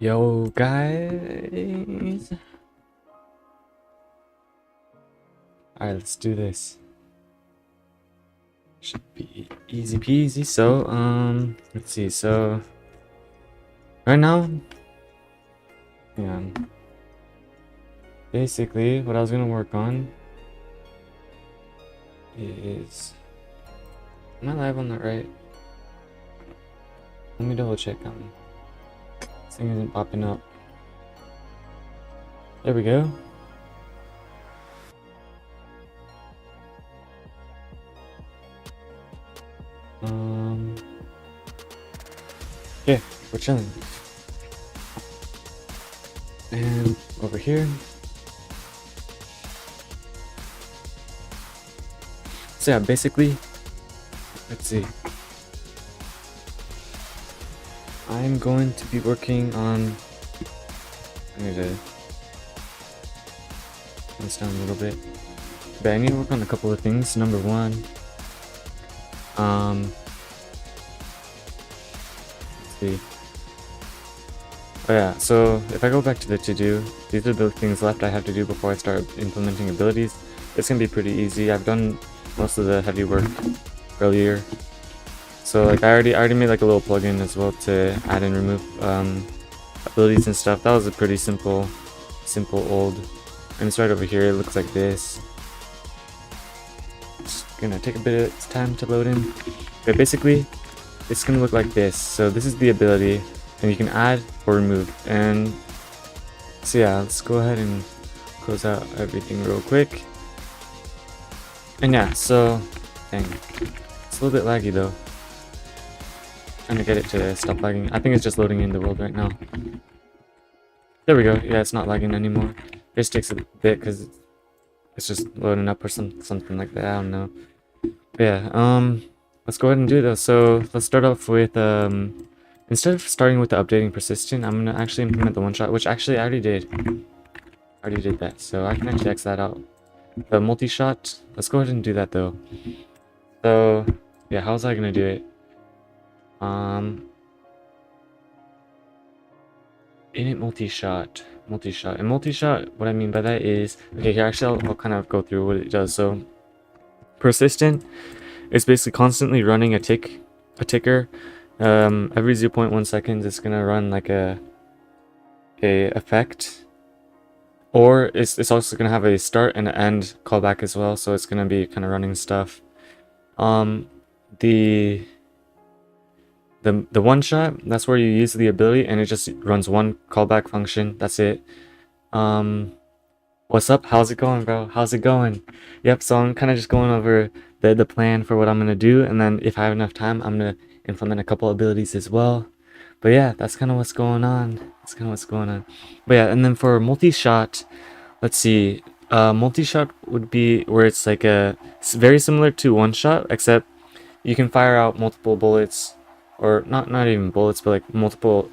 Yo, guys. Alright, let's do this. Should be easy peasy. So, let's see. So, right now, yeah, basically, what I was gonna work on is. Am I live on that right? Let me double check. This thing isn't popping up. There we go. Yeah, we're chilling. And over here. So yeah, basically, let's see. I'm going to be working on. I need to turn this down a little bit. But I need to work on a couple of things. Number one, let's see. Oh yeah, so if I go back to the to-do, these are the things left I have to do before I start implementing abilities. It's gonna be pretty easy. I've done most of the heavy work earlier. So like I already made like a little plugin as well to add and remove abilities and stuff. That was a pretty simple old. And it's right over here. It looks like this. It's gonna take a bit of time to load in. But basically, it's gonna look like this. So this is the ability, and you can add or remove. And so yeah, let's go ahead and close out everything real quick. And yeah, so dang, it's a little bit laggy though. Trying to get it to stop lagging. I think it's just loading in the world right now. There we go. Yeah, it's not lagging anymore. It just takes a bit because it's just loading up or something like that. I don't know. But yeah, let's go ahead and do it though. So let's start off with instead of starting with the updating persistent, I'm gonna actually implement the one shot, which actually I already did. I already did that, so I can actually X that out. The multi-shot, let's go ahead and do that though. So yeah, how's I gonna do it? Init multi-shot, and multi-shot, what I mean by that is, okay, here actually I'll kind of go through what it does. So persistent is basically constantly running a ticker. Every 0.1 seconds it's gonna run like a effect, or it's also gonna have a start and an end callback as well, so it's gonna be kind of running stuff. The one shot, that's where you use the ability and it just runs one callback function. That's it. What's up? How's it going, bro? How's it going? Yep, so I'm kind of just going over the plan for what I'm gonna do, and then if I have enough time, I'm gonna implement a couple abilities as well. But yeah, that's kind of what's going on. But yeah, and then for multi-shot, let's see. Multi-shot would be where it's like it's very similar to one shot, except you can fire out multiple bullets, or not even bullets, but like multiple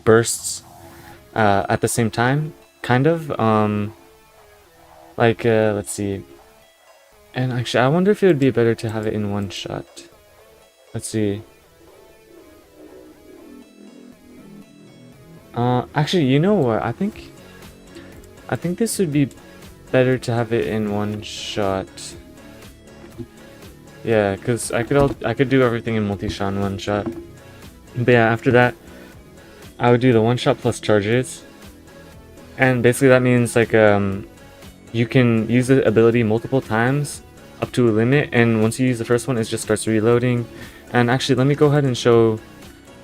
bursts at the same time, kind of. Let's see. And actually, I wonder if it would be better to have it in one shot. Let's see. Actually, you know what? I think this would be better to have it in one shot. Yeah, because I could do everything in multi-shot in one shot. But yeah, after that, I would do the one shot plus charges. And basically that means like you can use the ability multiple times up to a limit, and once you use the first one, it just starts reloading. And actually, let me go ahead and show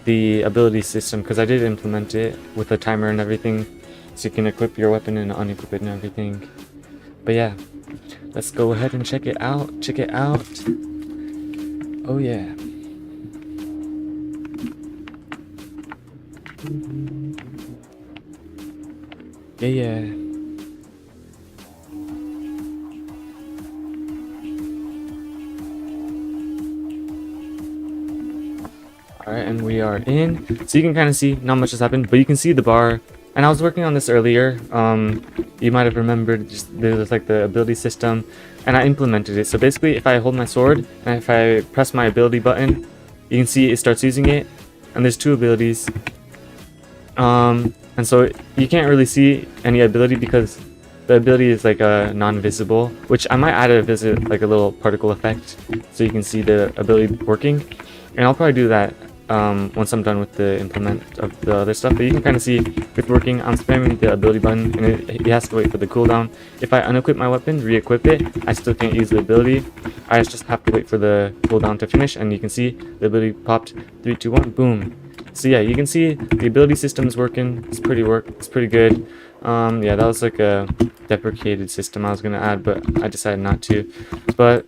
the ability system, because I did implement it with a timer and everything, so you can equip your weapon and unequip it and everything. But yeah, let's go ahead and check it out. Oh yeah. Yeah. Alright, and we are in. So you can kind of see, not much has happened, but you can see the bar. And I was working on this earlier. You might have remembered, there's like the ability system, and I implemented it. So basically, if I hold my sword, and if I press my ability button, you can see it starts using it. And there's two abilities. And so you can't really see any ability because the ability is like non-visible, which I might add like a little particle effect so you can see the ability working. And I'll probably do that once I'm done with the implement of the other stuff. But you can kind of see with working, I'm spamming the ability button and it has to wait for the cooldown. If I unequip my weapon, re-equip it, I still can't use the ability. I just have to wait for the cooldown to finish, and you can see the ability popped. 3, 2, 1, boom. So yeah, you can see the ability system is working. It's pretty good. Yeah, that was like a deprecated system I was gonna add, but I decided not to. But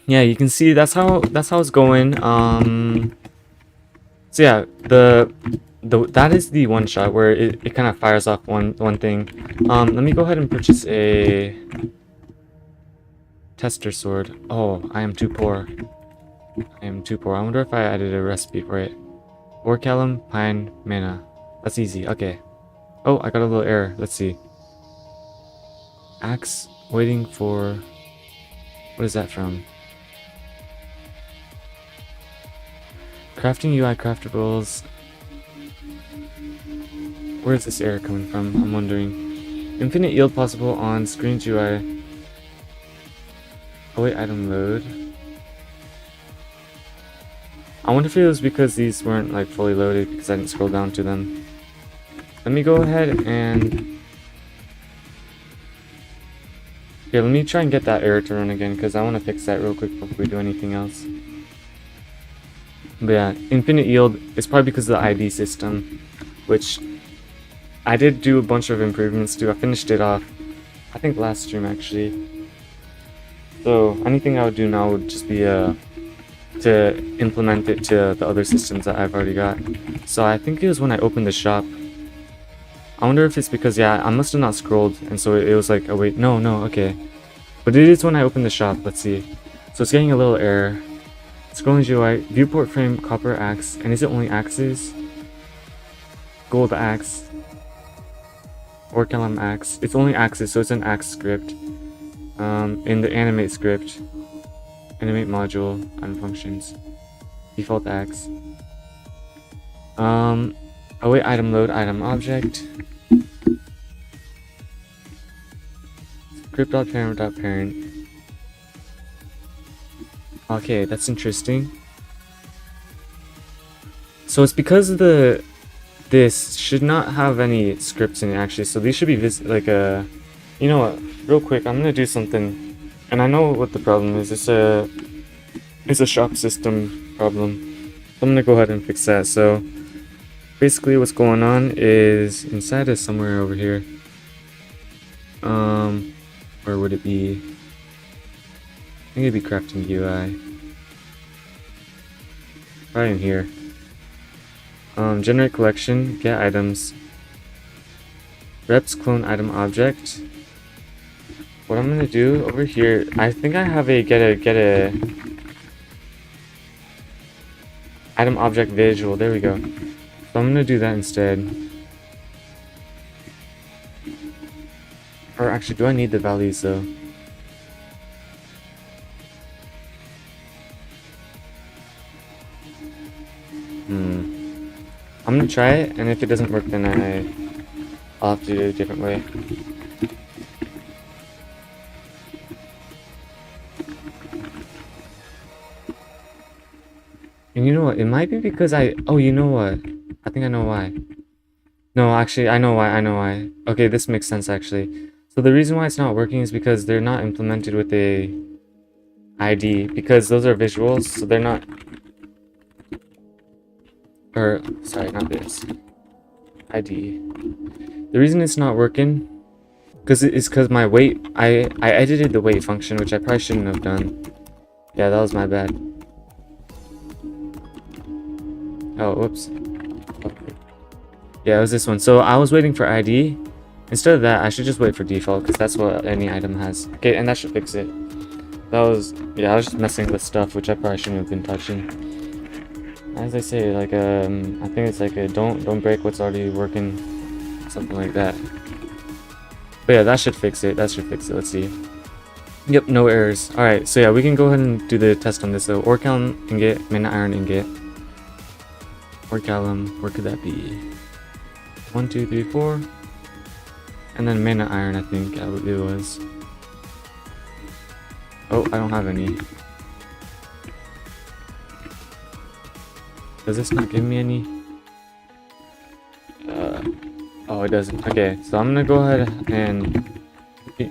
yeah, you can see that's how it's going. So yeah, that is the one shot where it kind of fires off one thing. Let me go ahead and purchase a tester sword. Oh, I am too poor. I wonder if I added a recipe for it. Orcalum, pine, mana. That's easy. Okay. Oh, I got a little error. Let's see. Axe, waiting for... What is that from? Crafting UI craftables. Where is this error coming from? I'm wondering. Infinite yield possible on screen UI. Oh wait, item load. I wonder if it was because these weren't like fully loaded because I didn't scroll down to them. Let me go ahead and... Yeah, let me try and get that error to run again because I want to fix that real quick before we do anything else. But yeah, infinite yield is probably because of the ID system, which I did do a bunch of improvements to. I finished it off, I think last stream actually. So anything I would do now would just be to implement it to the other systems that I've already got. So I think it was when I opened the shop. I wonder if it's because, yeah, I must have not scrolled, and so it was like, oh wait, no, okay. But it is when I opened the shop, let's see. So it's getting a little error. Scrolling GUI, viewport frame, copper axe, and is it only axes? Gold axe. Orcalum axe. It's only axes, so it's an axe script. In the animate script. Animate module, unfunctions. Default axe. Oh wait, item load, item object. Script.parent.parent. Okay, that's interesting. So it's because of this should not have any scripts in it actually. So these should be like a, you know what? Real quick, I'm gonna do something, and I know what the problem is. It's a shop system problem. So I'm gonna go ahead and fix that. So basically, what's going on is inside of somewhere over here. Where would it be? I think it'd be crafting UI. Right in here. Generate collection, get items. Reps clone item object. What I'm gonna do over here, I think I have a get a item object visual. There we go. So I'm gonna do that instead. Or actually, do I need the values though? I'm gonna try it, and if it doesn't work, then I'll have to do it a different way. And you know what? It might be because oh, you know what? I think I know why. No, actually, I know why. Okay, this makes sense actually. So the reason why it's not working is because they're not implemented with a ID, because those are visuals, so they're not... Or, sorry, not this. ID. The reason it's not working is because my weight, I edited the weight function, which I probably shouldn't have done. Yeah, that was my bad. Oh, whoops. Okay. Yeah, it was this one. So I was waiting for ID. Instead of that, I should just wait for default, because that's what any item has. Okay, and that should fix it. That was, yeah, I was just messing with stuff, which I probably shouldn't have been touching. As I say, like, I think it's like a don't break what's already working, something like that. But yeah, that should fix it. Let's see. Yep, no errors. Alright, so yeah, we can go ahead and do the test on this. So, Orcalum ingot, mana iron ingot. Orcalum, where could that be? 1, 2, 3, 4. And then mana iron, I think it was. Oh, I don't have any. Does this not give me any? Oh, it doesn't. Okay, so I'm gonna go ahead and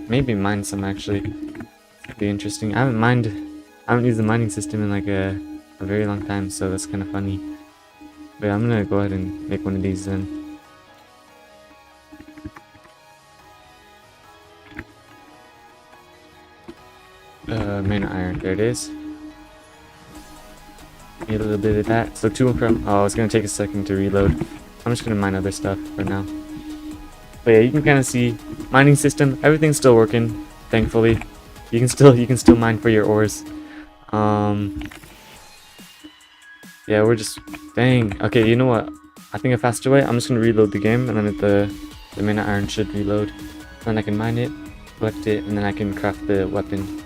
maybe mine some actually. That'd be interesting. I haven't used the mining system in like a very long time, so that's kind of funny. But yeah, I'm gonna go ahead and make one of these then. Mana iron, there it is. Need a little bit of that. So to and from. Oh, it's gonna take a second to reload. I'm just gonna mine other stuff for now. But yeah, you can kind of see mining system. Everything's still working, thankfully. You can still mine for your ores. Yeah, we're just dang. Okay, you know what? I think a faster way. I'm just gonna reload the game, and then the mana iron should reload. Then I can mine it, collect it, and then I can craft the weapon.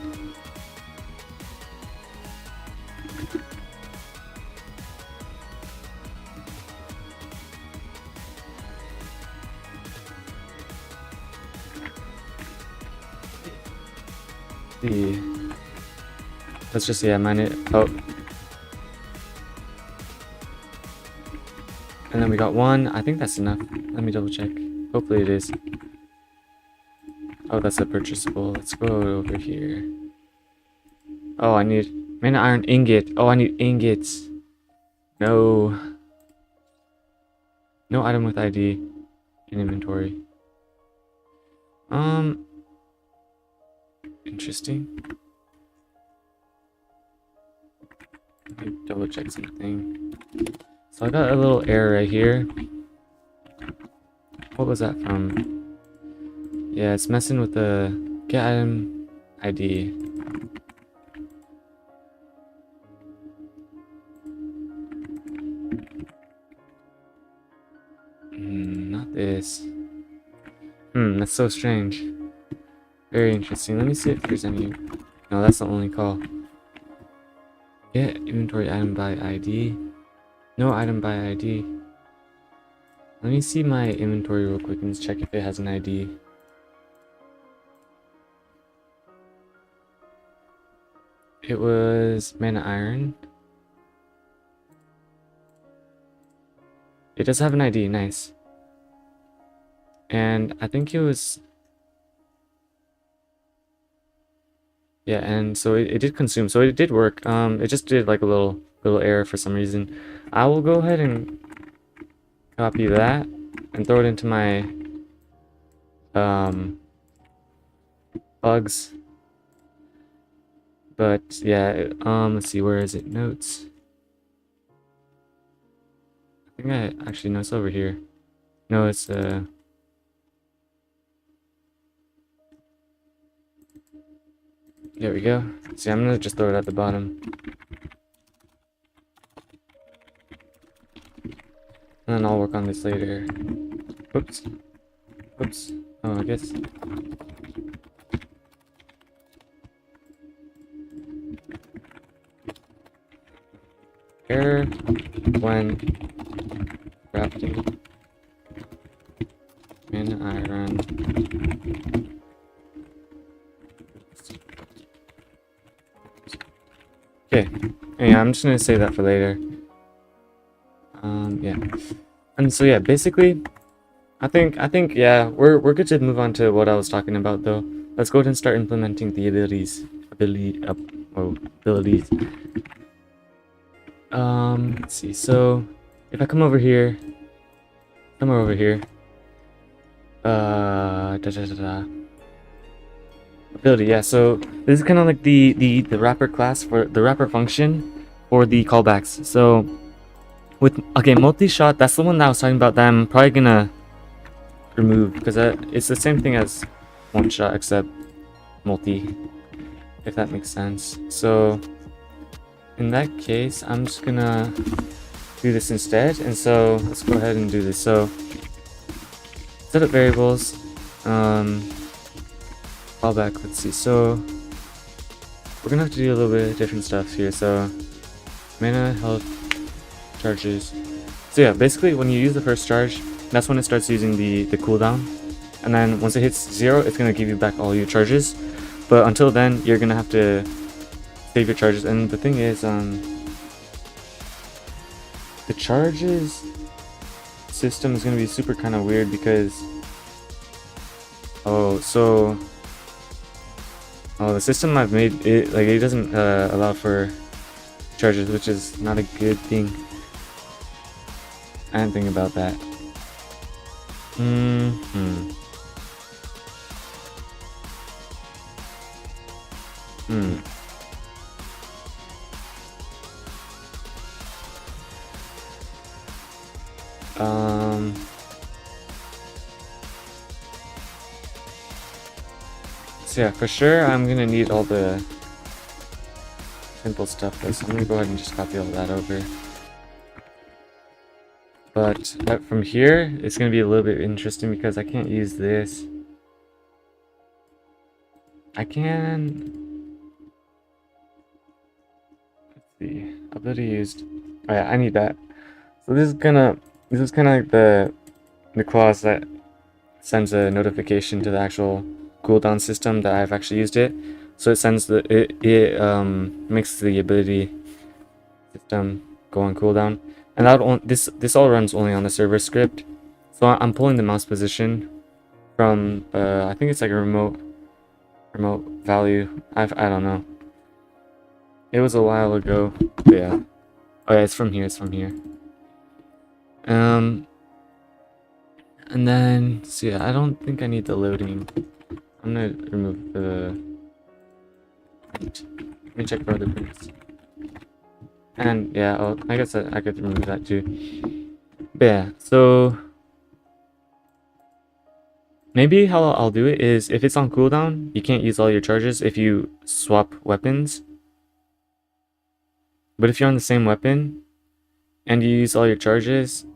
Let's just mine it. Oh, and then we got one. I think that's enough. Let me double check. Hopefully it is. Oh, that's a purchasable. Let's go over here. Oh, I need mana iron ingot. Oh, I need ingots. No item with ID in inventory. Interesting. Let me double check something. So I got a little error right here. What was that from? Yeah, it's messing with the get item ID. Not this. That's so strange. Very interesting. Let me see if there's any. No, that's the only call. Get inventory item by ID. No item by ID. Let me see my inventory real quick and just check if it has an ID. It was mana iron. It does have an ID, nice. And I think it was... Yeah, and so it did consume, so it did work. It just did like a little error for some reason. I will go ahead and copy that and throw it into my bugs. But yeah, let's see, where is it? Notes. I think I actually know it's over here. No, it's there we go. See, I'm gonna just throw it at the bottom. And then I'll work on this later. Oops. Oops. Oh, I guess. Error when crafting mana iron. Okay. Yeah, I'm just gonna save that for later. Yeah. And so yeah, basically, I think yeah, we're good to move on to what I was talking about though. Let's go ahead and start implementing the abilities. Let's see. So if I come over here, somewhere over here, ability. Yeah. So this is kind of like the wrapper class for the wrapper function for the callbacks. So with multi-shot, that's the one that I was talking about that I'm probably gonna remove because it's the same thing as one shot except multi, if that makes sense. So in that case, I'm just gonna do this instead. And so let's go ahead and do this. So set up variables, callback. Let's see. So we're gonna have to do a little bit of different stuff here. So mana, health, charges. So yeah, basically when you use the first charge, that's when it starts using the cooldown. And then once it hits 0, it's gonna give you back all your charges. But until then, you're gonna have to save your charges. And the thing is, the charges system is gonna be super kind of weird because the system I've made, it doesn't allow for charges, which is not a good thing. I didn't think about that. So yeah, for sure I'm gonna need all the simple stuff though, so I'm gonna go ahead and just copy all that over. But from here, it's gonna be a little bit interesting because I can't use this. I can... Let's see, ability used. Oh yeah, I need that. So this is kind of like the clause that sends a notification to the actual cooldown system that I've actually used it. So it sends it makes the ability system go on cooldown, and this all runs only on the server script. So I'm pulling the mouse position from I think it's like a remote value. I don't know. It was a while ago. But yeah. Oh yeah, it's from here. And then so yeah, I don't think I need the loading. I'm gonna remove the... Let me check for other prints. And yeah, I guess I could remove that too. But yeah, so maybe how I'll do it is if it's on cooldown, you can't use all your charges if you swap weapons. But if you're on the same weapon and you use all your charges,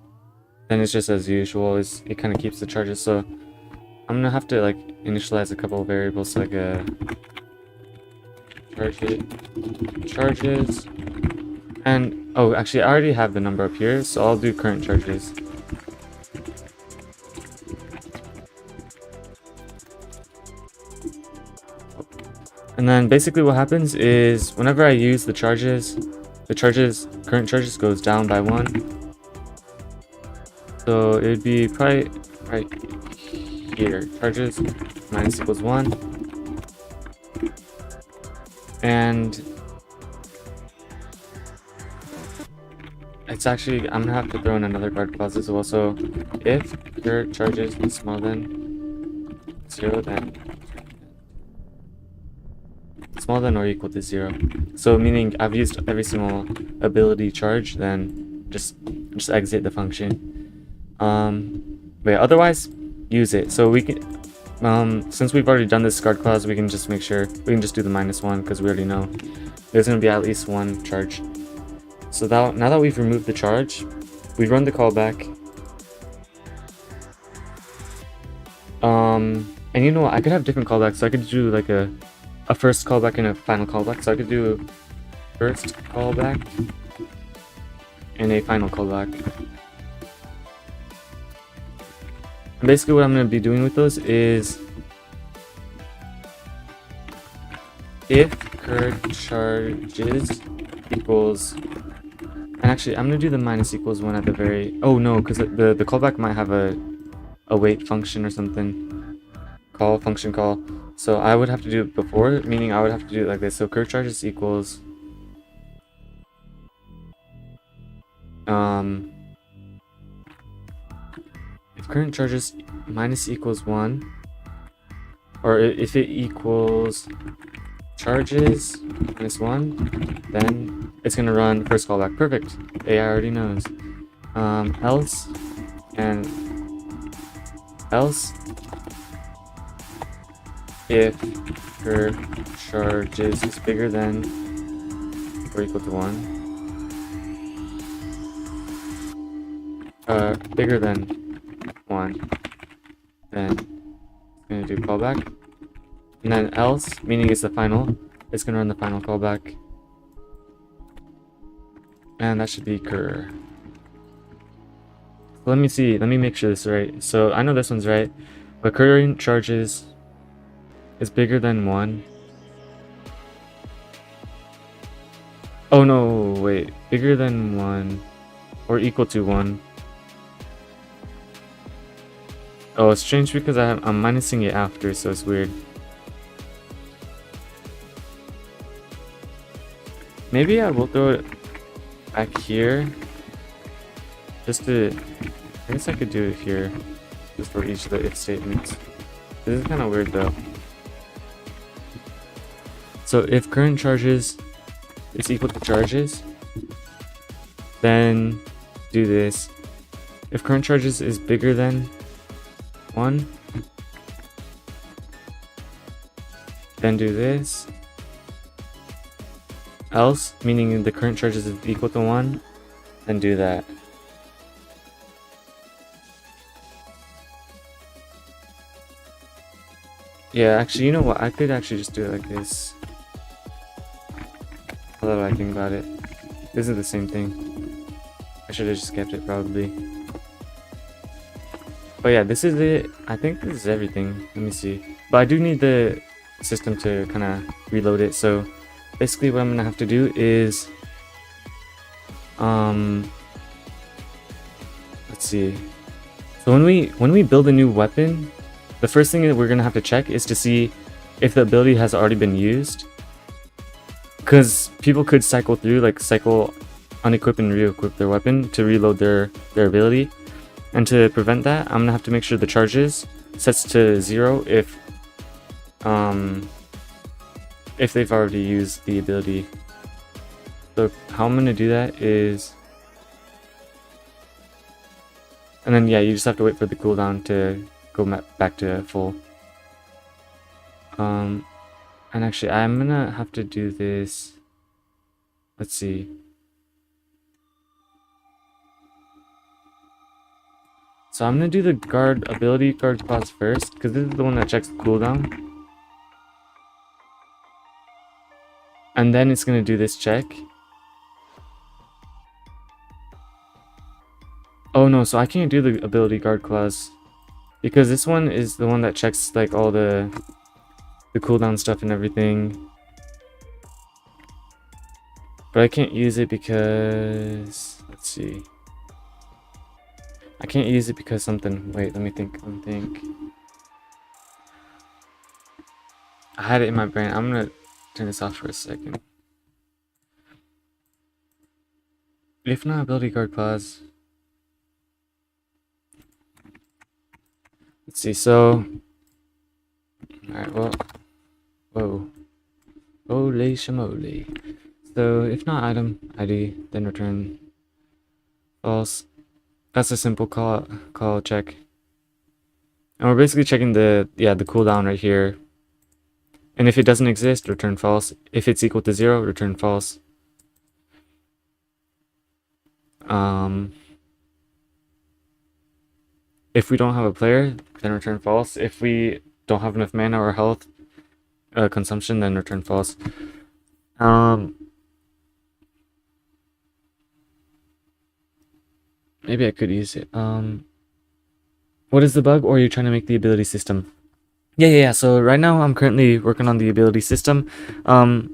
then it's just as usual. It kind of keeps the charges. So I'm gonna have to like initialize a couple of variables like charges, and oh, actually I already have the number up here, so I'll do current charges. And then basically what happens is whenever I use the current charges goes down by 1. So it would be probably right here, charges minus equals 1. And it's actually, I'm gonna have to throw in another guard clause as well. So if your charges is smaller than 0, then smaller than or equal to 0. So meaning I've used every single ability charge, then just exit the function. But yeah, otherwise use it. So we can since we've already done this guard clause, we can just make sure we can just do the -1 because we already know there's going to be at least 1 charge. So now that we've removed the charge, we run the callback. And you know what, I could have different callbacks. So I could do like a first callback and a final callback. So I could do first callback and a final callback. And basically what I'm going to be doing with those is if current charges equals, and actually I'm going to do the minus equals 1 at the very, oh no, because the callback might have a wait function or something, function call. So I would have to do it before, meaning I would have to do it like this. So current charges equals if current charges minus equals 1, or if it equals charges minus 1, then it's gonna run first callback. Perfect. AI already knows. Else if current charges is bigger than or equal to 1, bigger than 1, then it's gonna do callback. And then else, meaning it's the final, it's gonna run the final callback. And that should be cur. let me see. Let me make sure this is right. So I know this one's right. But current charges is bigger than 1. Oh no, wait. Bigger than 1 or equal to 1. Oh, it's strange because I'm minusing it after, so it's weird. Maybe I will throw it back here. Just to... I guess I could do it here. Just for each of the if statements. This is kind of weird though. So if current charges is equal to charges, then do this. If current charges is bigger than 1, then do this. Else, meaning the current charges is equal to 1, then do that. Yeah, actually, you know what? I could actually just do it like this. Although I think about it, this is the same thing. I should have just kept it probably. But yeah, this is it. I think this is everything. Let me see. But I do need the system to kind of reload it. So basically what I'm gonna have to do is let's see. So when we build a new weapon, the first thing that we're gonna have to check is to see if the ability has already been used. Because people could cycle through, like cycle unequip and re-equip their weapon to reload their ability. And to prevent that, I'm gonna have to make sure the charges sets to 0 if they've already used the ability. So how I'm gonna do that is, and then yeah, you just have to wait for the cooldown to go back to full. And actually, I'm gonna have to do this. Let's see. So I'm gonna do the ability guard class first, because this is the one that checks the cooldown. And then it's gonna do this check. Oh no, so I can't do the ability guard class, because this one is the one that checks like all the cooldown stuff and everything. But I can't use it because, let's see. I can't use it because something. Wait, let me think. I had it in my brain. I'm gonna turn this off for a second. If not ability guard class. Let's see. So, all right. Well, whoa, holy shamoly. So if not item ID, then return false. That's a simple call check. And we're basically checking the cooldown right here. And if it doesn't exist, return false. If it's equal to 0, return false. If we don't have a player, then return false. If we don't have enough mana or health consumption, then return false. Maybe I could use it. What is the bug, or are you trying to make the ability system? Yeah. So right now I'm currently working on the ability system.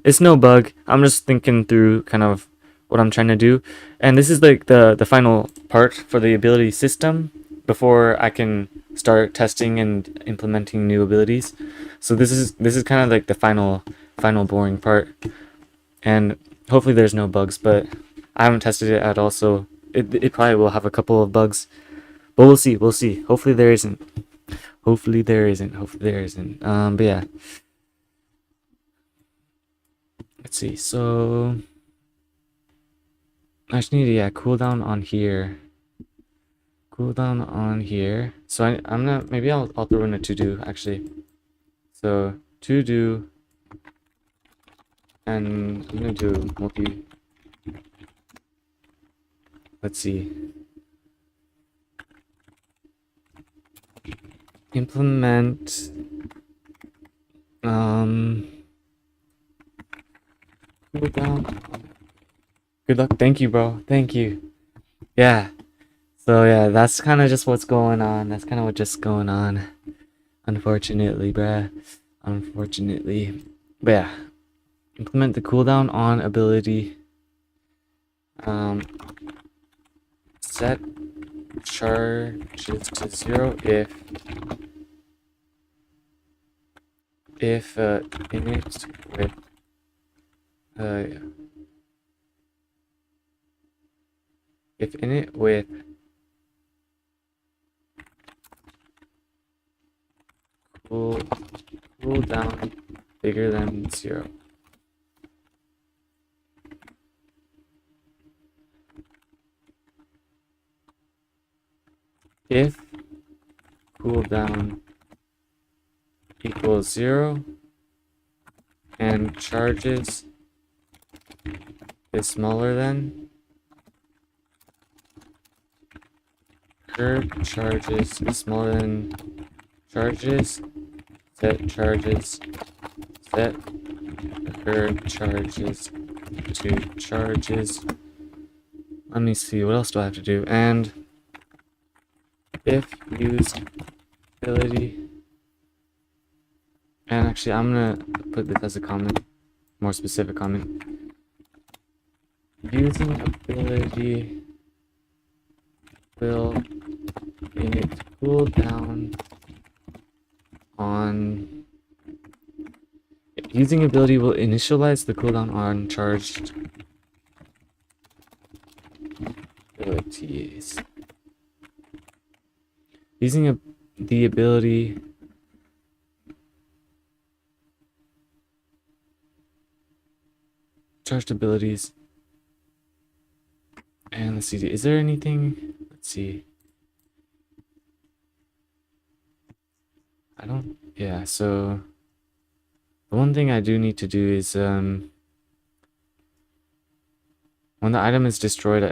It's no bug. I'm just thinking through kind of what I'm trying to do. And this is like the final part for the ability system before I can start testing and implementing new abilities. So this is kind of like the final boring part. And hopefully there's no bugs, but I haven't tested it at all, so it probably will have a couple of bugs. But we'll see. Hopefully there isn't. But yeah. Let's see. So I just need to cooldown on here. So I'm gonna maybe I'll throw in a to do actually. So to do, and I'm gonna do multi. Let's see. Implement cooldown. Good luck. Thank you, bro. Thank you. Yeah. So yeah, that's kind of just what's going on. That's kind of what's just going on. Unfortunately, bruh. Unfortunately. But yeah, implement the cooldown on ability. Set charges to 0 if init with if init with cooldown bigger than 0. If cooldown equals 0 and charges is smaller than current charges is smaller than charges, set current charges to charges. Let me see, what else do I have to do? And if used ability, and actually I'm gonna put this as a comment, more specific comment. Using ability will init cooldown on. Using ability will initialize the cooldown on charged abilities. Using the ability charged abilities. And let's see, is there anything? Let's see. I don't, yeah, so the one thing I do need to do is when the item is destroyed,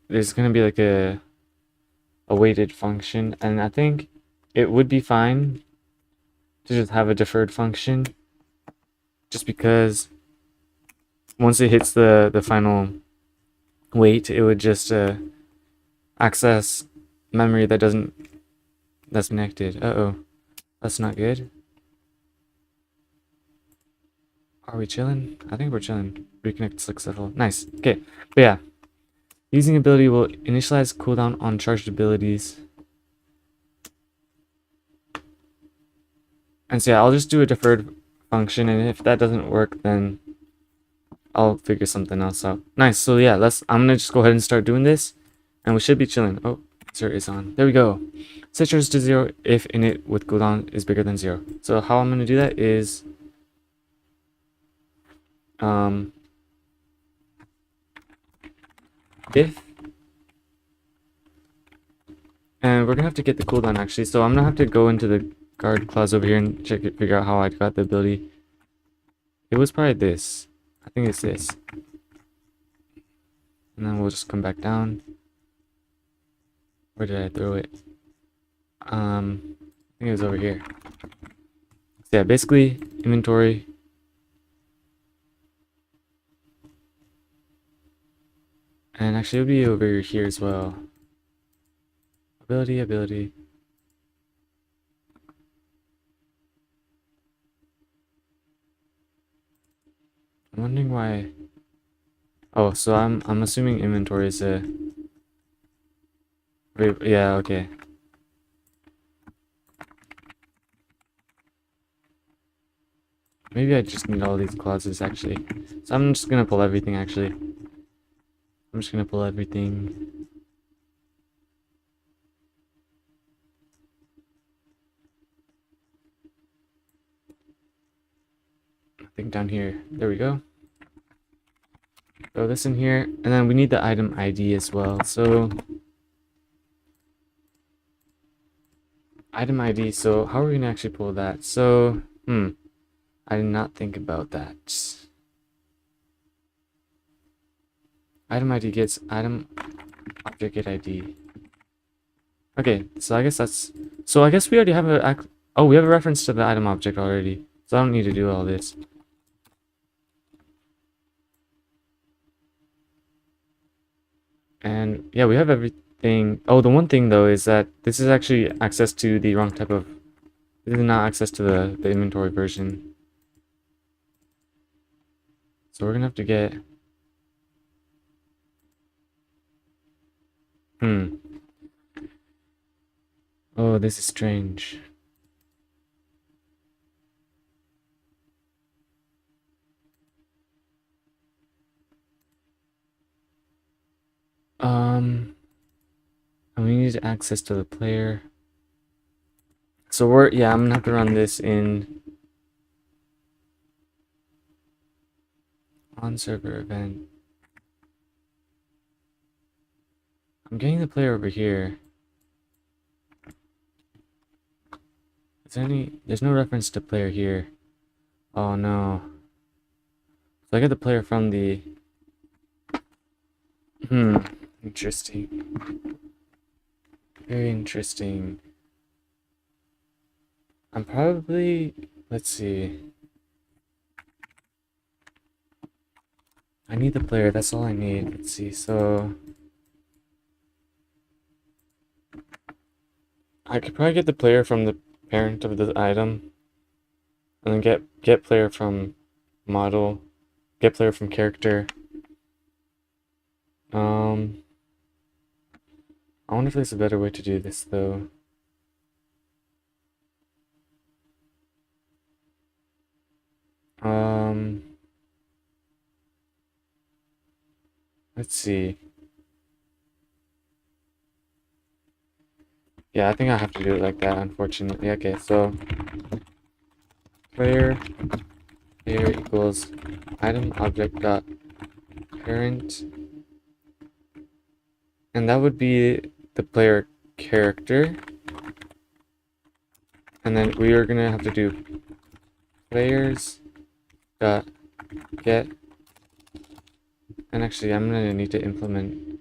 there's gonna be like a weighted function, and I think it would be fine to just have a deferred function, just because once it hits the final weight, it would just access memory that's connected. Uh-oh, that's not good. Are we chilling? I think we're chilling. Reconnect successful. Nice. Okay, but yeah, using ability will initialize cooldown on charged abilities. And so yeah, I'll just do a deferred function, and if that doesn't work, then I'll figure something else out. Nice. So yeah, I'm gonna just go ahead and start doing this, and we should be chilling. Oh, insert is on. There we go. Set charge to 0 if init with cooldown is bigger than 0. So how I'm gonna do that is if, and we're gonna have to get the cooldown actually. So I'm gonna have to go into the guard clause over here and figure out how I got the ability. It was probably this. I think it's this. And then we'll just come back down. Where did I throw it? I think it was over here. So yeah, basically inventory. And actually it'll be over here as well. Ability. I'm wondering why. Oh, so I'm assuming inventory is a. Yeah, okay. Maybe I just need all these clauses actually. So I'm just gonna pull everything actually. I'm just gonna pull everything. I think down here. There we go. Throw this in here, and then we need the item ID as well. So item ID. So how are we gonna actually pull that? So I did not think about that. Item ID gets item object get ID. Okay, so I guess that's. So I guess we already have a. Oh, we have a reference to the item object already. So I don't need to do all this. And yeah, we have everything. Oh, the one thing though is that this is actually access to the wrong type of. This is not access to the inventory version. So we're gonna have to get. Hmm. Oh, this is strange. And we need access to the player. So yeah, I'm gonna have to run this in on server event. I'm getting the player over here. Is there there's no reference to player here. Oh no. So I get the player from the interesting. Very interesting. I'm probably, let's see. I need the player, that's all I need. Let's see, so I could probably get the player from the parent of the item, and then get player from model, get player from character. I wonder if there's a better way to do this though. Let's see. Yeah, I think I have to do it like that, unfortunately. Okay, so player equals item object dot parent, and that would be the player character, and then we are gonna have to do players dot get, and actually I'm gonna need to implement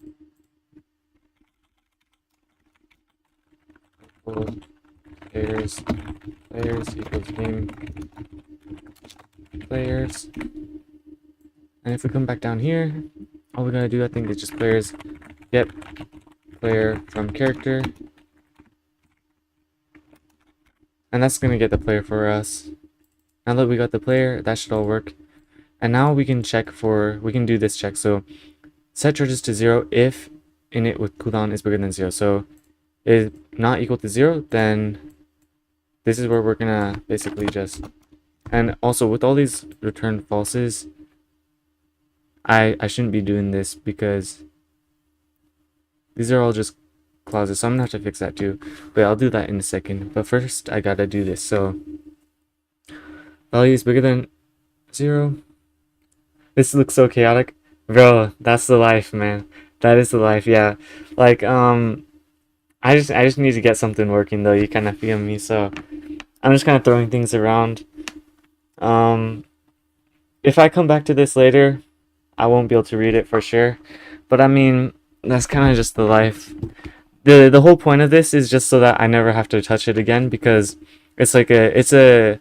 players equals game players, and if we come back down here, all we gotta do I think is just players get player from character, and that's gonna get the player for us. Now that we got the player, that should all work. And now we can check for, we can do this check. So set charges to 0 if init with cooldown is bigger than 0. So if not equal to 0, then this is where we're gonna basically just, and also with all these return falses, I shouldn't be doing this because these are all just clauses. So I'm gonna have to fix that too, but I'll do that in a second. But first I gotta do this. So value is bigger than 0. This looks so chaotic. Bro, that's the life, man. That is the life, yeah. Like, I just need to get something working though, you kinda feel me, so I'm just kinda throwing things around. If I come back to this later, I won't be able to read it for sure. But I mean, that's kinda just the life. The whole point of this is just so that I never have to touch it again, because it's like it's a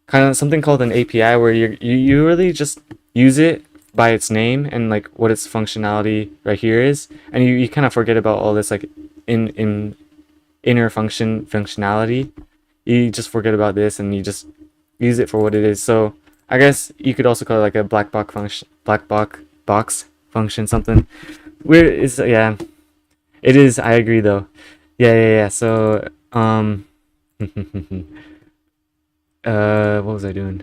kind of something called an API where you really just use it by its name and like what its functionality right here is, and you kind of forget about all this like in inner functionality. You just forget about this and you just use it for what it is. So I guess you could also call it like a black box function, something weird. Is yeah, it is. I agree though. Yeah. So what was I doing?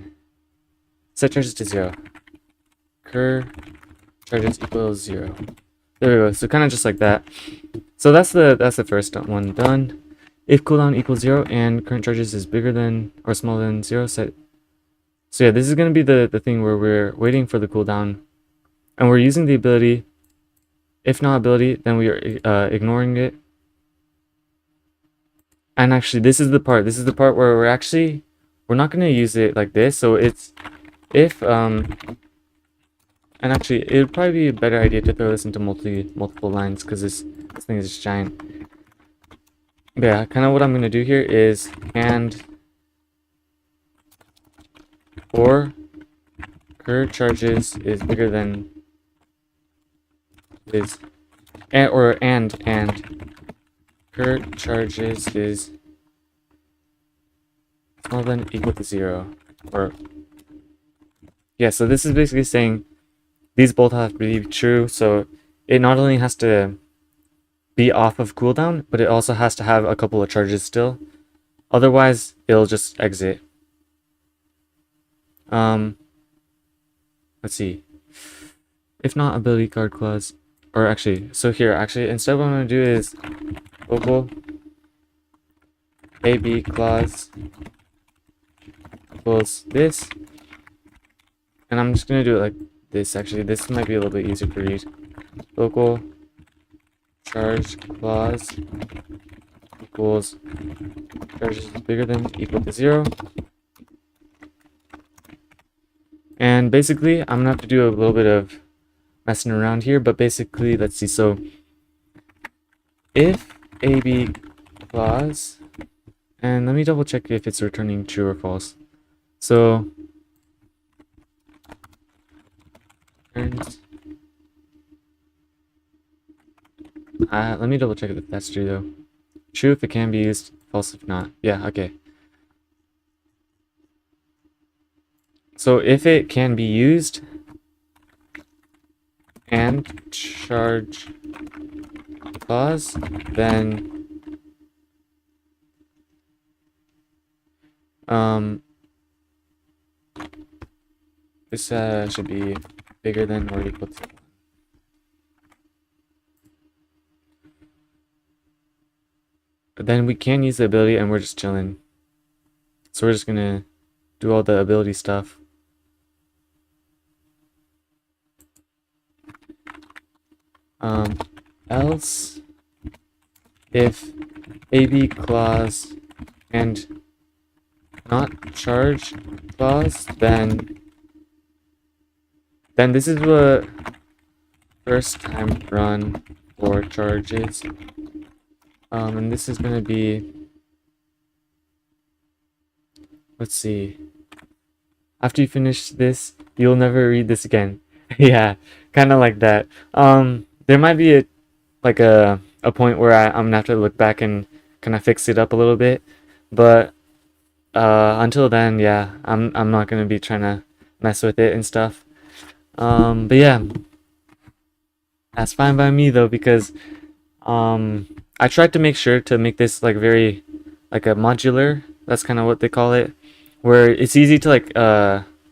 Set charges to 0. Cur charges equals 0. There we go. So kind of just like that. So that's the first one done. If cooldown equals 0 and current charges is bigger than or smaller than 0, set. So yeah, this is gonna be the thing where we're waiting for the cooldown, and we're using the ability. If not ability, then we are ignoring it. And actually, this is the part. This is the part where we're not gonna use it like this. So it's if and actually, it would probably be a better idea to throw this into multiple lines because this thing is just giant. But yeah, kind of what I'm gonna do here is and or cur charges is bigger than is and current charges is smaller than equal to 0. Or yeah, so this is basically saying these both have to be true, so it not only has to be off of cooldown, but it also has to have a couple of charges still. Otherwise, it'll just exit. Let's see. If not, ability card clause. Or actually, so here, instead what I'm going to do is local AB clause equals this. And I'm just going to do it like this, actually. This might be a little bit easier to read. Local charge clause equals charge is bigger than equal to 0. And basically, I'm gonna have to do a little bit of messing around here, but basically, let's see. So if AB clause, and let me double check if it's returning true or false. So and let me double check if that's true though. True if it can be used, false if not. Yeah, okay. So if it can be used and charge clause, then this should be bigger than or equal to 1. But then we can use the ability and we're just chilling. So we're just gonna do all the ability stuff. Else if AB clause and not charge clause, then this is the first time run for charges. And this is gonna be, let's see, after you finish this, you'll never read this again. Yeah, kind of like that. There might be a point where I'm gonna have to look back and kind of fix it up a little bit, but until then, yeah, I'm not gonna be trying to mess with it and stuff. But yeah, that's fine by me though, because I tried to make sure to make this like very like a modular. That's kind of what they call it, where it's easy to like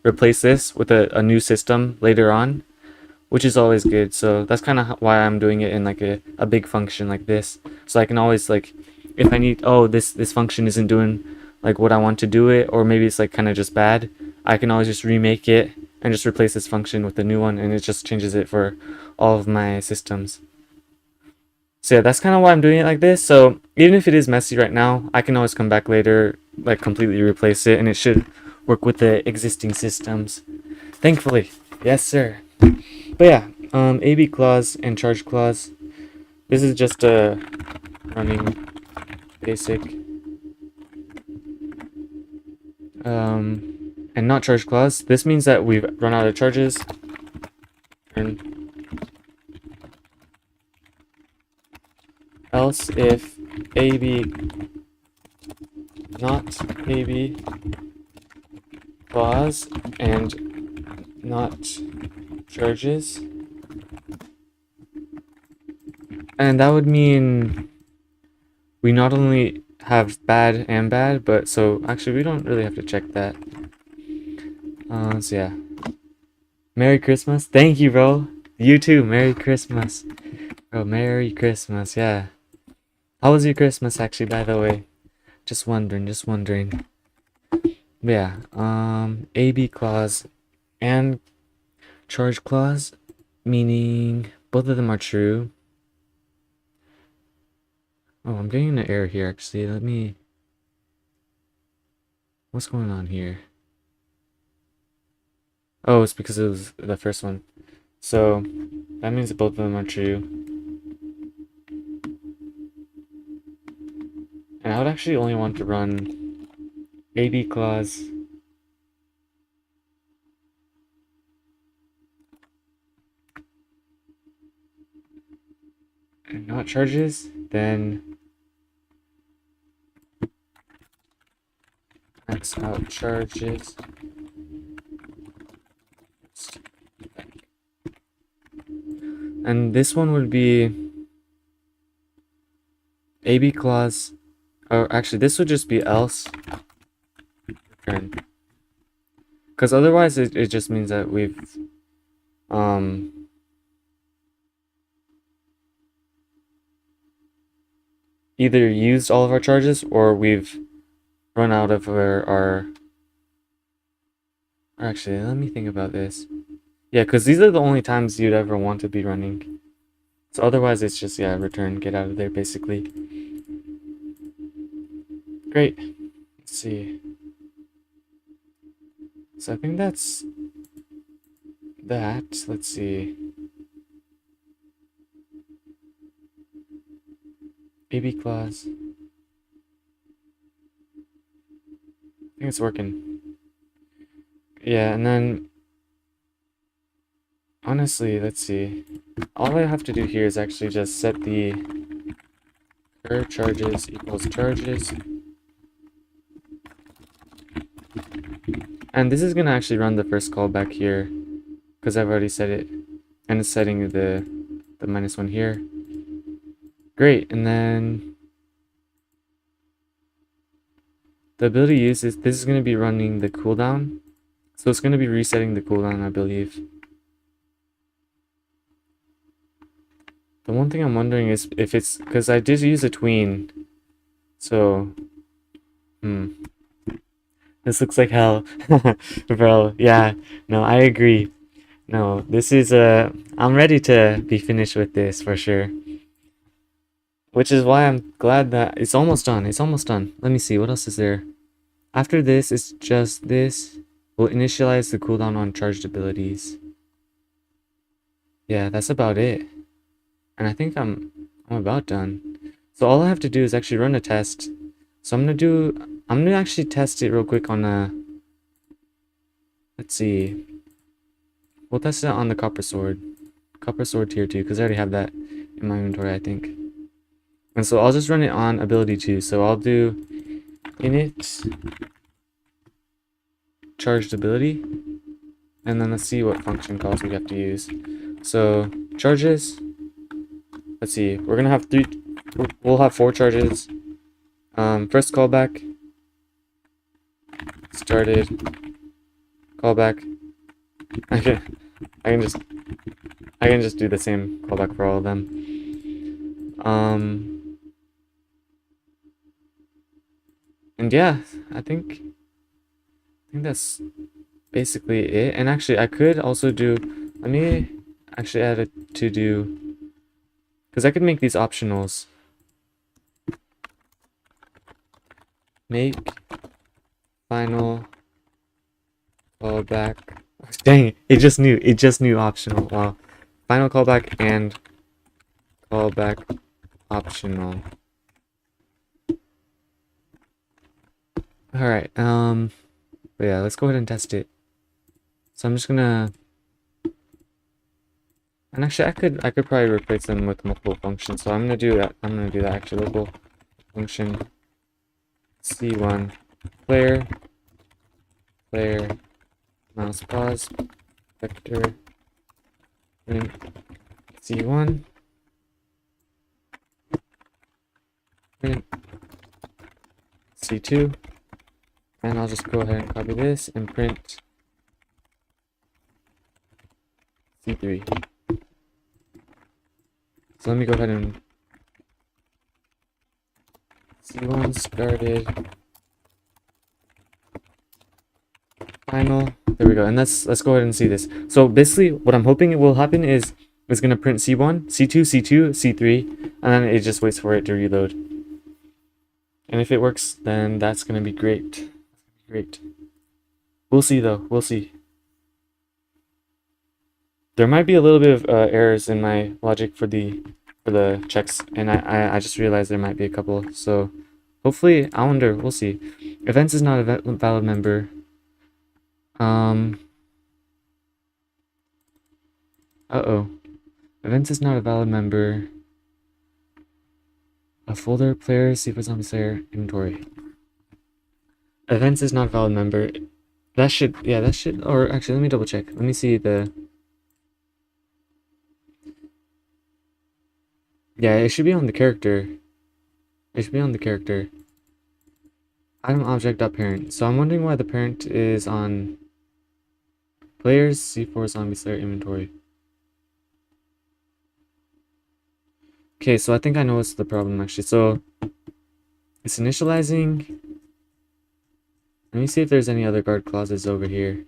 replace this with a new system later on, which is always good. So that's kind of why I'm doing it in like a big function like this, so I can always like, if I need, oh, this function isn't doing like what I want to do it, or maybe it's like kind of just bad, I can always just remake it and just replace this function with a new one, and it just changes it for all of my systems. So yeah, that's kind of why I'm doing it like this. So even if it is messy right now, I can always come back later, like completely replace it, and it should work with the existing systems. Thankfully. Yes, sir. But yeah, AB clause and charge clause. This is just a running basic. And not charge clause. This means that we've run out of charges. And else if AB not AB clause and not charges, and that would mean we not only have bad and bad, but so actually we don't really have to check that. So yeah, Merry Christmas. Thank you, bro. You too. Merry Christmas, bro. Merry Christmas. Yeah. How was your Christmas, actually, by the way? Just wondering, Yeah, AB clause and charge clause, meaning both of them are true. Oh, I'm getting an error here, actually. What's going on here? Oh, it's because it was the first one. So, that means that both of them are true. And I would actually only want to run AB clause out charges, then max out charges. And this one would be AB clause, or actually this would just be else return. Because otherwise it just means that we've either used all of our charges or we've run out of our actually, let me think about this. Yeah, because these are the only times you'd ever want to be running. So otherwise it's just, yeah, return, get out of there, basically. Great. Let's see. So I think that's that. Let's see. AB clause. I think it's working. Yeah, and then honestly, let's see. All I have to do here is actually just set the cur charges equals charges. And this is gonna actually run the first callback here because I've already set it, and it's setting the -1 here. Great, and then the ability use is this is gonna be running the cooldown, so it's gonna be resetting the cooldown, I believe. The one thing I'm wondering is if it's because I did use a tween, so this looks like hell. Bro, yeah, no, I agree. No, this is I'm ready to be finished with this for sure. Which is why I'm glad that it's almost done. It's almost done. Let me see, what else is there? After this, it's just this. We'll initialize the cooldown on charged abilities. Yeah, that's about it. And I think I'm about done. So all I have to do is actually run a test. So I'm gonna actually test it real quick on let's see. We'll test it on the copper sword. Copper sword tier 2, because I already have that in my inventory, I think. And so I'll just run it on ability 2. So I'll do init charged ability, and then let's see what function calls we have to use. So charges, let's see, we're gonna have we'll have 4 charges. First callback, started, callback. I can just do the same callback for all of them. And yeah, I think that's basically it. And actually, I could also do, let me actually add a to do, because I could make these optionals. Make final callback. Dang it, it just knew optional. Wow. Final callback and callback optional. Alright, but yeah, let's go ahead and test it. So I'm just gonna, and actually I could probably replace them with multiple functions, so I'm gonna do that. Actually. Local function C1 player mouse pause vector print C1 print C2, and I'll just go ahead and copy this and print C3. So let me go ahead and C1 started final. There we go. And let's go ahead and see this. So basically what I'm hoping it will happen is it's gonna print C1, C2, C2, C3, and then it just waits for it to reload. And if it works, then that's gonna be great. Great. We'll see though. We'll see. There might be a little bit of errors in my logic for the checks, and I just realized there might be a couple. So hopefully, I wonder. We'll see. Events is not a valid member. Uh-oh. Events is not a valid member. A folder, player, C4 zombie slayer, inventory. Events is not valid member. That should, yeah, that should, or actually, let me double check. Let me see the, yeah, it should be on the character. It should be on the character. Item object dot parent. So I'm wondering why the parent is on players, C4 zombie slayer, inventory. Okay, so I think I know what's the problem actually. So it's initializing. Let me see if there's any other guard clauses over here.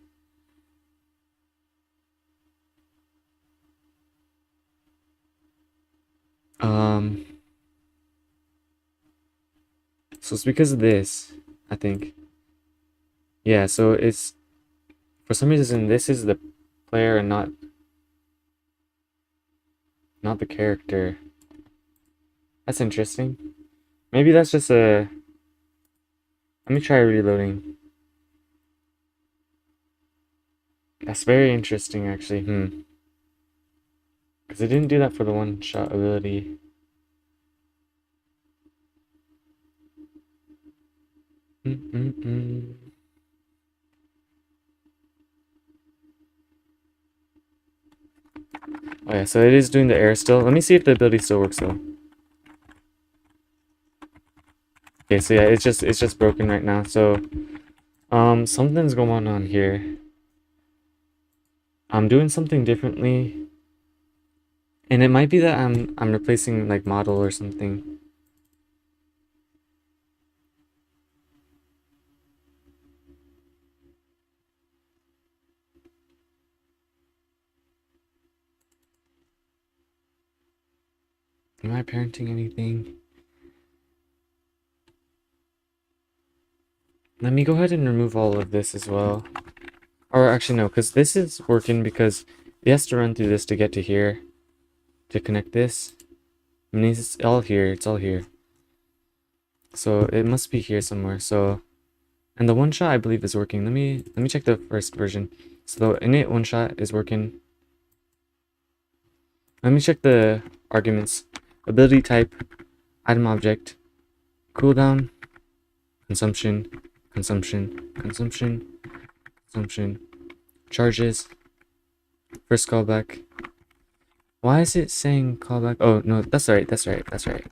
So it's because of this, I think. Yeah, so it's, for some reason, this is the player and not the character. That's interesting. Maybe that's just a, let me try reloading. That's very interesting, actually. Because it didn't do that for the one-shot ability. Oh yeah, so it is doing the air still. Let me see if the ability still works though. Okay, so yeah, it's just broken right now. So something's going on here. I'm doing something differently. And it might be that I'm replacing like model or something. Am I parenting anything? Let me go ahead and remove all of this as well. Or actually no, because this is working because it has to run through this to get to here. To connect this. I mean, it's all here, it's all here. So it must be here somewhere. So, and the one shot I believe is working. Let me check the first version. So the init one shot is working. Let me check the arguments. Ability type, item object, cooldown, consumption, consumption, consumption, consumption, charges, first callback. Why is it saying callback? Oh no, that's right, that's right, that's right.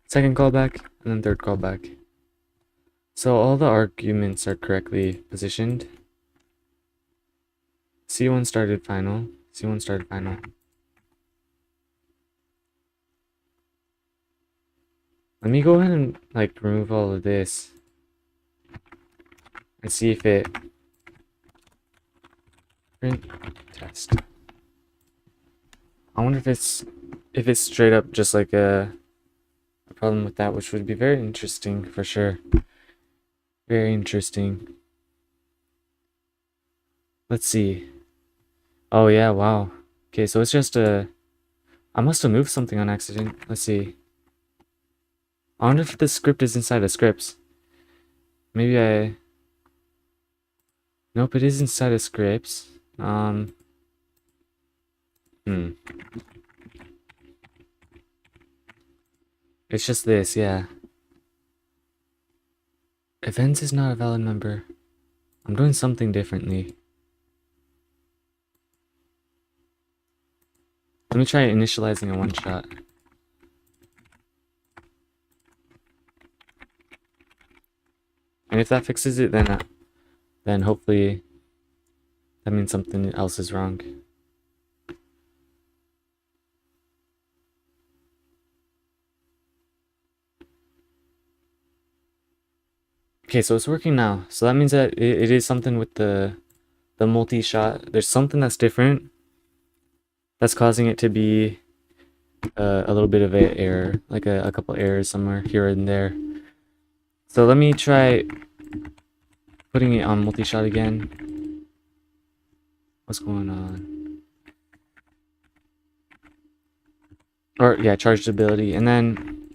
Second callback, and then third callback. So all the arguments are correctly positioned. C1 started final, C1 started final. Let me go ahead and like remove all of this and see if it print test. I wonder if it's straight up just like a problem with that, which would be very interesting for sure. Very interesting. Let's see. Oh yeah, wow. Okay, so it's just a, I must have moved something on accident. Let's see. I wonder if the script is inside of scripts. Maybe I... Nope, it is inside of scripts. It's just this, yeah. Events is not a valid member. I'm doing something differently. Let me try initializing a one shot. And if that fixes it, then hopefully that means something else is wrong. Okay, so it's working now. So that means that it is something with the multi-shot. There's something that's different that's causing it to be a little bit of an error, like a couple errors somewhere here and there. So let me try putting it on multi-shot again. What's going on? Or yeah, charged ability, and then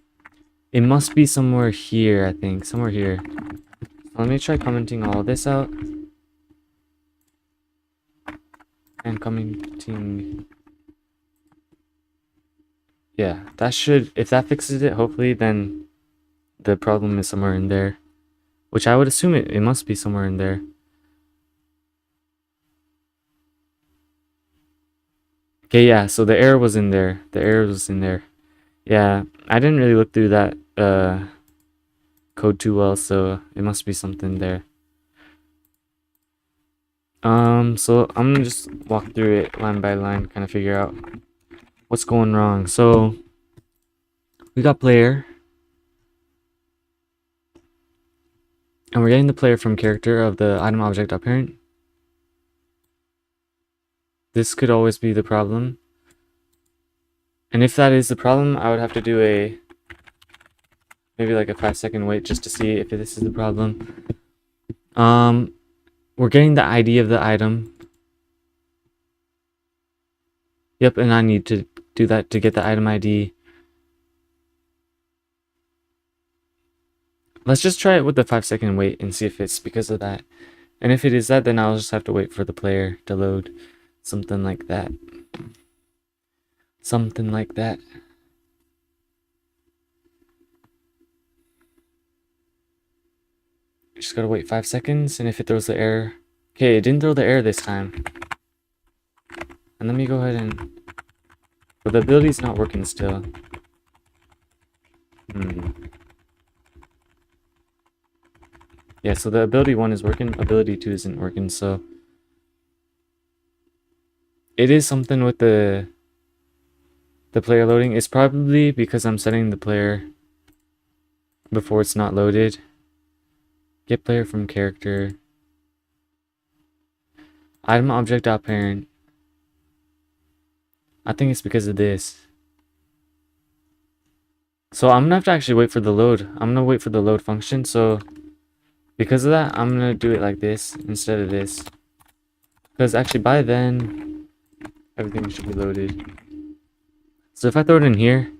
it must be somewhere here, I think, somewhere here. So let me try commenting all this out. And commenting. Yeah, that should, if that fixes it, hopefully, then the problem is somewhere in there. Which I would assume it must be somewhere in there. Okay, yeah, so the error was in there. The error was in there. Yeah, I didn't really look through that code too well, so it must be something there. So I'm gonna just walk through it line by line, kind of figure out what's going wrong. So we got player, and we're getting the player from character of the item object parent. This could always be the problem. And if that is the problem, I would have to do maybe like a 5-second wait just to see if this is the problem. We're getting the ID of the item. Yep, and I need to do that to get the item ID. Let's just try it with the 5-second wait and see if it's because of that. And if it is that, then I'll just have to wait for the player to load. Something like that. Something like that. Just gotta wait 5 seconds, and if it throws the error... Okay, it didn't throw the error this time. And let me go ahead and... But the ability's not working still. Yeah, so the ability 1 is working, ability 2 isn't working, so... It is something with the player loading. It's probably because I'm setting the player before it's not loaded. Get player from character. Item object parent. I think it's because of this. So I'm gonna have to actually wait for the load. I'm gonna wait for the load function. So because of that, I'm gonna do it like this instead of this. Because actually by then, everything should be loaded. So if I throw it in here,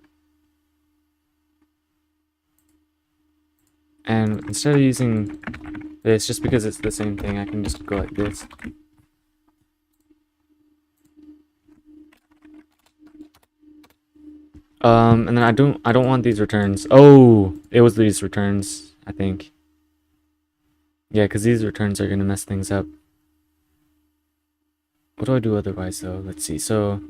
and instead of using this, just because it's the same thing, I can just go like this. And then I don't want these returns. Oh, it was these returns, I think. Yeah, because these returns are gonna mess things up. What do I do otherwise though? Let's see. So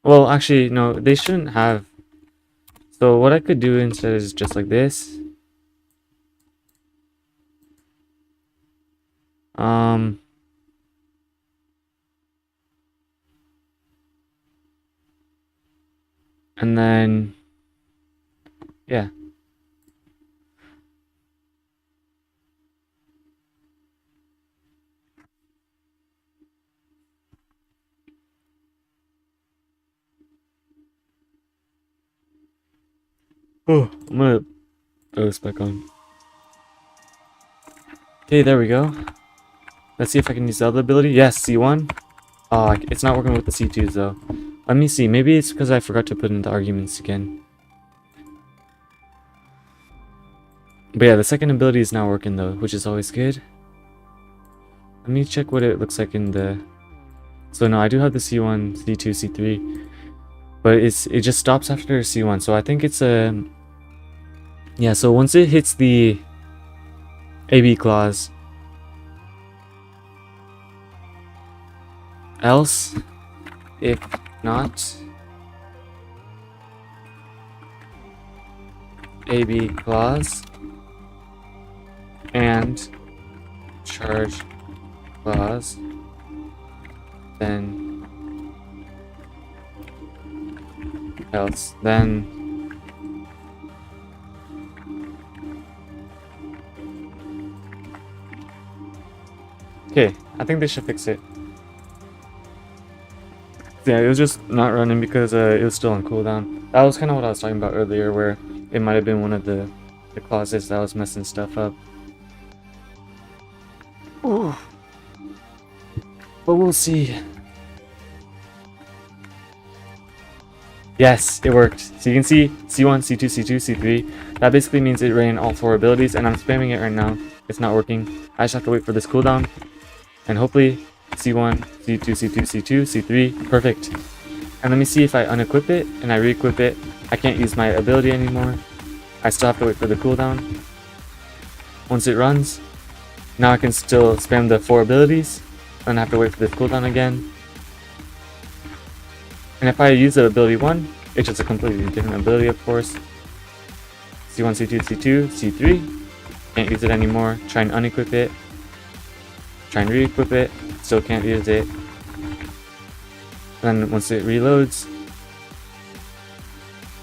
well, actually, no, they shouldn't have. So what I could do instead is just like this. And then, yeah. Oh, I'm gonna throw this back on. Okay, there we go. Let's see if I can use the other ability. Yes, C1. Oh, it's not working with the C2s though. Let me see. Maybe it's because I forgot to put in the arguments again. But yeah, the second ability is now working though, which is always good. Let me check what it looks like in the... So no, I do have the C1, C2, C3. But it just stops after C1. So I think it's a... Yeah, so once it hits the AB clause, else, if not, AB clause, and charge clause, then else, then okay, I think they should fix it. Yeah, it was just not running because it was still on cooldown. That was kind of what I was talking about earlier, where it might have been one of the clauses that was messing stuff up. Ooh. But we'll see. Yes, it worked. So you can see C1, C2, C2, C3. That basically means it ran all 4 abilities, and I'm spamming it right now. It's not working. I just have to wait for this cooldown. And hopefully C1, C2, C2, C2, C3, perfect. And let me see if I unequip it and I re-equip it. I can't use my ability anymore. I still have to wait for the cooldown. Once it runs, now I can still spam the 4 abilities. Then I have to wait for this cooldown again. And if I use the ability 1, it's just a completely different ability, of course. C1, C2, C2, C3. Can't use it anymore. Try and unequip it. Try and re-equip it. Still can't use it. Then once it reloads,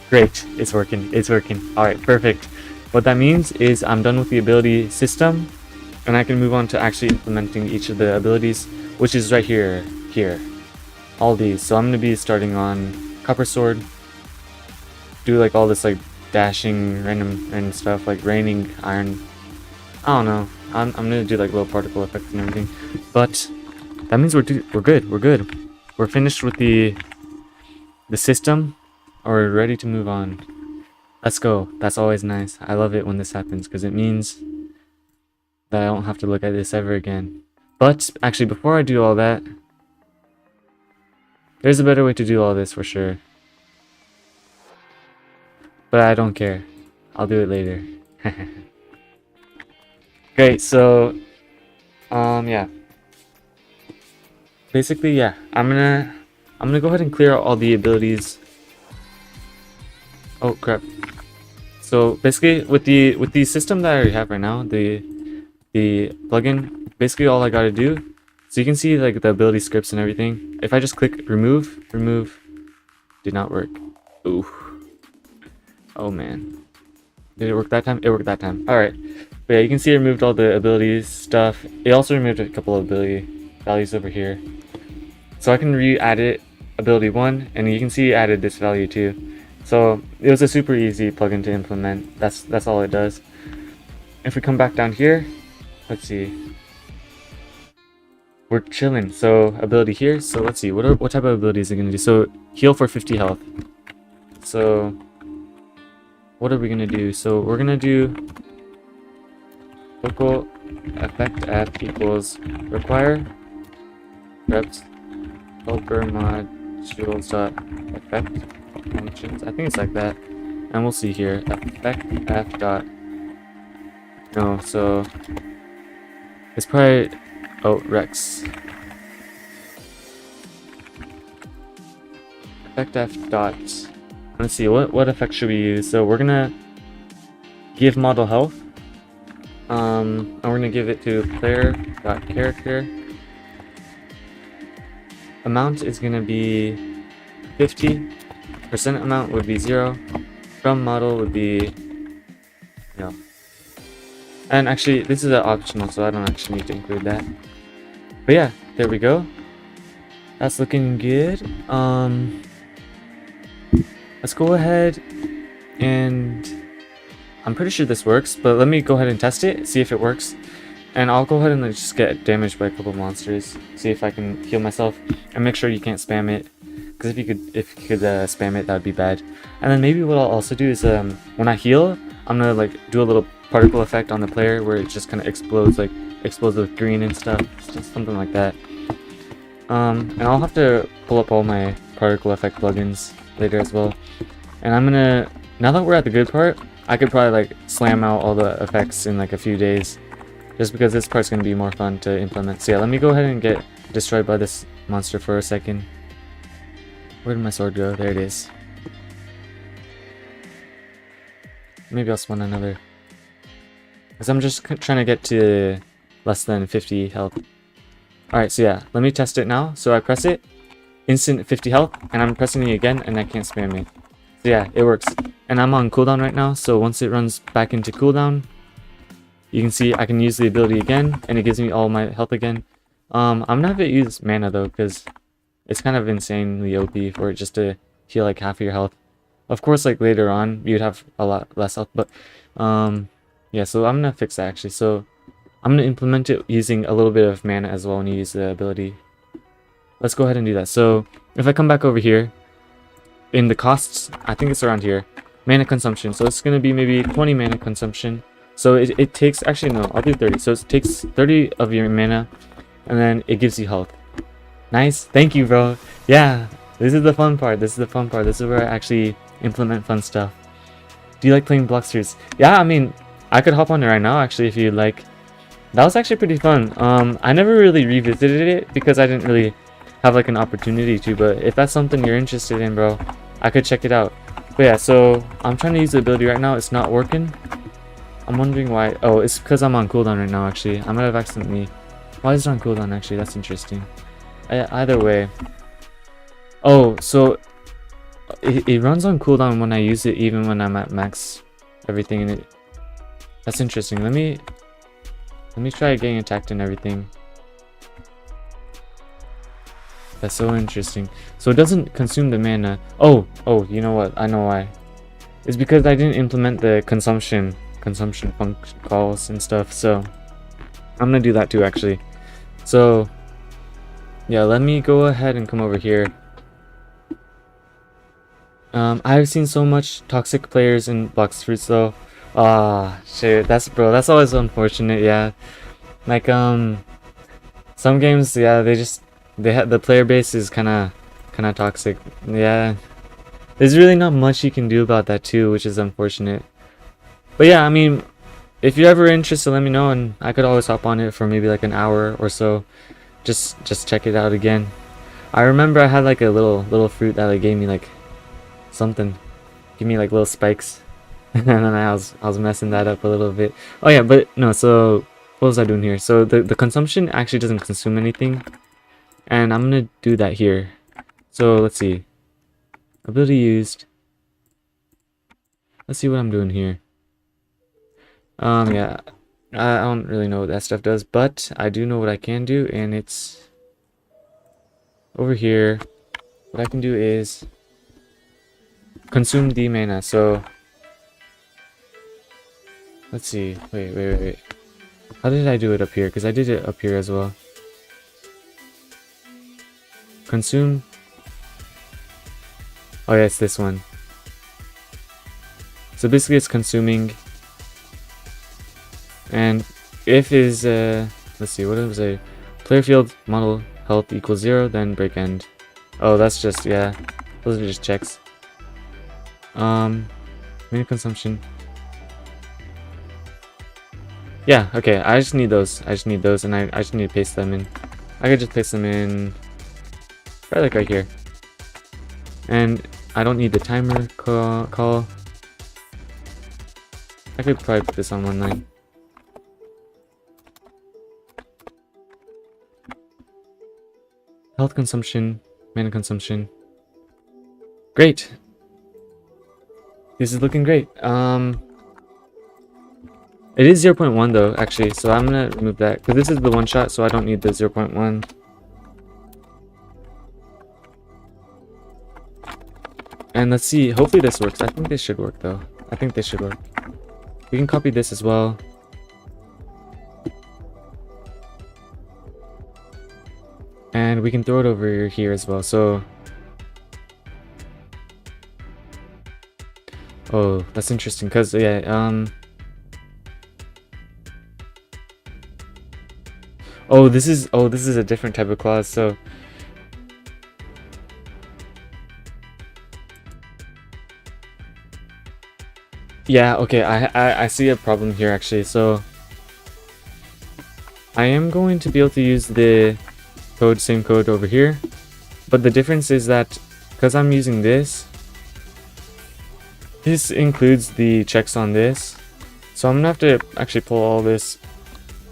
great, it's working, it's working. Alright, perfect. What that means is I'm done with the ability system, and I can move on to actually implementing each of the abilities, which is right here, all these. So I'm going to be starting on Copper Sword, do like all this like dashing random stuff, like raining iron. I don't know, I'm going to do like little particle effects and everything, but that means we're good. We're finished with the system, or we're ready to move on. Let's go. That's always nice. I love it when this happens because it means that I don't have to look at this ever again. But actually, before I do all that, there's a better way to do all this for sure. But I don't care. I'll do it later. Great, so yeah. Basically, yeah, I'm gonna go ahead and clear out all the abilities. Oh crap. So basically with the system that I already have right now, the plugin, basically all I gotta do, so you can see like the ability scripts and everything. If I just click remove, did not work. Ooh. Oh man. Did it work that time? It worked that time. Alright. But yeah, you can see it removed all the abilities stuff. It also removed a couple of ability values over here. So I can re-add it, ability 1, and you can see it added this value too. So it was a super easy plugin to implement. That's all it does. If we come back down here, let's see. We're chilling. So ability here. So let's see. What type of ability is it gonna do? So heal for 50 health. So what are we gonna do? So we're gonna do local effect F equals require reps helper modules dot effect functions. I think it's like that, and we'll see here effect F dot. No, so it's probably Rex effect F dot. Let's see what effect should we use. So we're gonna give model health. And we're gonna give it to player.character. Amount is gonna be 50. Percent amount would be 0. From model would be no. And actually, this is an optional, so I don't actually need to include that. But yeah, there we go. That's looking good. Let's go ahead and I'm pretty sure this works, but let me go ahead and test it, see if it works. And I'll go ahead and just get damaged by a couple monsters, see if I can heal myself, and make sure you can't spam it. Because if you could spam it, that would be bad. And then maybe what I'll also do is when I heal, I'm gonna like do a little particle effect on the player where it just kind of explodes with green and stuff, just something like that. And I'll have to pull up all my particle effect plugins later as well. And I'm gonna, now that we're at the good part, I could probably like slam out all the effects in like a few days, just because this part's gonna be more fun to implement. So yeah, let me go ahead and get destroyed by this monster for a second. Where did my sword go? There it is. Maybe I'll spawn another, because I'm just trying to get to less than 50 health. Alright, so yeah, let me test it now. So I press it, instant 50 health, and I'm pressing it again and I can't spam it. So yeah, it works. And I'm on cooldown right now, so once it runs back into cooldown, you can see I can use the ability again, and it gives me all my health again. I'm gonna have it use mana though, because it's kind of insanely OP for it just to heal like half of your health. Of course, like later on, you'd have a lot less health, but yeah, so I'm gonna fix that actually. So I'm gonna implement it using a little bit of mana as well when you use the ability. Let's go ahead and do that. So if I come back over here, in the costs, I think it's around here, mana consumption. So it's gonna be maybe 20 mana consumption. So it takes, actually no, I'll do 30. So it takes 30 of your mana and then it gives you health. Nice, thank you, bro. Yeah, this is the fun part. This is the fun part. This is where I actually implement fun stuff. Do you like playing Bloxburst? Yeah, I mean, I could hop on it right now actually if you'd like. That was actually pretty fun. I never really revisited it because I didn't really have like an opportunity to, but if that's something you're interested in, bro, I could check it out. But yeah, so I'm trying to use the ability right now. It's not working. I'm wondering why. Oh, it's because I'm on cooldown right now actually. I might have accidentally. Why is it on cooldown actually? That's interesting. Either way. Oh, so it runs on cooldown when I use it, even when I'm at max everything in it. That's interesting. Let me try getting attacked and everything. That's so interesting. So it doesn't consume the mana. Oh, you know what? I know why. It's because I didn't implement the consumption function calls and stuff. So I'm gonna do that too actually. So yeah, let me go ahead and come over here. I've seen so much toxic players in Bloxburst though. Ah, shit, that's always unfortunate. Yeah, like some games, yeah, the player base is kind of toxic. Yeah, there's really not much you can do about that too, which is unfortunate. But yeah, I mean, if you're ever interested, let me know, and I could always hop on it for maybe like an hour or so. Just check it out again. I remember I had like a little fruit that like gave me like something, give me like little spikes, and then I was messing that up a little bit. Oh yeah, but no. So what was I doing here? So the consumption actually doesn't consume anything, and I'm gonna do that here. So let's see, ability used. Let's see what I'm doing here. Yeah, I don't really know what that stuff does, but I do know what I can do, and it's over here. What I can do is consume the mana. So let's see. Wait. How did I do it up here? Because I did it up here as well. Consume. Oh yeah, it's this one. So basically it's consuming. And if is let's see, what was a player field model health equals 0, then break end. Oh, that's just, yeah, those are just checks. Mana consumption. Yeah, okay, I just need those. And I just need to paste them in. I could just paste them in right like right here. And I don't need the timer call. I could probably put this on one line. Health consumption, mana consumption. Great. This is looking great. It is 0.1 though, actually, so I'm gonna remove that because this is the one shot, so I don't need the 0.1. And let's see, hopefully this works. I think this should work though. I think this should work. We can copy this as well. And we can throw it over here as well. So, oh, that's interesting because yeah, oh, this is a different type of clause. So, yeah, okay, I see a problem here actually. So, I am going to be able to use the same code over here, but the difference is that because I'm using this includes the checks on this, so I'm gonna have to actually pull all this,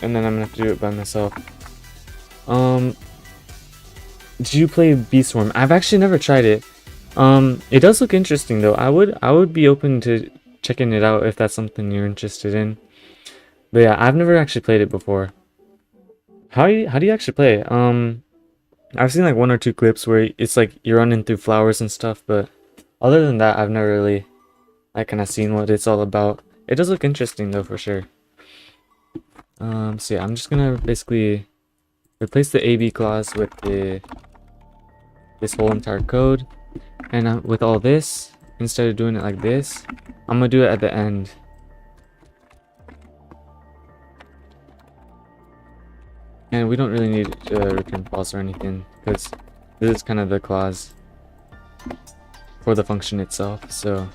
and then I'm gonna have to do it by myself. Did you play Beastswarm? I've actually never tried it. It does look interesting though. I would be open to checking it out if that's something you're interested in. But yeah, I've never actually played it before. How do you actually play it? I've seen like 1 or 2 clips where it's like you're running through flowers and stuff, but other than that, I've never really like kind of seen what it's all about. It does look interesting though, for sure. So yeah, I'm just gonna basically replace the AB clause with this whole entire code, and with all this, instead of doing it like this, I'm gonna do it at the end. And we don't really need to return false or anything, because this is kind of the clause for the function itself. So,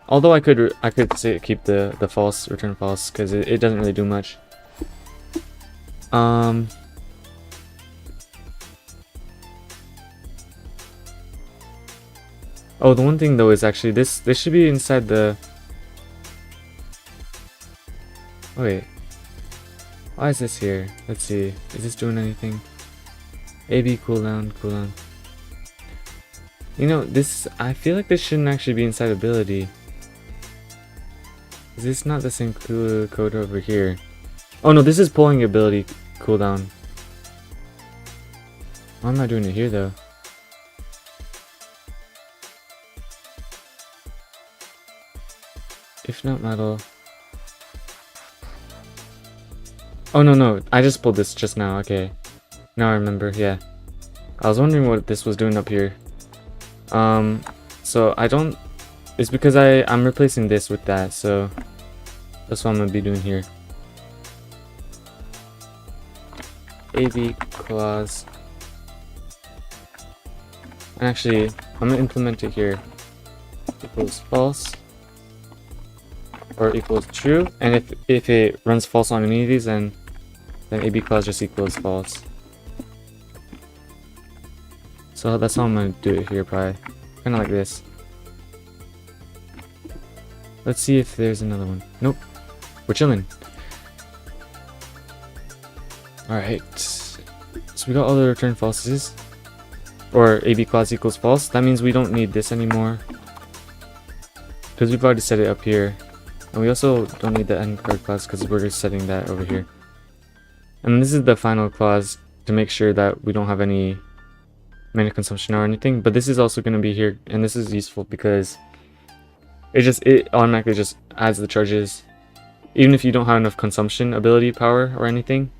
although I could say keep the false, return false, because it doesn't really do much. Oh, the one thing though is actually this should be inside the. Oh, wait. Why is this here? Let's see. Is this doing anything? AB cooldown, cooldown. You know, this, I feel like this shouldn't actually be inside ability. Is this not the same code over here? Oh no, this is pulling ability cooldown. Why am I doing it here though? If not metal. Oh no, I just pulled this just now, okay. Now I remember, yeah. I was wondering what this was doing up here. So I don't, it's because I'm replacing this with that, so that's what I'm gonna be doing here. AV clause. And actually, I'm gonna implement it here. Equals false. Or equals true, and if it runs false on any of these, then AB clause just equals false. So that's how I'm gonna do it here, probably kind of like this. Let's see if there's another one. Nope, we're chilling. All right, so we got all the return falses, or AB clause equals false. That means we don't need this anymore because we've already set it up here. And we also don't need the end card clause because we're just setting that over here. And this is the final clause to make sure that we don't have any mana consumption or anything. But this is also going to be here, and this is useful because it automatically just adds the charges. Even if you don't have enough consumption ability power or anything,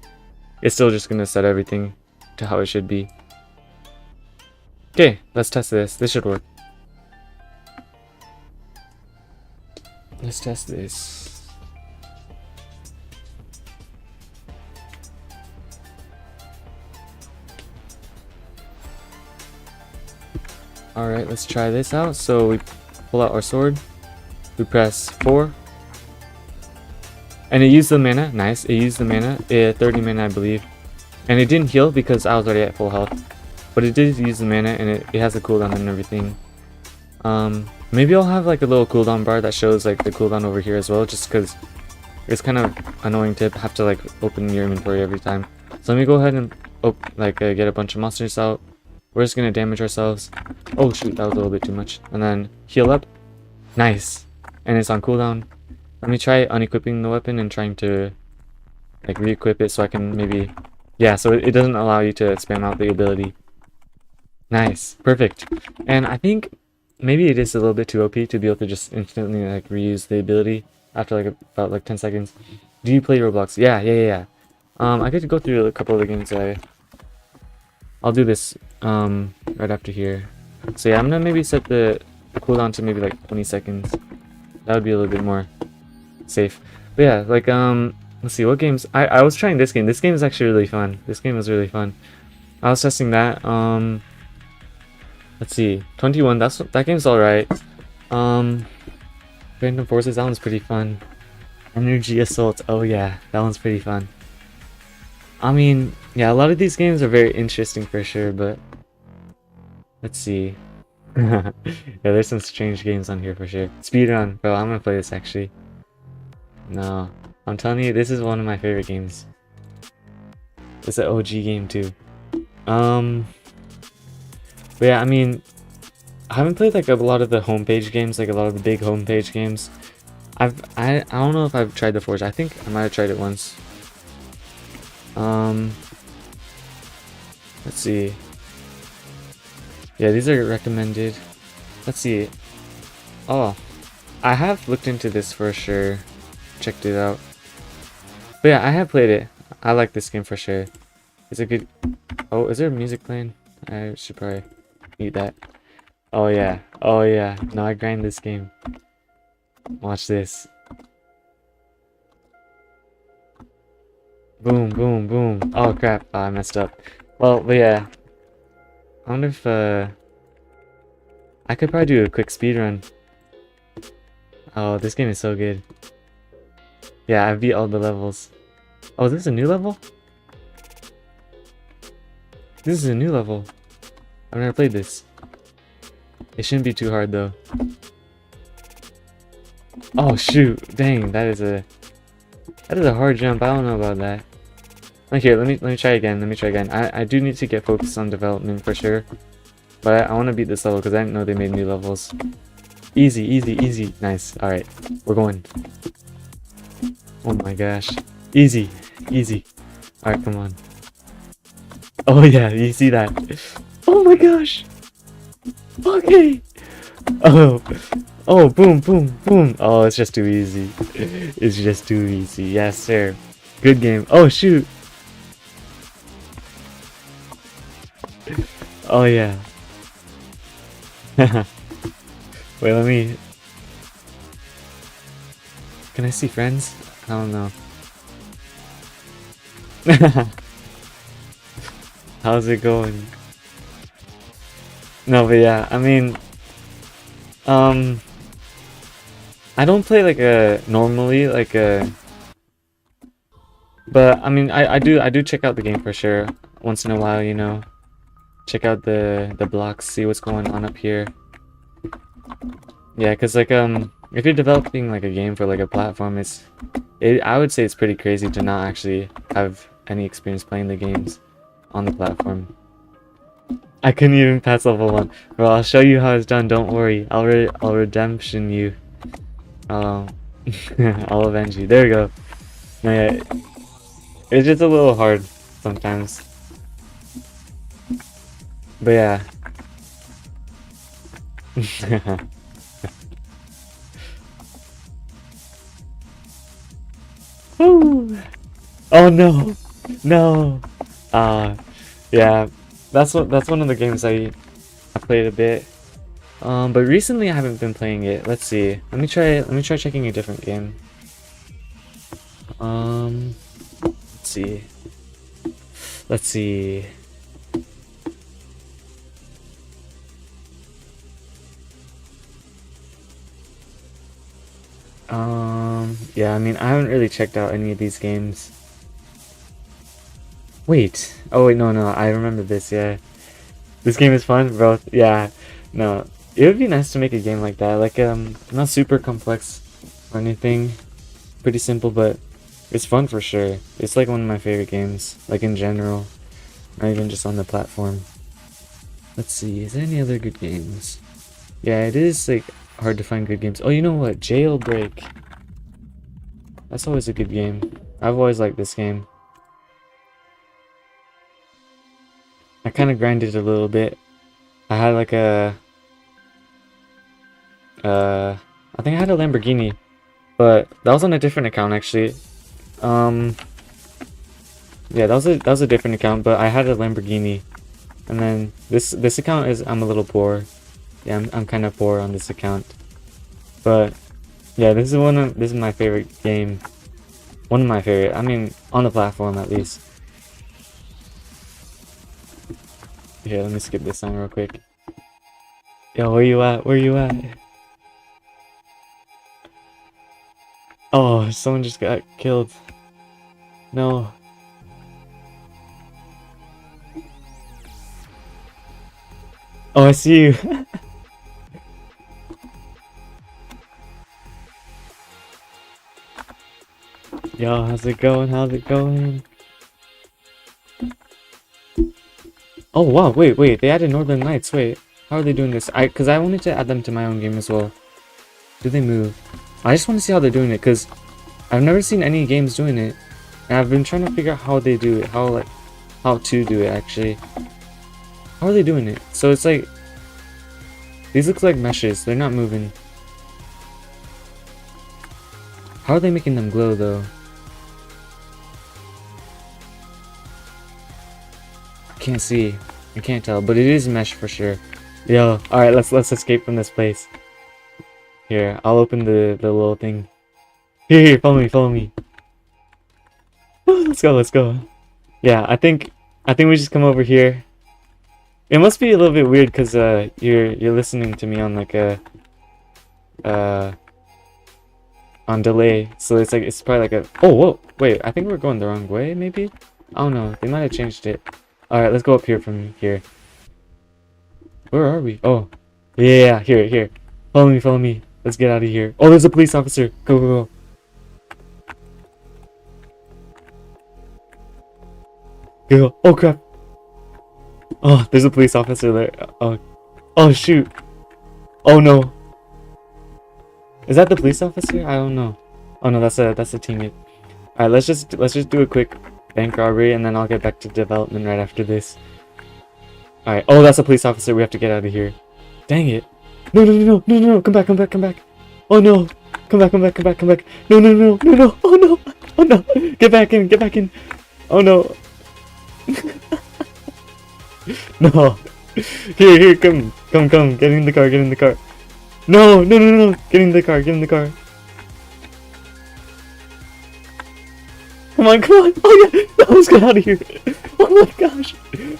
it's still just going to set everything to how it should be. Okay, let's test this. This should work. Let's test this. Alright, let's try this out. So we pull out our sword. We press 4. And it used the mana. Nice. It used the mana. 30 mana, I believe. And it didn't heal because I was already at full health. But it did use the mana, and it has a cooldown and everything. Maybe I'll have like a little cooldown bar that shows like the cooldown over here as well, just because it's kind of annoying to have to like open your inventory every time. So let me go ahead and get a bunch of monsters out. We're just gonna damage ourselves. Oh shoot, that was a little bit too much. And then heal up. Nice. And it's on cooldown. Let me try unequipping the weapon and trying to like re-equip it so I can maybe, yeah, so it doesn't allow you to spam out the ability. Nice, perfect. And I think maybe it is a little bit too OP to be able to just instantly like reuse the ability after like about like 10 seconds. Do you play Roblox? Yeah. I get to go through a couple of the games I'll do this right after here. So yeah, I'm gonna maybe set the cooldown to maybe like 20 seconds. That would be a little bit more safe. But yeah, like let's see what games. I was trying this game. This game is actually really fun. This game was really fun. I was testing that. Let's see, 21. That game's all right. Random Forces. That one's pretty fun. Energy Assault. Oh yeah, that one's pretty fun. I mean, yeah, a lot of these games are very interesting for sure, but let's see. Yeah, there's some strange games on here for sure. Speedrun, bro. I'm gonna play this actually. No, I'm telling you, this is one of my favorite games. It's an OG game too. But yeah, I mean, I haven't played like a lot of the homepage games, like a lot of the big homepage games. I don't know if I've tried the Forge. I think I might have tried it once. Let's see. Yeah, these are recommended. Let's see. Oh, I have looked into this for sure. Checked it out. But yeah, I have played it. I like this game for sure. It's a good. Oh, is there music playing? I should probably need that. Oh yeah. Oh yeah. No, I grind this game. Watch this. Boom, boom, boom. Oh crap, I messed up. Well, but yeah. I wonder if I could probably do a quick speed run. Oh, this game is so good. Yeah, I beat all the levels. Oh, this is a new level? This is a new level. I've never played this. It shouldn't be too hard though. Oh shoot, dang, that is a hard jump. I don't know about that. Okay, let me try again. Let me try again. I do need to get focused on development for sure. But I want to beat this level because I didn't know they made new levels. Easy, easy, easy. Nice. Alright, we're going. Oh my gosh. Easy, easy. Alright, come on. Oh yeah, you see that. Oh my gosh. Okay. Oh. Oh, boom, boom, boom. Oh, it's just too easy. It's just too easy. Yes, sir. Good game. Oh, shoot. Oh yeah. Wait, let me... Can I see friends? I don't know. How's it going? No, but yeah, I mean... I don't play like a... Normally, like a... But, I mean, I do check out the game for sure. Once in a while, you know. Check out the blocks, see what's going on up here. Yeah, cause like if you're developing like a game for like a platform, I would say it's pretty crazy to not actually have any experience playing the games on the platform. I couldn't even pass level 1. Well, I'll show you how it's done. Don't worry. I'll redemption you. I'll avenge you. There we go. No, yeah, it's just a little hard sometimes. But yeah. Woo! Oh no! No! Yeah. That's one of the games I played a bit. But recently I haven't been playing it. Let's see. Let me try checking a different game. Let's see. Let's see. Yeah, I mean, I haven't really checked out any of these games. Wait. Oh, wait, no, I remember this, yeah. This game is fun, bro. Yeah. No. It would be nice to make a game like that. Like, not super complex or anything. Pretty simple, but it's fun for sure. It's like one of my favorite games, like in general. Not even just on the platform. Let's see, is there any other good games? Yeah, it is, like, hard to find good games. Oh, you know what? Jailbreak. That's always a good game. I've always liked this game. I kind of grinded a little bit. I had like a... I think I had a Lamborghini. But that was on a different account, actually. Yeah, that was a different account, but I had a Lamborghini. And then this account is... I'm a little poor. Yeah, I'm kind of poor on this account. But... yeah, this is my favorite game. One of my favorite. I mean, on the platform at least. Here, let me skip this song real quick. Yo, where you at? Where you at? Oh, someone just got killed. No. Oh, I see you. Yo, how's it going? How's it going? Oh wow, wait, they added Northern Lights. Wait, how are they doing this? Cause I wanted to add them to my own game as well. Do they move? I just want to see how they're doing it, cause I've never seen any games doing it, and I've been trying to figure out how they do it, how to do it actually. How are they doing it? So it's like these look like meshes. They're not moving. How are they making them glow though? Can't see. I can't tell, but it is mesh for sure. Yo, alright, let's escape from this place. Here, I'll open the little thing. Here, follow me. Let's go, let's go. Yeah, I think we just come over here. It must be a little bit weird because you're listening to me on like a on delay, so it's like it's probably like a whoa, wait, I think we're going the wrong way maybe. I don't know, they might have changed it. All right, let's go up here from here. Where are we? Oh, yeah, here. Follow me. Let's get out of here. Oh, there's a police officer. Go. Go. Oh crap. Oh, there's a police officer there. Oh shoot. Oh no. Is that the police officer? I don't know. Oh no, that's a teammate. All right, let's just do a quick bank robbery, and then I'll get back to development right after this. All right. Oh, that's a police officer. We have to get out of here. Dang it. No. Come back. Oh no. Come back. No. Oh no. Get back in. Oh no. No. Here, come. Get in the car. No. Get in the car. Come on. Oh yeah. No, let's get out of here. Oh my gosh.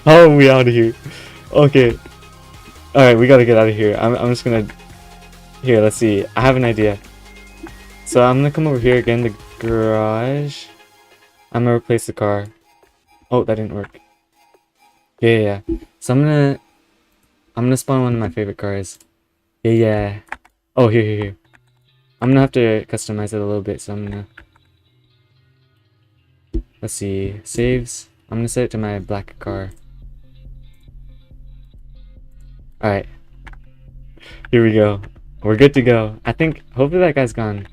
How are we out of here? Okay. Alright, we gotta get out of here. I'm just gonna... Here, let's see. I have an idea. So I'm gonna come over here again, the garage. I'm gonna replace the car. Oh, that didn't work. Yeah. So I'm gonna spawn one of my favorite cars. Yeah. Oh, here. I'm gonna have to customize it a little bit, so I'm gonna... Let's see. Saves. I'm gonna set it to my black car. Alright. Here we go. We're good to go. I think, hopefully that guy's gone.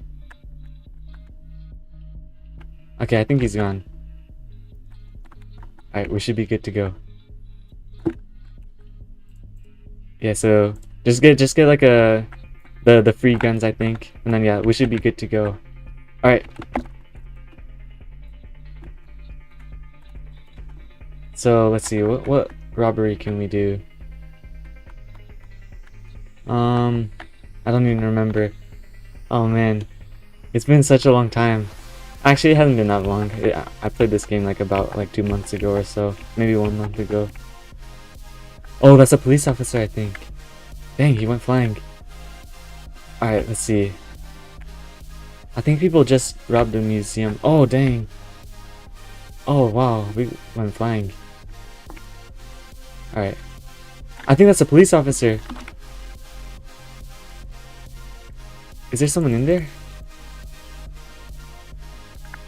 Okay, I think he's gone. Alright, we should be good to go. Yeah, so just get like the free guns, I think. And then yeah, we should be good to go. Alright. So let's see, what robbery can we do? I don't even remember. Oh man, it's been such a long time. Actually, it hasn't been that long. I played this game like about 2 months ago or so, maybe 1 month ago. Oh, that's a police officer, I think. Dang, he went flying. All right, let's see. I think people just robbed a museum. Oh dang. Oh wow, we went flying. All right, I think that's a police officer. Is there someone in there?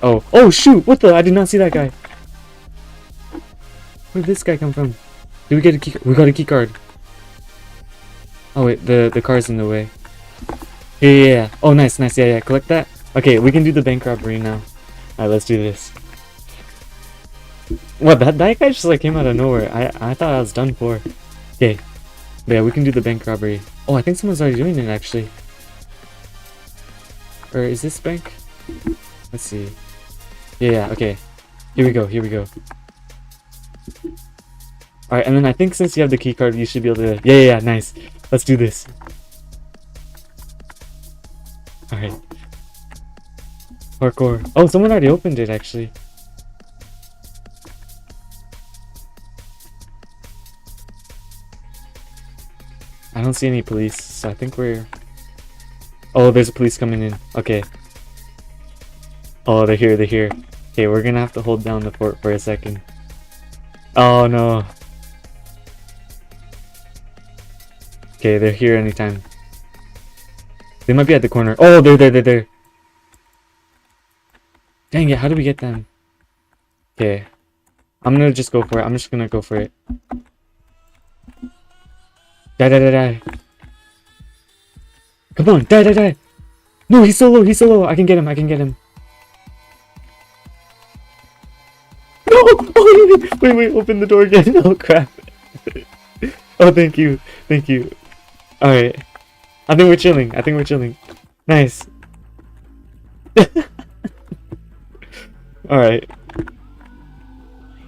Oh shoot! What the? I did not see that guy. Where did this guy come from? Did we get a key? We got a key card. Oh wait, the car's in the way. Yeah. Oh nice. Yeah. Collect that. Okay, we can do the bank robbery now. Alright, let's do this. What? That guy just came out of nowhere. I thought I was done for. Okay. Yeah, we can do the bank robbery. Oh, I think someone's already doing it actually. Or is this bank? Let's see. Yeah, okay. Here we go. Alright, and then I think since you have the key card, you should be able to... Yeah, nice. Let's do this. Alright. Parkour. Oh, someone already opened it, actually. I don't see any police, so I think we're... Oh, there's a police coming in. Okay. Oh, they're here. Okay, we're gonna have to hold down the fort for a second. Oh, no. Okay, they're here anytime. They might be at the corner. Oh, they're there. Dang it, how do we get them? Okay. I'm gonna just go for it. I'm just gonna go for it. Die. Come on, die. No, he's so low. I can get him. No! Oh, wait, open the door again. Oh, crap. Oh, thank you. Alright. I think we're chilling. Nice. Alright.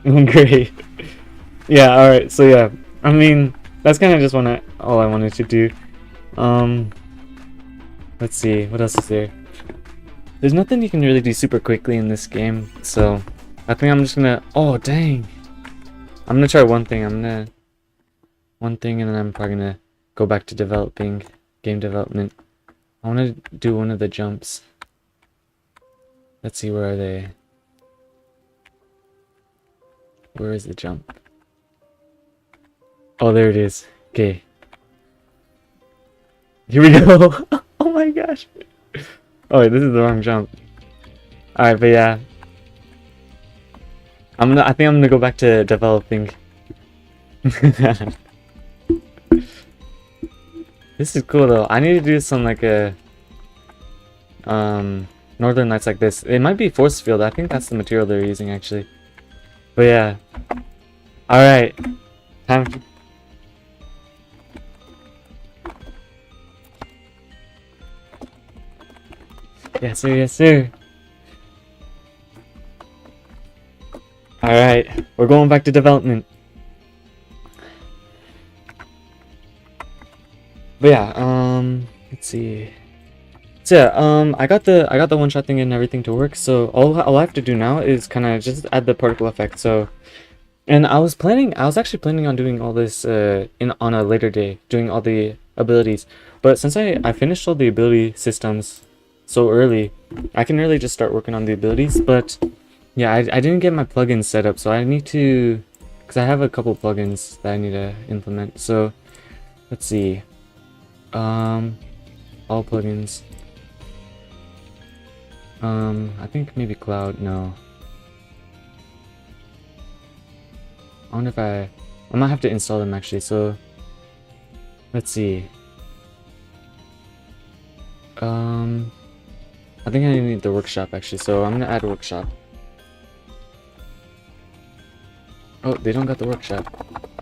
Great. Yeah, alright, so yeah. I mean, that's kind of just all I wanted to do. Let's see, what else is there? There's nothing you can really do super quickly in this game, so I think I'm just gonna. Oh dang! I'm gonna try one thing. One thing, and then I'm probably gonna go back to developing game development. I want to do one of the jumps. Let's see, where are they? Where is the jump? Oh, there it is. Okay. Here we go. Oh my gosh. Oh, wait, this is the wrong jump. Alright, but yeah. I think I'm gonna go back to developing. This is cool though. I need to do some like a Northern Lights like this. It might be force field. I think that's the material they're using actually. But yeah. Alright. Time for... Yes sir, yes sir. Alright, we're going back to development. But yeah, let's see. So yeah, I got the one shot thing and everything to work. So all I have to do now is kind of just add the particle effect. So, and I was actually planning on doing all this on a later day, doing all the abilities. But since I finished all the ability systems so early, I can really just start working on the abilities. But yeah, I didn't get my plugins set up, so I need to, because I have a couple plugins that I need to implement. So let's see. All plugins. I think maybe cloud. No. I wonder if I might have to install them actually. So let's see. I think I need the workshop actually. So I'm gonna add a workshop. Oh, they don't got the workshop.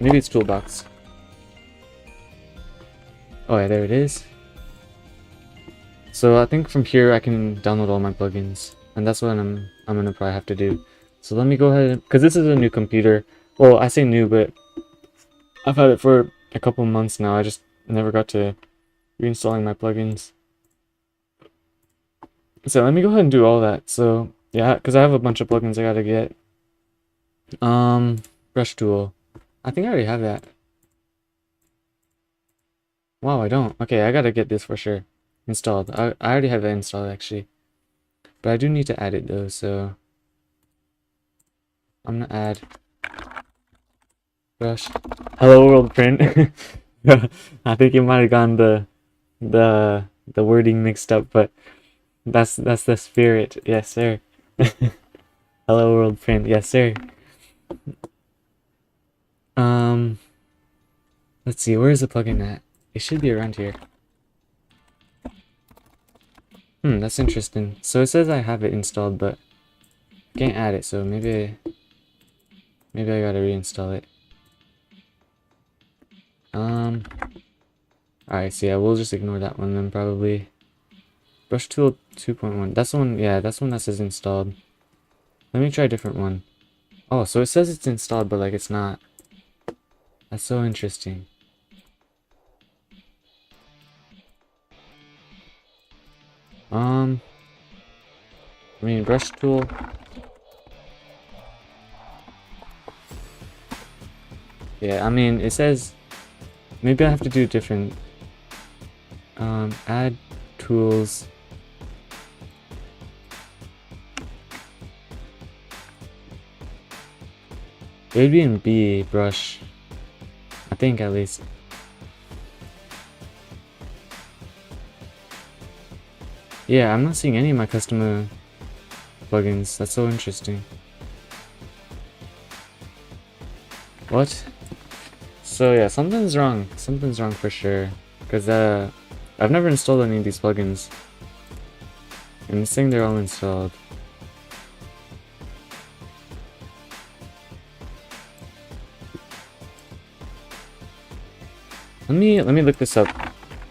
Maybe it's toolbox. Oh yeah, there it is. So I think from here I can download all my plugins, and that's what I'm gonna probably have to do. So let me go ahead, because this is a new computer. Well, I say new, but I've had it for a couple months now. I just never got to reinstalling my plugins. So let me go ahead and do all that. So yeah, because I have a bunch of plugins I gotta get. Brush tool. I think I already have that. Wow, I don't. Okay, I gotta get this for sure installed. I already have it installed actually, but I do need to add it though. So I'm gonna add brush. Hello world print. I think you might have gotten the wording mixed up, but that's the spirit. Yes, sir. Hello world print. Yes, sir. Let's see. Where is the plugin at? It should be around here. That's interesting. So it says I have it installed, but can't add it. So maybe I gotta reinstall it. Alright, so yeah, we'll just ignore that one then probably. Brush tool 2.1. That's the one, yeah, that's the one that says installed. Let me try a different one. Oh, so it says it's installed, but like it's not. That's so interesting. I mean, brush tool. Yeah, I mean, it says maybe I have to do different. Add tools. It would be in B, brush. I think at least. Yeah, I'm not seeing any of my customer plugins. That's so interesting. What? So yeah, something's wrong. Something's wrong for sure. Because I've never installed any of these plugins. And it's saying they're all installed. Let me look this up.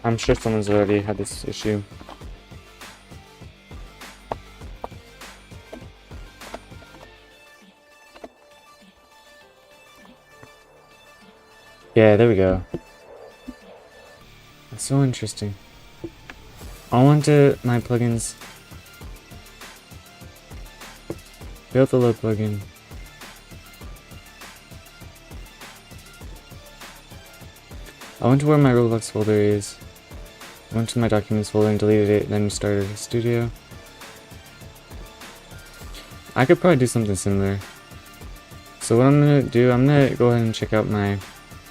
I'm sure someone's already had this issue. Yeah, there we go. That's so interesting. I want to my plugins. Built the load plugin. I went to where my Roblox folder is. I went to my documents folder and deleted it, then started a studio. I could probably do something similar. So what I'm gonna do, I'm gonna go ahead and check out my...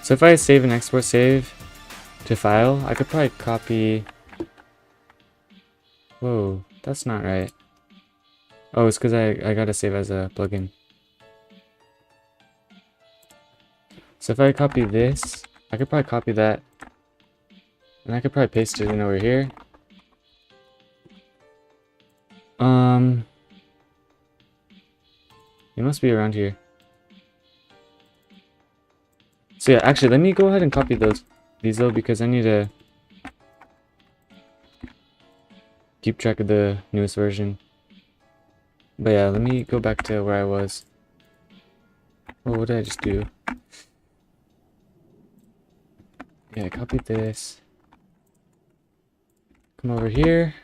So if I save and export save to file, I could probably copy... Whoa, that's not right. Oh, it's because I gotta save as a plugin. So if I copy this, I could probably copy that. And I could probably paste it in over here. It must be around here. So yeah, actually, let me go ahead and copy these though, because I need to keep track of the newest version. But yeah, let me go back to where I was. Oh, what did I just do? Yeah, I copied this. Come over here.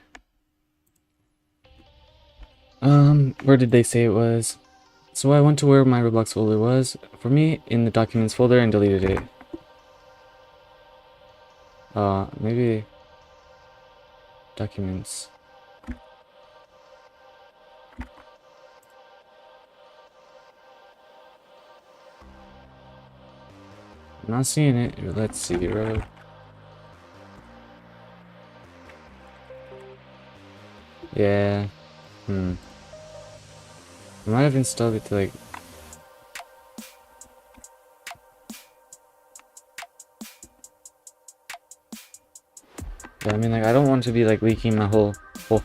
Where did they say it was? So I went to where my Roblox folder was, for me, in the documents folder, and deleted it. Maybe... Documents. I'm not seeing it. Let's see, road. Yeah. I might have installed it to like... Yeah, I mean, like, I don't want to be like leaking my whole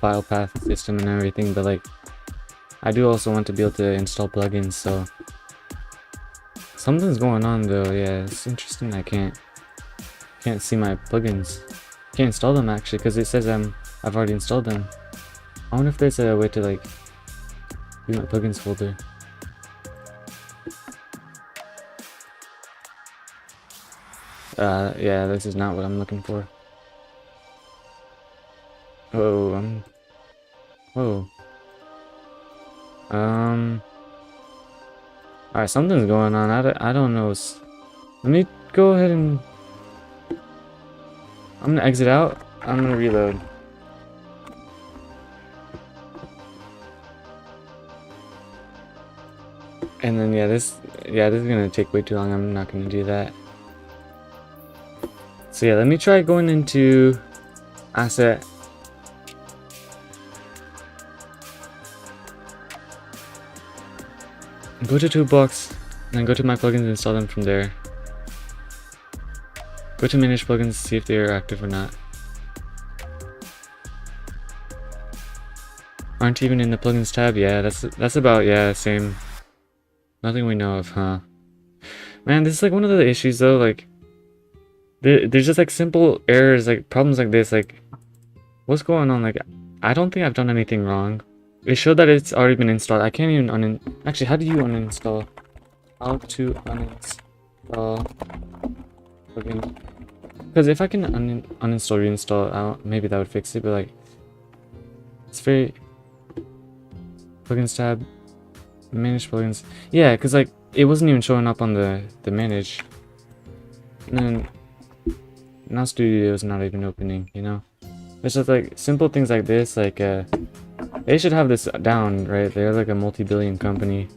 file path system and everything, but like, I do also want to be able to install plugins, so... Something's going on though, yeah, it's interesting I can't see my plugins. Can't install them actually, because it says I've already installed them. I wonder if there's a way to like view my plugins folder. Yeah, this is not what I'm looking for. Whoa, whoa. Alright, something's going on. I don't know. Let me go ahead and... I'm gonna exit out. I'm gonna reload. And then, this is gonna take way too long. I'm not gonna do that. So yeah, let me try going into asset. Go to Toolbox, and then go to my plugins and install them from there. Go to manage plugins, see if they are active or not. Aren't even in the plugins tab? Yeah, that's about, same. Nothing we know of, huh? Man, this is like one of the issues though, like there's just like simple errors, like problems like this, like what's going on? Like I don't think I've done anything wrong. It showed that it's already been installed. I can't even actually, how do you uninstall? How to uninstall plugin? Because if I can uninstall, reinstall, maybe that would fix it, but like it's very... Plugins tab, manage plugins. Yeah, because like it wasn't even showing up on the manage. And then now Studio is not even opening, you know? It's just like simple things like this, like they should have this down, right? They're like a multi-billion company.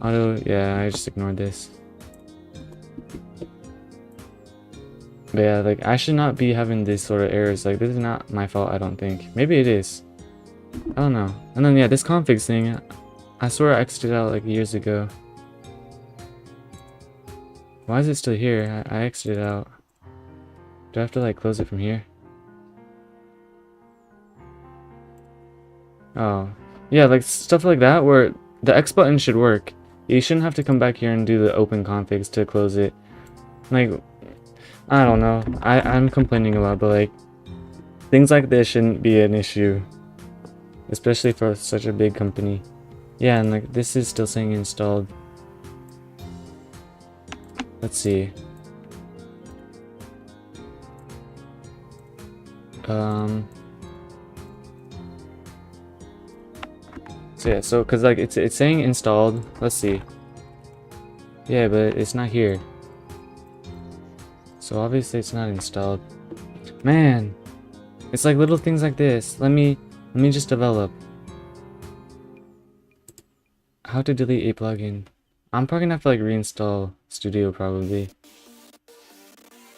Auto, yeah, I just ignored this. But yeah, like I should not be having these sort of errors. Like this is not my fault, I don't think. Maybe it is. I don't know. And then yeah, this configs thing, I swear I exited out like years ago. Why is it still here? I exited out. Do I have to like close it from here? Oh. Yeah, like stuff like that where the X button should work. You shouldn't have to come back here and do the open configs to close it. Like, I don't know. I'm complaining a lot, but like things like this shouldn't be an issue. Especially for such a big company. Yeah, and like this is still saying installed. Let's see. So yeah, so cause like it's saying installed. Let's see. Yeah, but it's not here. So obviously it's not installed. Man, it's like little things like this. Let me just develop. How to delete a plugin. I'm probably gonna have to like reinstall Studio probably.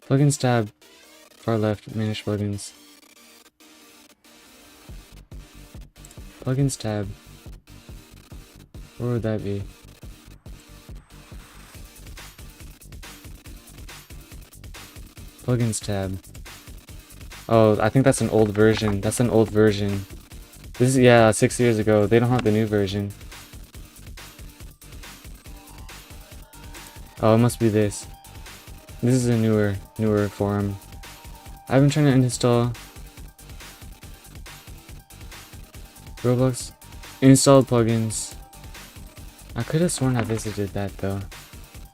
Plugins tab, far left, manage plugins. Plugins tab. Where would that be? Plugins tab. Oh, I think that's an old version. That's an old version. This is, yeah, 6 years ago. They don't have the new version. Oh, it must be this. This is a newer form. I've been trying to uninstall Roblox. Installed plugins. I could have sworn I visited that though.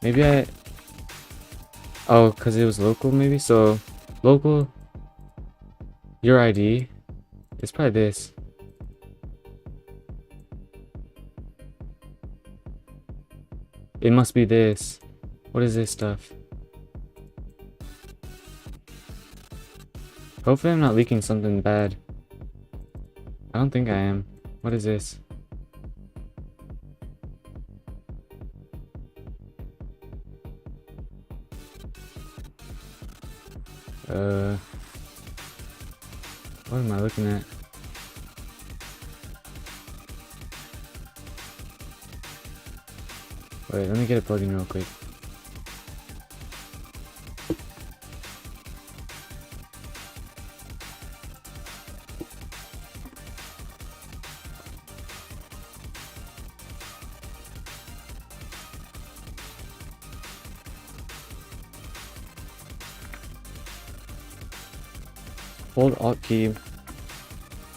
Maybe I... Oh, because it was local maybe? So, local... Your ID. It's probably this. It must be this. What is this stuff? Hopefully I'm not leaking something bad. I don't think I am. What is this? What am I looking at? Wait, let me get a plugin real quick. Hold Alt key.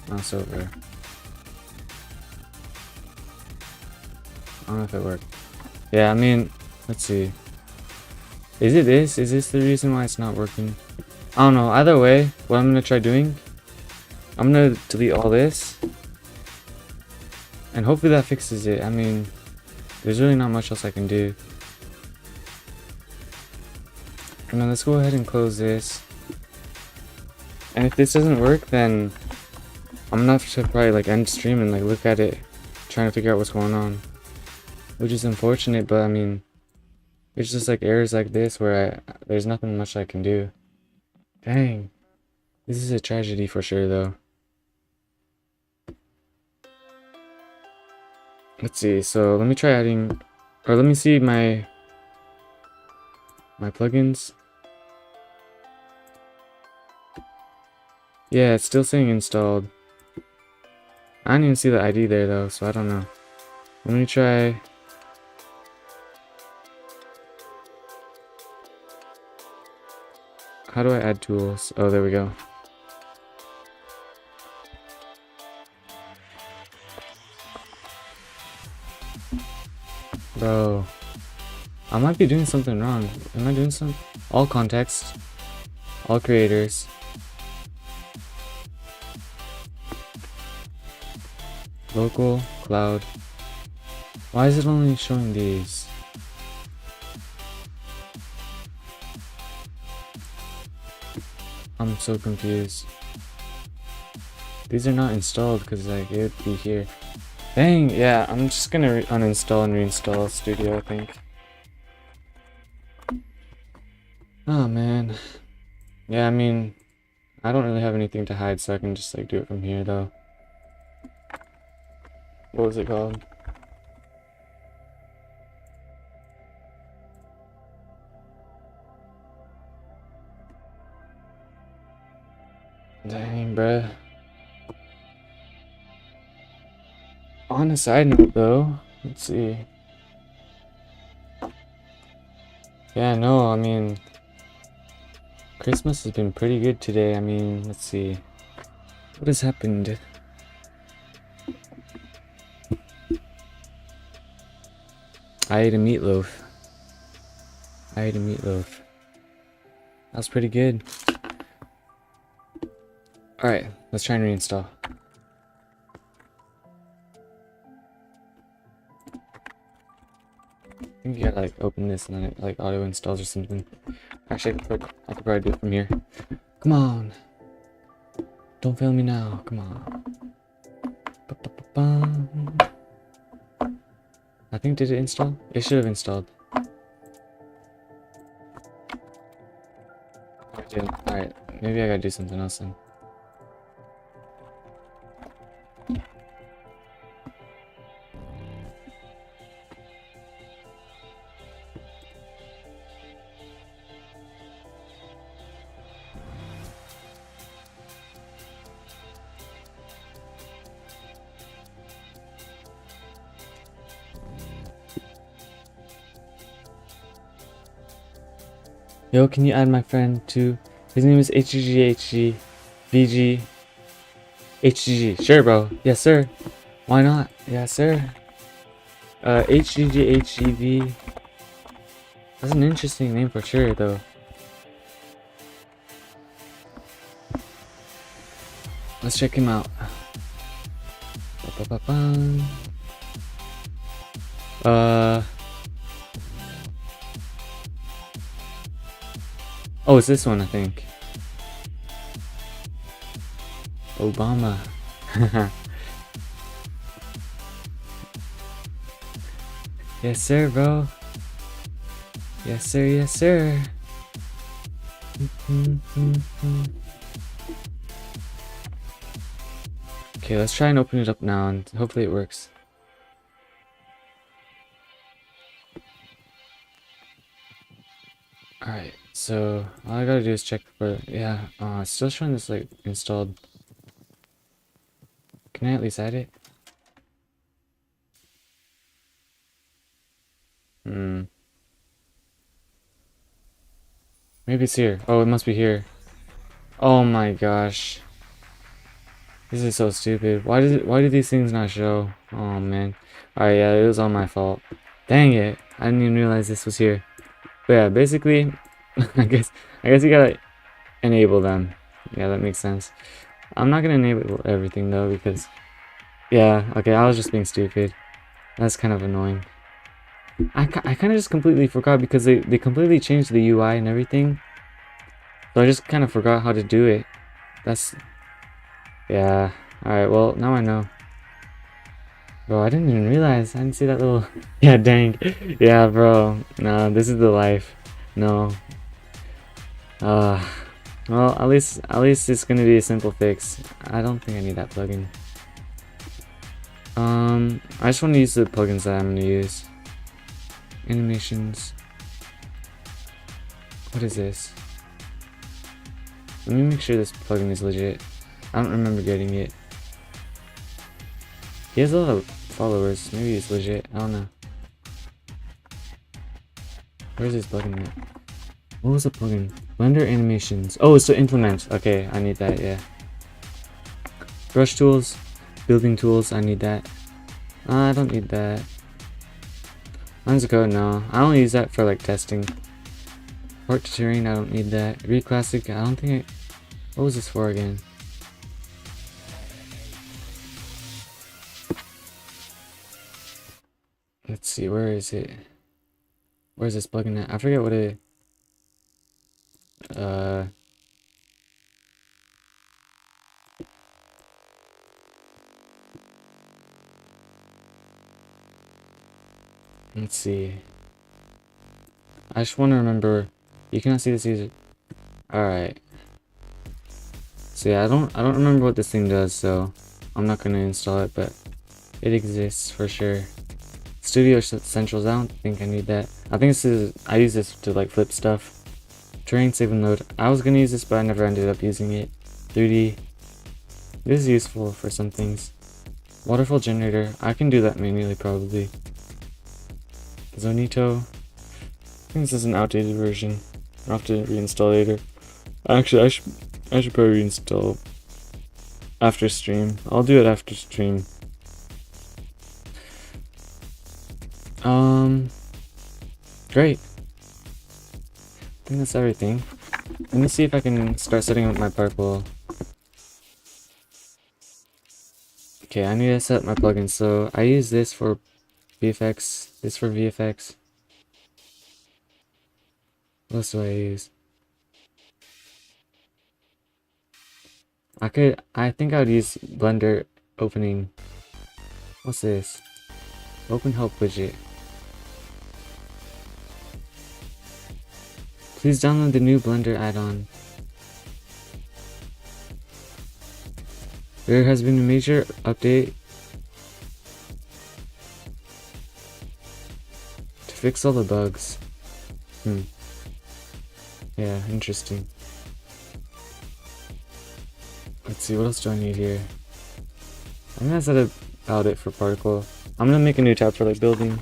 Mouse over. I don't know if it worked. Yeah, I mean, let's see. Is it this? Is this the reason why it's not working? I don't know. Either way, what I'm gonna try doing, I'm gonna delete all this. And hopefully that fixes it. I mean, there's really not much else I can do. And then let's go ahead and close this. And if this doesn't work, then I'm gonna have to probably like end stream and like look at it, trying to figure out what's going on. Which is unfortunate, but I mean, it's just like errors like this where there's nothing much I can do. Dang. This is a tragedy for sure though. Let's see, so let me try adding, or let me see my plugins. Yeah, it's still saying installed. I didn't even see the ID there though, so I don't know. Let me try. How do I add tools? Oh, there we go. Bro, I might be doing something wrong. Am I doing something? All context, all creators. Local, cloud. Why is it only showing these? I'm so confused. These are not installed because like it would be here. Dang, yeah, I'm just gonna uninstall and reinstall Studio, I think. Oh man. Yeah, I mean, I don't really have anything to hide, so I can just like do it from here though. What was it called? Dang, bruh. On a side note though, let's see. Yeah, no, I mean, Christmas has been pretty good today. I mean, let's see. What has happened? I ate a meatloaf. That was pretty good. Alright, let's try and reinstall. think you gotta like open this and then it like auto installs or something. Actually, I could probably do it from here. Come on. Don't fail me now. Come on. Ba-ba-ba-bum. I think, did it install? It should have installed. Alright, maybe I gotta do something else then. Yo, can you add my friend to... His name is HGGHG VG HGG. Sure, bro. Yes, sir. Why not? Yes, sir. HGGHGV. That's an interesting name for sure, though. Let's check him out. Ba-ba-ba-bum. Oh, it's this one, I think. Obama. Yes, sir, bro. Yes, sir, yes, sir. Okay, let's try and open it up now, and hopefully it works. Alright, so all I gotta do is check for... Yeah, it's still showing this, like, installed. Can I at least add it? Maybe it's here. Oh, it must be here. Oh my gosh. This is so stupid. Why do these things not show? Oh man. Alright, yeah, it was all my fault. Dang it. I didn't even realize this was here. But yeah, basically, I guess you gotta enable them. Yeah, that makes sense. I'm not gonna enable everything though because... Yeah, okay, I was just being stupid. That's kind of annoying. I kind of just completely forgot because they completely changed the UI and everything. So I just kind of forgot how to do it. That's... Yeah. Alright, well, now I know. Bro, I didn't even realize. I didn't see that little... Yeah, dang. Yeah, bro. No, this is the life. No. Well, at least it's gonna be a simple fix. I don't think I need that plugin. I just want to use the plugins that I'm gonna use. Animations. What is this? Let me make sure this plugin is legit. I don't remember getting it. He has a lot of followers. Maybe it's legit. I don't know. Where's this plugin at? What was the plugin? Blender animations. Oh, it's to implement. Okay, I need that, yeah. Brush tools. Building tools. I need that. I don't need that. Lines of code, no. I only use that for like testing. Port to terrain, I don't need that. Read classic, I don't think I... What was this for again? Let's see, where is it? Where's this plugin at? I forget what it... Let's see. I just want to remember. You cannot see this user. Alright. So yeah, I don't remember what this thing does, so I'm not gonna install it, but it exists for sure. Studio Essentials, I don't think I need that. I think this is, I use this to like flip stuff. Terrain save and load. I was gonna use this, but I never ended up using it. 3D. This is useful for some things. Waterfall generator. I can do that manually probably. Zonito. I think this is an outdated version. I'll have to reinstall later. Actually, I should probably reinstall after stream. I'll do it after stream. Great. I think that's everything. Let me see if I can start setting up my park wall. Okay, I need to set my plugins. So I use this for VFX, this for VFX. What else do I use? I think I would use Blender opening. What's this? Open help widget. Please download the new Blender add-on. There has been a major update to fix all the bugs. Yeah, interesting. Let's see, what else do I need here? I think that's about it for particle. I'm gonna make a new tab for like building.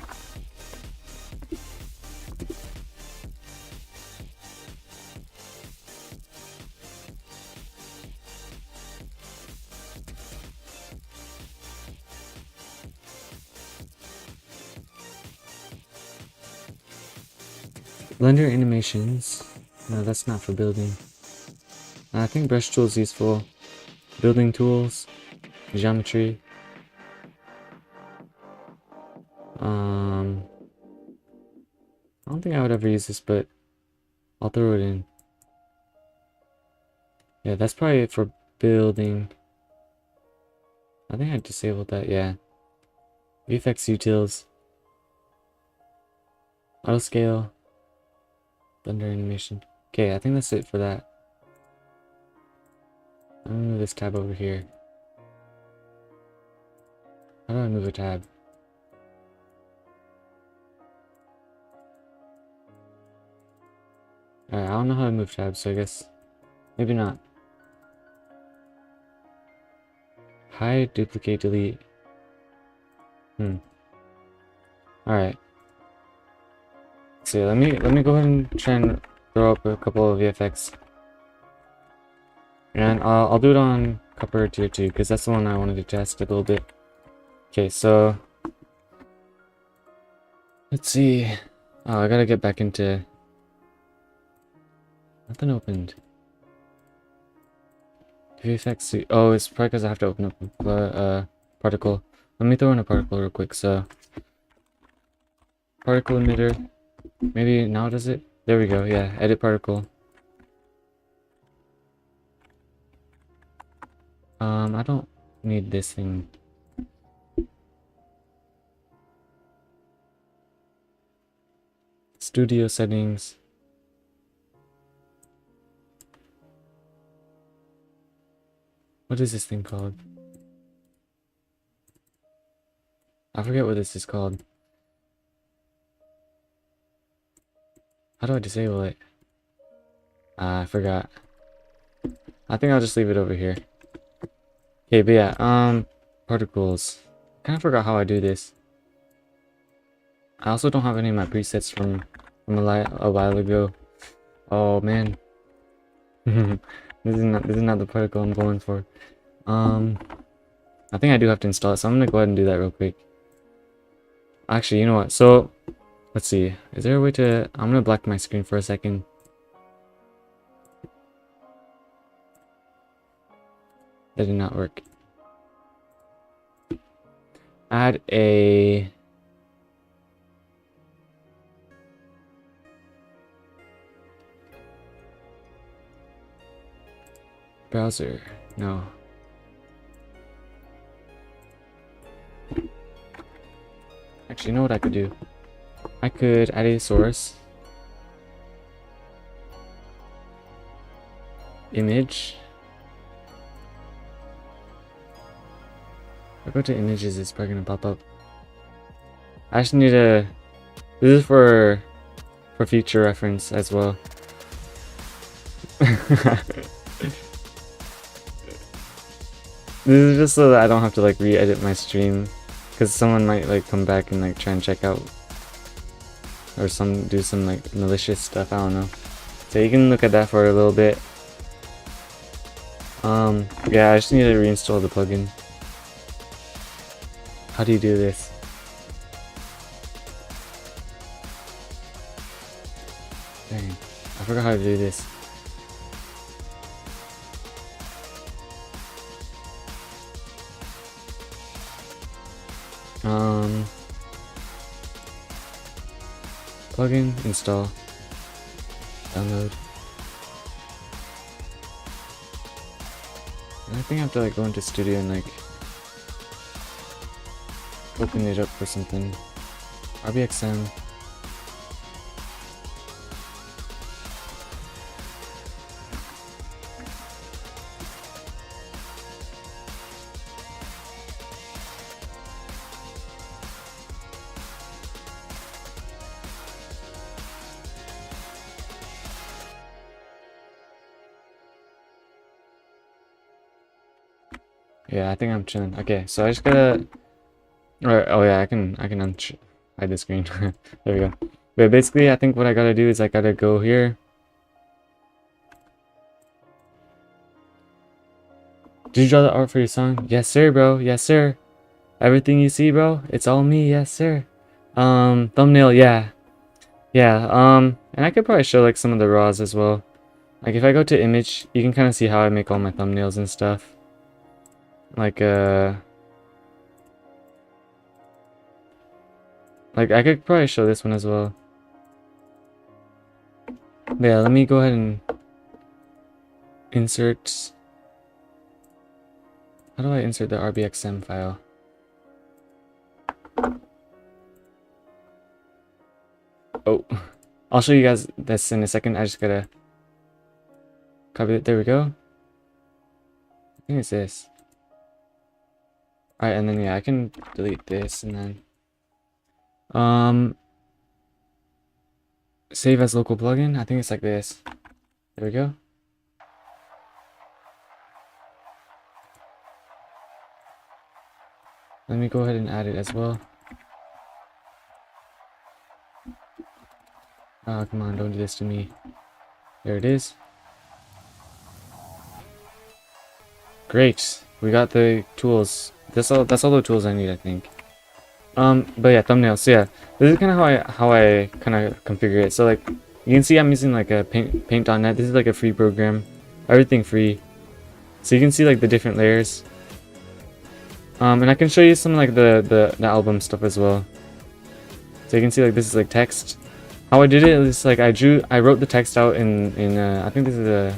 Blender animations. No, that's not for building. I think brush tool is useful. Building tools, geometry. I don't think I would ever use this, but I'll throw it in. Yeah, that's probably it for building. I think I disabled that, yeah. VFX utils. Auto scale. Blender animation. Okay, I think that's it for that. I'm gonna move this tab over here. How do I move a tab? Alright, I don't know how to move tabs, so I guess maybe not. Hide, duplicate, delete. Alright. So let me go ahead and try and throw up a couple of VFX. And I'll do it on Copper Tier 2 because that's the one I wanted to test a little bit. Okay, so let's see. Oh, I gotta get back into. Nothing opened. VFX. Oh, it's probably because I have to open up particle. Let me throw in a particle real quick. So particle emitter. Maybe now does it? There we go. Yeah, edit particle. I don't need this thing. Studio settings. What is this thing called? I forget what this is called. How do I disable it? I forgot. I think I'll just leave it over here. Okay, but yeah, particles. Kind of forgot how I do this. I also don't have any of my presets from a while ago. Oh man, this is not the particle I'm going for. I think I do have to install it, so I'm gonna go ahead and do that real quick. Actually, you know what? So let's see. Is there a way to? I'm gonna black my screen for a second. That did not work. Add a browser. No. Actually, you know what I could do? I could add a source. Image. If I go to images, it's probably gonna pop up. I just need to. This is for future reference as well. This is just so that I don't have to like re-edit my stream, because someone might like come back and like try and check out, or do some like malicious stuff. I don't know. So you can look at that for a little bit. Yeah, I just need to reinstall the plugin. How do you do this? Dang, I forgot how to do this. Plugin install. download. And I think I have to like go into Studio and like open it up for something. RBXM. Yeah, I think I'm chilling. Okay, so I just gotta. Oh yeah, I can hide the screen. There we go. But basically, I think what I gotta do is I gotta go here. Did you draw the art for your song? Yes, sir, bro. Yes, sir. Everything you see, bro, it's all me. Yes, sir. Thumbnail, yeah, yeah. And I could probably show like some of the raws as well. Like if I go to image, you can kind of see how I make all my thumbnails and stuff. Like I could probably show this one as well. But yeah, let me go ahead and insert. How do I insert the RBXM file? Oh, I'll show you guys this in a second. I just gotta copy it. There we go. I think it's this. Alright, and then yeah, I can delete this and then save as local plugin. I think it's like this. There we go. Let me go ahead and add it as well. Oh, come on, don't do this to me. There it is. Great. We got the tools. That's all the tools I need, I think. But yeah, thumbnails. So yeah, this is kind of how I kind of configure it. So like, you can see I'm using like a paint.net. This is like a free program. Everything free. So you can see like the different layers. And I can show you some like the album stuff as well. So you can see like this is like text. How I did it is like I wrote the text out in I think this is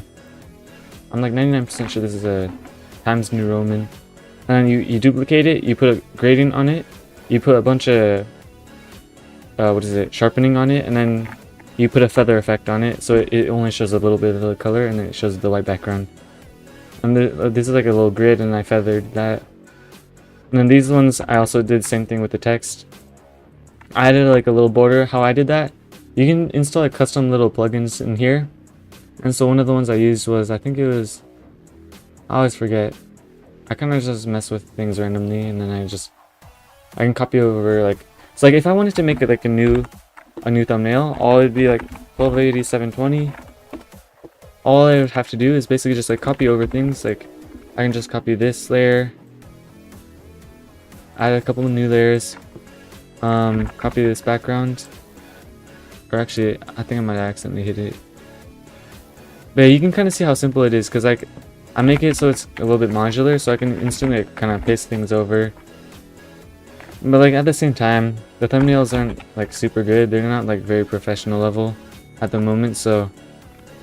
I'm like 99% sure this is a Times New Roman. And then you duplicate it, you put a gradient on it, you put a bunch of sharpening on it, and then you put a feather effect on it, so it only shows a little bit of the color, and then it shows the white background. And this is like a little grid, and I feathered that. And then these ones, I also did the same thing with the text. I added like a little border. How I did that, you can install like custom little plugins in here. And so one of the ones I used was, I think it was, I always forget. I kind of just mess with things randomly, and then I can copy over like, so like if I wanted to make it like a new thumbnail, all it'd be like 1280 720. All I would have to do is basically just like copy over things. Like I can just copy this layer, add a couple of new layers, copy this background, or actually I think I might accidentally hit it. But yeah, you can kind of see how simple it is, because like I make it so it's a little bit modular, so I can instantly kind of paste things over. But like at the same time, the thumbnails aren't like super good. They're not like very professional level at the moment, so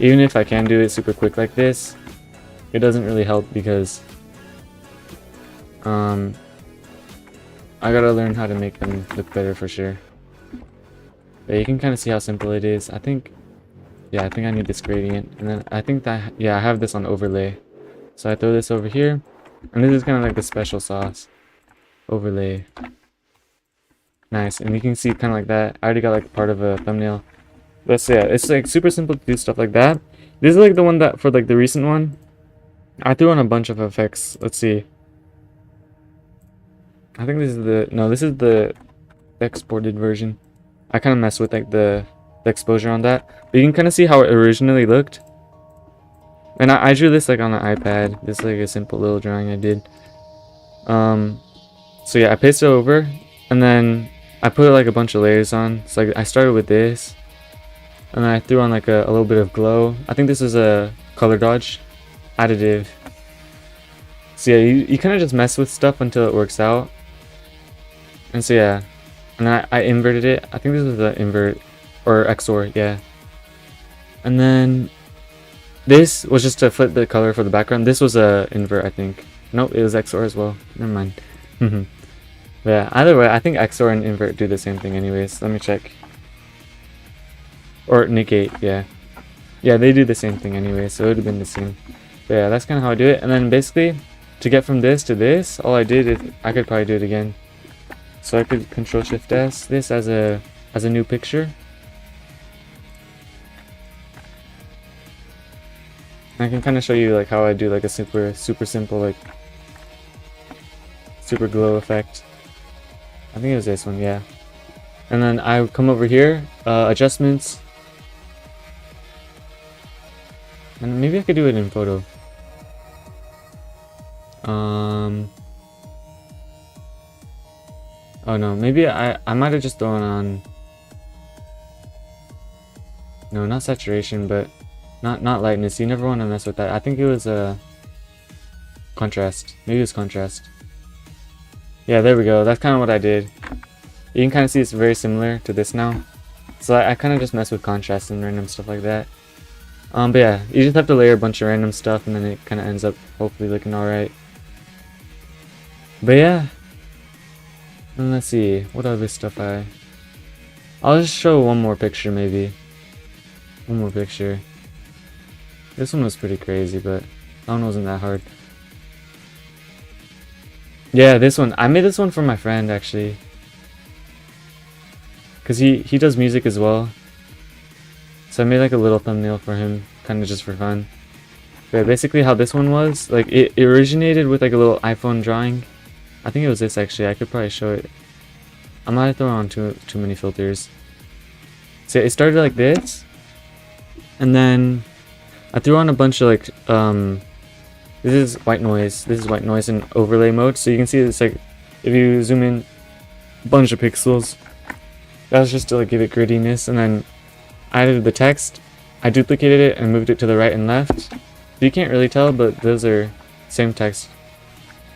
even if I can do it super quick like this, it doesn't really help, because I gotta learn how to make them look better for sure. But you can kind of see how simple it is. I think I need this gradient, and then I think that, yeah, I have this on overlay. So I throw this over here, and this is kind of like the special sauce. Overlay. Nice, and you can see kind of like that. I already got like part of a thumbnail. But so yeah, it's like super simple to do stuff like that. This is like the one that, for like the recent one, I threw on a bunch of effects. Let's see. I think this is the exported version. I kind of messed with like the exposure on that, but you can kind of see how it originally looked. And I drew this like on an iPad. This is like a simple little drawing I did. So yeah, I pasted it over, and then I put like a bunch of layers on. So like I started with this, and then I threw on like a little bit of glow. I think this is a color dodge additive. So yeah, you kind of just mess with stuff until it works out. And so yeah, and I inverted it. I think this was the invert or XOR, yeah. And then this was just to flip the color for the background. This was a invert, I think. Nope, it was XOR as well. Never mind. But yeah, either way, I think XOR and invert do the same thing anyways. Let me check. Or negate, yeah. Yeah, they do the same thing anyway, so it would have been the same. But yeah, that's kind of how I do it. And then basically, to get from this to this, all I did is I could probably do it again. So I could Control Shift S this as a new picture. And I can kind of show you like how I do like a super simple like super glow effect. I think it was this one, yeah. And then I would come over here, adjustments. And maybe I could do it in photo. Oh no, maybe I might have just thrown on. No, not saturation, but not lightness. You never want to mess with that. I think it was contrast. Maybe it was contrast. Yeah, there we go. That's kind of what I did. You can kind of see it's very similar to this now. So I kind of just mess with contrast and random stuff like that. But yeah, you just have to layer a bunch of random stuff and then it kind of ends up hopefully looking alright. But yeah. And let's see, what other stuff I'll just show one more picture maybe. One more picture. This one was pretty crazy, but that one wasn't that hard. Yeah, this one. I made this one for my friend actually. Cause he does music as well. So I made like a little thumbnail for him, kind of just for fun. But basically how this one was, like it originated with like a little iPhone drawing. I think it was this actually. I could probably show it. I might have thrown on too many filters. So it started like this, and then I threw on a bunch of like this is white noise. This is white noise in overlay mode. So you can see it's like if you zoom in, a bunch of pixels. That was just to like give it grittiness, and then I added the text. I duplicated it and moved it to the right and left. You can't really tell, but those are same text.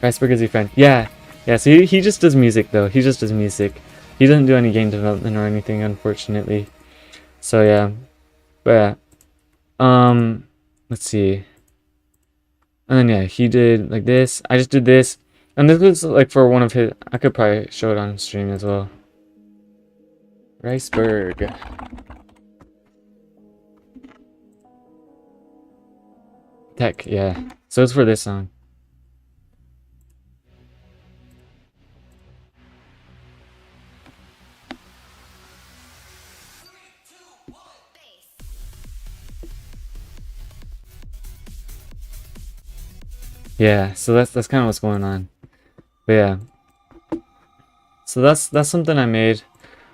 Iceberg is your friend. Yeah. So he just does music though. He just does music. He doesn't do any game development or anything, unfortunately. So yeah. But yeah. Let's see. And then yeah, he did like this. I just did this. And this was like for one of his. I could probably show it on stream as well. Iceberg. Tech, yeah. So it's for this song. Yeah, so that's kind of what's going on. But yeah. So that's something I made.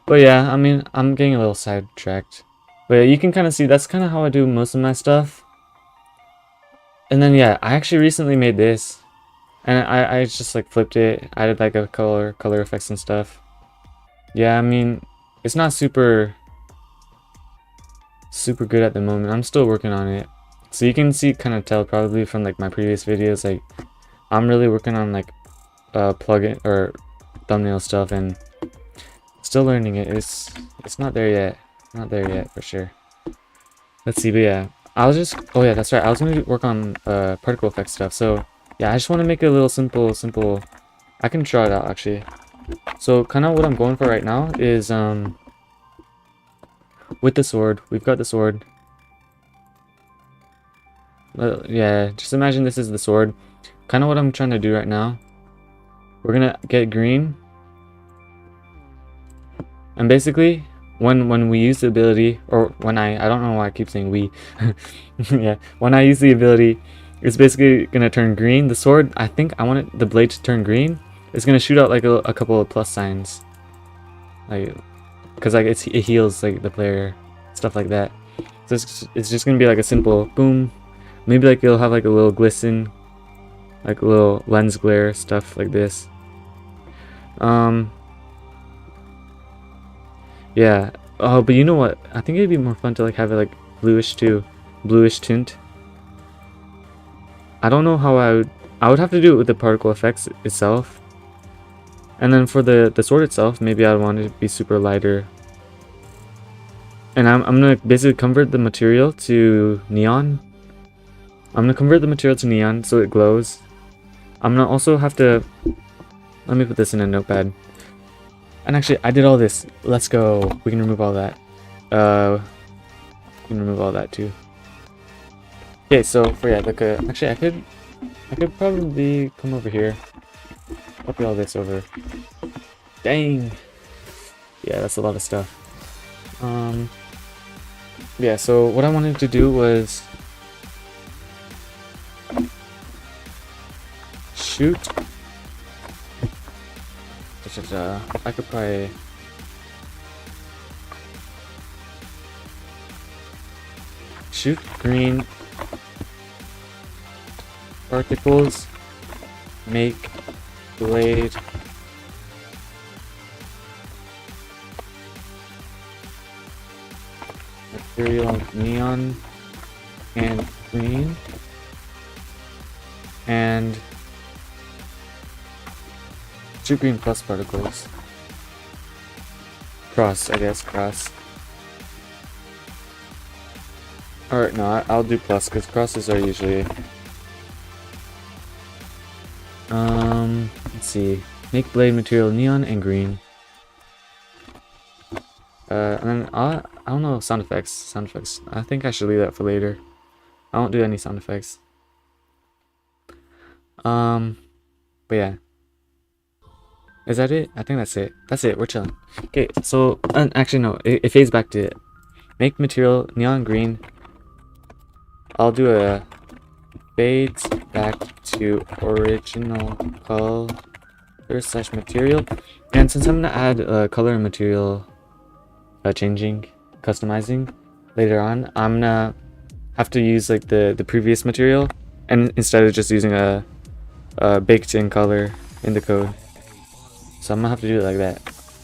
But yeah, I mean, I'm getting a little sidetracked. But yeah, you can kind of see that's kind of how I do most of my stuff. And then yeah, I actually recently made this. And I just like flipped it, added like a color effects and stuff. Yeah, I mean, it's not super good at the moment. I'm still working on it. So you can see, kind of tell probably from like my previous videos, like I'm really working on like plugin or thumbnail stuff and still learning it. It's not there yet. Not there yet for sure. Let's see, but yeah. Oh yeah, that's right. I was gonna work on particle effect stuff. So yeah, I just want to make it a little simple. I can draw it out actually. So kind of what I'm going for right now is with the sword. We've got the sword. Yeah, just imagine this is the sword. Kind of what I'm trying to do right now. We're gonna get green. And basically, when we use the ability, or when I don't know why I keep saying we. Yeah, when I use the ability, it's basically gonna turn green. The sword, I think I want the blade to turn green. It's gonna shoot out like a couple of plus signs, like, cause like it heals like the player, stuff like that. So it's just gonna be like a simple boom. Maybe like it'll have like a little glisten, like a little lens glare, stuff like this. Yeah. Oh, but you know what? I think it'd be more fun to like have it like bluish too, bluish tint. I don't know how I would have to do it with the particle effects itself. And then for the sword itself, maybe I'd want it to be super lighter. And I'm gonna basically convert the material to neon. I'm gonna convert the material to neon so it glows. I'm gonna also have to, let me put this in a notepad. And actually, I did all this. Let's go. We can remove all that. We can remove all that too. Okay, so for yeah, like actually, I could probably come over here. Copy all this over. Dang. Yeah, that's a lot of stuff. Yeah, so what I wanted to do was shoot. I could probably shoot green particles, make blade material neon and green, and shoot green plus particles. Cross, I guess, cross. Or no, I'll do plus because crosses are usually. Let's see. Make blade material neon and green. And then I don't know sound effects. Sound effects. I think I should leave that for later. I won't do any sound effects. But yeah. Is that it? I think that's it. That's it. We're chilling. Okay. So actually no, it fades back to make material neon green. I'll do a fades back to original color slash material, and since I'm gonna add color and material changing, customizing later on, I'm gonna have to use like the previous material, and instead of just using a baked in color in the code, so I'm gonna have to do it like that.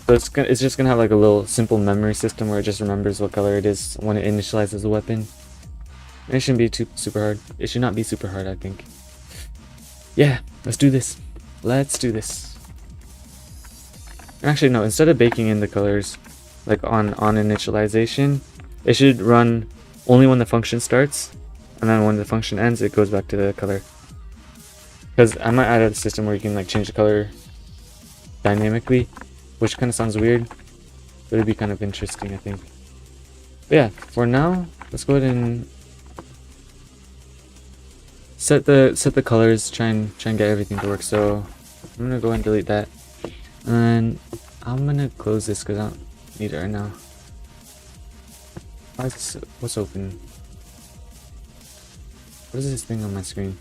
So it's just gonna have like a little simple memory system where it just remembers what color it is when it initializes the weapon. It shouldn't be super hard. It should not be super hard, I think. Yeah, let's do this. Let's do this. Actually, no, instead of baking in the colors, like on initialization, it should run only when the function starts, and then when the function ends, it goes back to the color. Because I might add a system where you can like change the color dynamically, which kind of sounds weird, but it'd be kind of interesting, I think. But yeah, for now, let's go ahead and set the colors, try and get everything to work. So I'm gonna go and delete that, and I'm gonna close this because I don't need it right now. Why is this, what's open? What is this thing on my screen?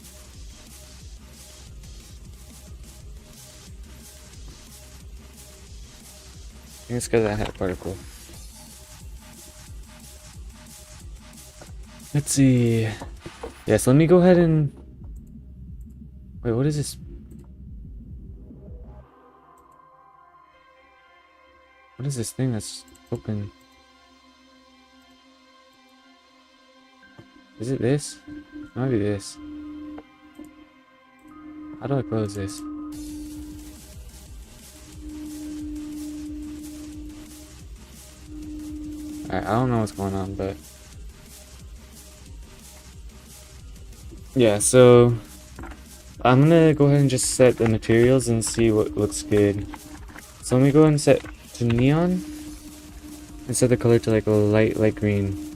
I think it's because I had a particle. Let's see. Yeah, so let me go ahead and wait, what is this? What is this thing that's open? Is it this? It might be this. How do I close this? Alright, I don't know what's going on, but yeah, so I'm gonna go ahead and just set the materials and see what looks good. So let me go ahead and set to neon and set the color to like a light green.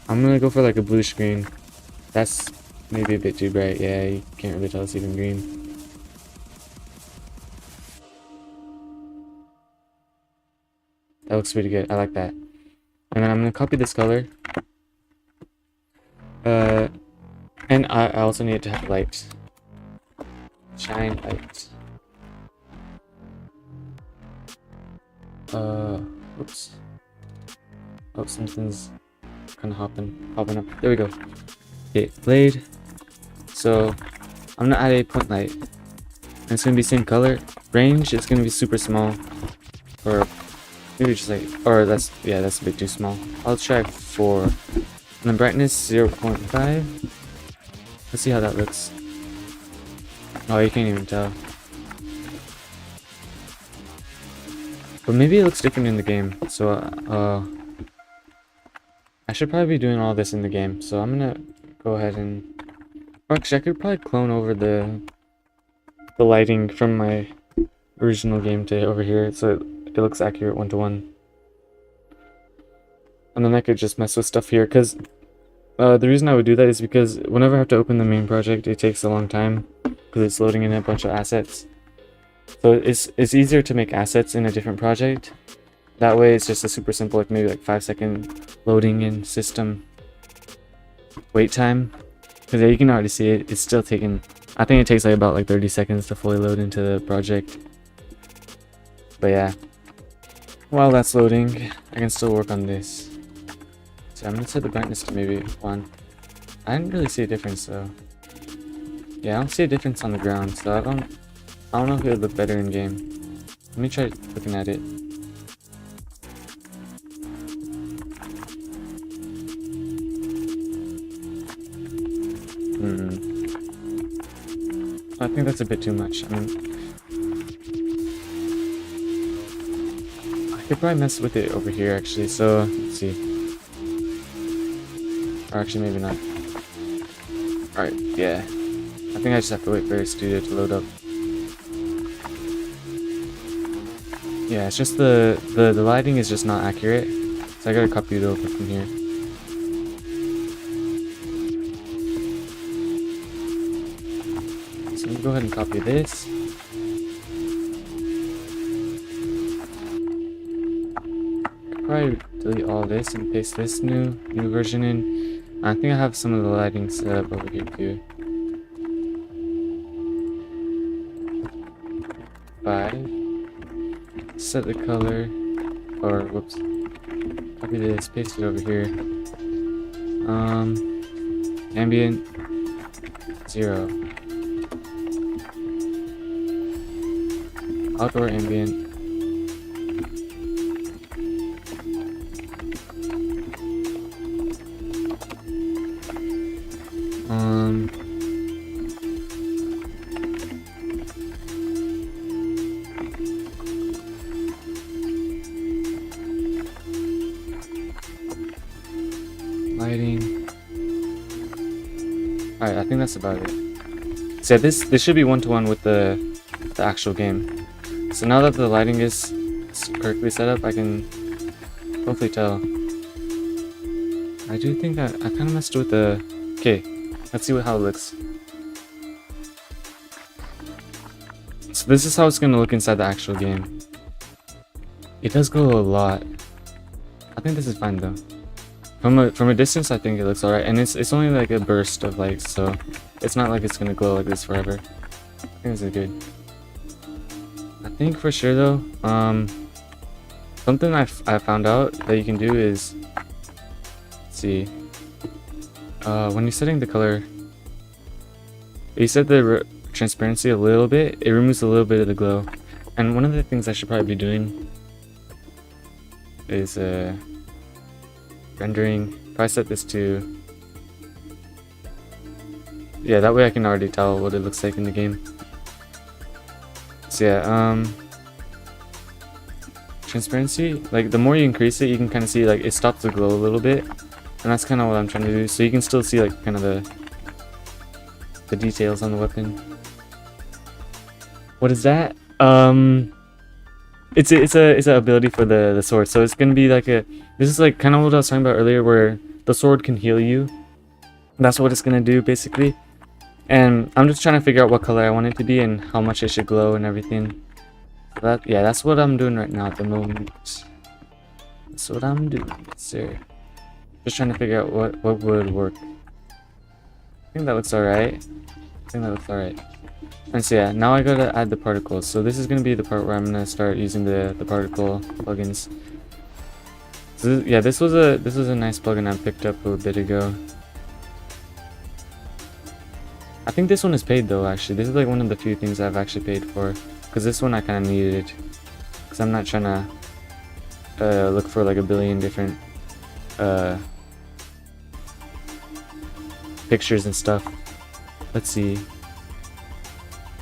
I'm gonna go for like a bluish green. That's maybe a bit too bright. Yeah, you can't really tell it's even green. That looks pretty good. I like that. And then I'm gonna copy this color. And I also need to have light. Shine light. Oops. Oh, something's kind of hopping up. There we go. Okay, blade. So I'm gonna add a point light. And it's gonna be same color. Range, it's gonna be super small. Or maybe just like, or that's a bit too small. I'll try 4. And then brightness 0.5. Let's see how that looks. Oh, you can't even tell. But maybe it looks different in the game. So I should probably be doing all this in the game. So I'm gonna go ahead and actually I could probably clone over the lighting from my original game to over here so it looks accurate 1-to-1. And then I could just mess with stuff here, because the reason I would do that is because whenever I have to open the main project, it takes a long time because it's loading in a bunch of assets. So it's easier to make assets in a different project. That way it's just a super simple, like maybe like 5-second loading in system wait time. Because yeah, you can already see it, it's still taking, I think it takes like about like 30 seconds to fully load into the project. But yeah, while that's loading, I can still work on this. So I'm gonna set the brightness to maybe 1. I didn't really see a difference though. Yeah, I don't see a difference on the ground, so I don't know if it would look better in game. Let me try looking at it. I think that's a bit too much. I mean, I could probably mess with it over here actually, so let's see. Or actually maybe not. Alright, yeah. I think I just have to wait for the studio to load up. Yeah, it's just the lighting is just not accurate. So I gotta copy it over from here. So let me go ahead and copy this. Probably delete all this and paste this new version in. I think I have some of the lighting set up over here too. 5. Set the color, or whoops. Copy this, paste it over here. Ambient 0. Outdoor ambient. Lighting. Alright, I think that's about it. So yeah, this should be 1-to-1 with the actual game. So now that the lighting is correctly set up, I can hopefully tell. I do think I kind of messed with the... Okay, let's see how it looks. So this is how it's going to look inside the actual game. It does glow a lot. I think this is fine though. From a distance, I think it looks alright, and it's only like a burst of light, so it's not like it's gonna glow like this forever. I think this is good. I think for sure though, something I found out that you can do is, let's see, when you're setting the color, you set the transparency a little bit, it removes a little bit of the glow. And one of the things I should probably be doing is rendering. If I set this to, yeah, that way I can already tell what it looks like in the game. So yeah, transparency, like the more you increase it, you can kind of see like it stops the glow a little bit, and that's kind of what I'm trying to do. So you can still see like kind of the details on the weapon. What is that? It's a ability for the sword. So it's gonna be like this is like kind of what I was talking about earlier, where the sword can heal you. That's what it's gonna do basically. And I'm just trying to figure out what color I want it to be and how much it should glow and everything. So that's what I'm doing right now at the moment. That's what I'm doing, sir. Just trying to figure out what would work. I think that looks alright. And so yeah, now I gotta add the particles. So this is gonna be the part where I'm gonna start using the particle plugins. So yeah, this was a nice plugin I picked up a bit ago. I think this one is paid though. Actually, this is like one of the few things I've actually paid for, because this one I kind of needed, because I'm not trying to look for like a billion different pictures and stuff. Let's see.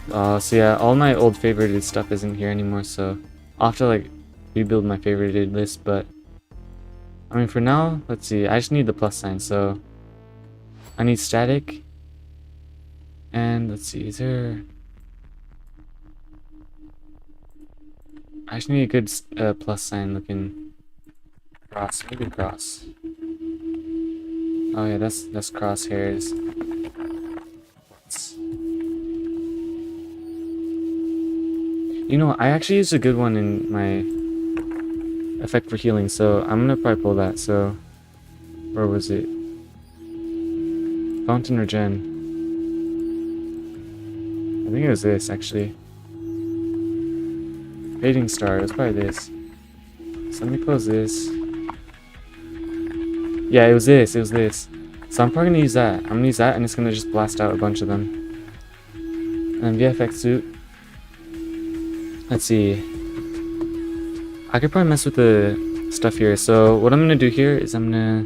So yeah, all my old favorited stuff isn't here anymore, so I'll have to like rebuild my favorited list, but I mean, for now, let's see. I just need the plus sign, so I need static. And let's see, is there... I just need a good plus sign looking cross. Maybe cross. Oh yeah, that's crosshairs. You know, I actually used a good one in my effect for healing, so I'm gonna probably pull that. So, where was it? Fountain Regen. I think it was this actually. Fading Star. It was probably this. So let me close this. Yeah, it was this. It was this. So I'm probably gonna use that. I'm gonna use that, and it's gonna just blast out a bunch of them. And VFX suit. Let's see. I could probably mess with the stuff here. So what I'm gonna do here is I'm gonna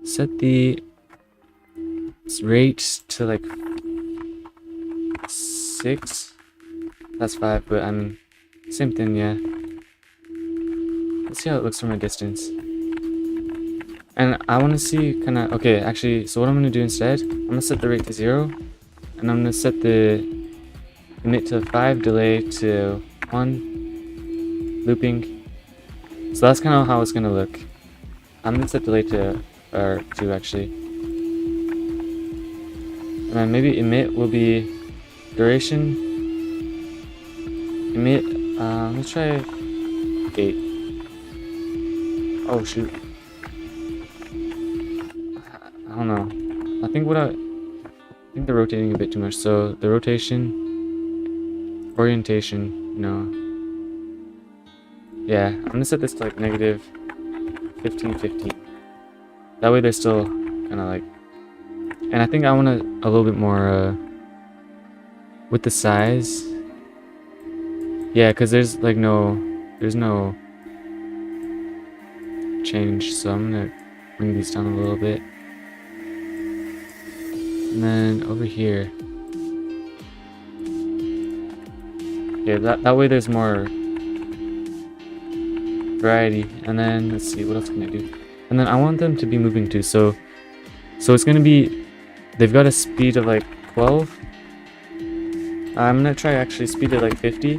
set the rate to like 6. That's 5, but I'm same thing, yeah. Let's see how it looks from a distance. And I want to see kind of okay. Actually, so what I'm gonna do instead, I'm gonna set the rate to 0, and I'm gonna set the emit to 5, delay to 1, looping. So that's kind of how it's gonna look. I'm gonna set delay to 2 actually, and then maybe emit will be duration. Emit. Let's try 8. Oh shoot. I don't know. I think they're rotating a bit too much. So the rotation, orientation, no. Yeah, I'm gonna set this to like negative 15, 15. That way they're still kind of like. And I think I want a little bit more with the size. Yeah, because there's no change. So I'm gonna bring these down a little bit. And then over here. Yeah, that way there's more variety. And then let's see, what else can I do? And then I want them to be moving too. So it's gonna be, they've got a speed of like 12. I'm gonna try actually speed it like 50.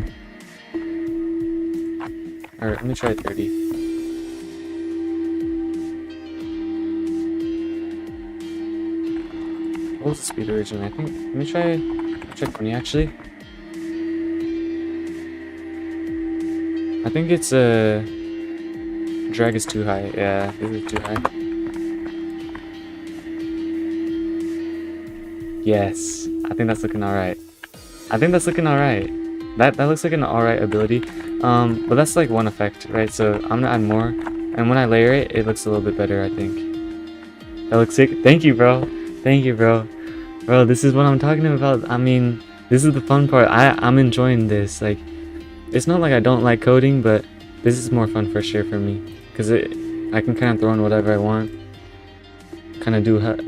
Alright, let me try 30. What was the speed originally? I think, let me try 20 actually. I think it's drag is too high. Yeah, this is too high. Yes, I think that's looking alright. I think that's looking alright. That looks like an alright ability. But that's like one effect, right? So I'm gonna add more, and when I layer it, it looks a little bit better, I think. That looks sick. Thank you, bro. Thank you, bro. Bro, this is what I'm talking about. I mean, this is the fun part. I'm enjoying this. Like, it's not like I don't like coding, but this is more fun for sure for me, because I can kind of throw in whatever I want, kind of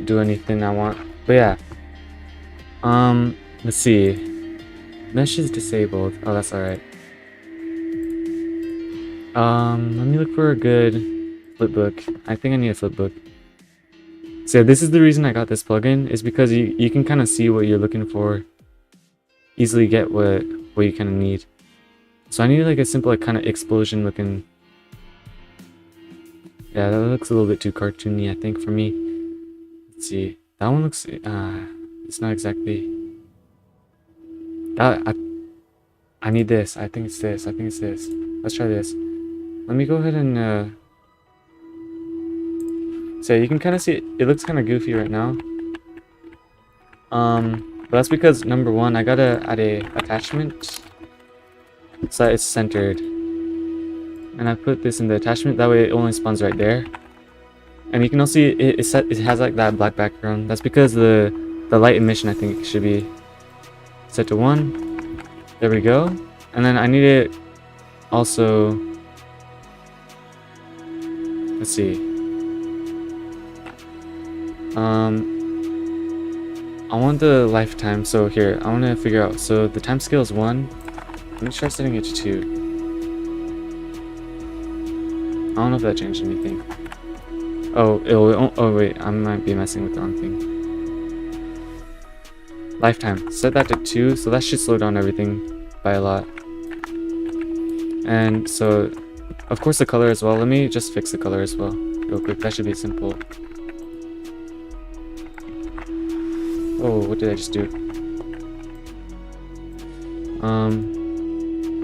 do anything I want. But yeah. Let's see. Mesh is disabled. Oh, that's alright. Let me look for a good flipbook. I think I need a flipbook. So this is the reason I got this plugin, is because you can kind of see what you're looking for, easily get what you kind of need. So I need like a simple like kind of explosion looking. Yeah, that looks a little bit too cartoony, I think, for me. Let's see. That one looks it's not exactly. I need this. I think it's this. I think it's this. Let's try this. Let me go ahead and so you can kind of see it looks kind of goofy right now. But that's because number one, I gotta add a attachment so that it's centered. And I put this in the attachment, that way it only spawns right there. And you can also see it has like that black background. That's because the light emission, I think, should be set to 1. There we go. And then I need it also, let's see. I want the lifetime, so here, I want to figure out, so the time scale is 1. Let me try setting it to 2. don't know if that changed anything. Oh, oh wait, I might be messing with the wrong thing. Lifetime. Set that to 2, so that should slow down everything by a lot. And so, of course, the color as well. Let me just fix the color as well, real quick. That should be simple. Oh, what did I just do?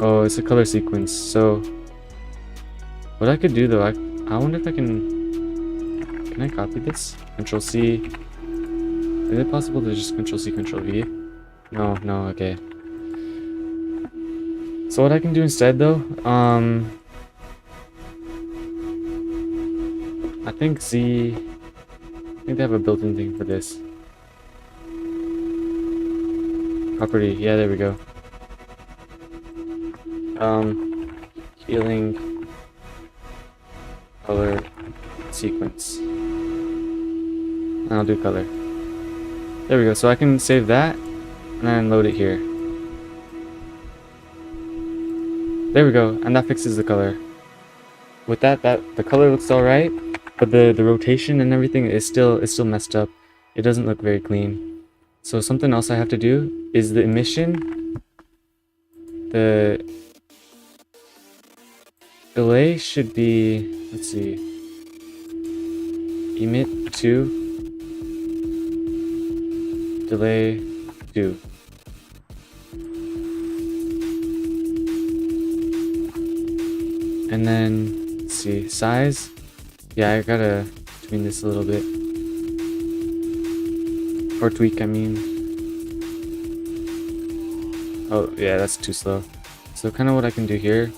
Oh, it's a color sequence. So, what I could do though, I wonder if I can I copy this? Control C. Is it possible to just Control C, Control V? No, okay. So what I can do instead though, I think they have a built-in thing for this. Property, yeah, there we go. Healing color sequence. And I'll do color. There we go. So I can save that and then load it here. There we go, and that fixes the color. With that the color looks alright, but the rotation and everything is still messed up. It doesn't look very clean. So something else I have to do is the emission. The delay should be, let's see, emit 2, delay 2. And then, let's see, size. Yeah, I gotta tune this a little bit. Or tweak, I mean. Oh, yeah, that's too slow. So kind of what I can do here,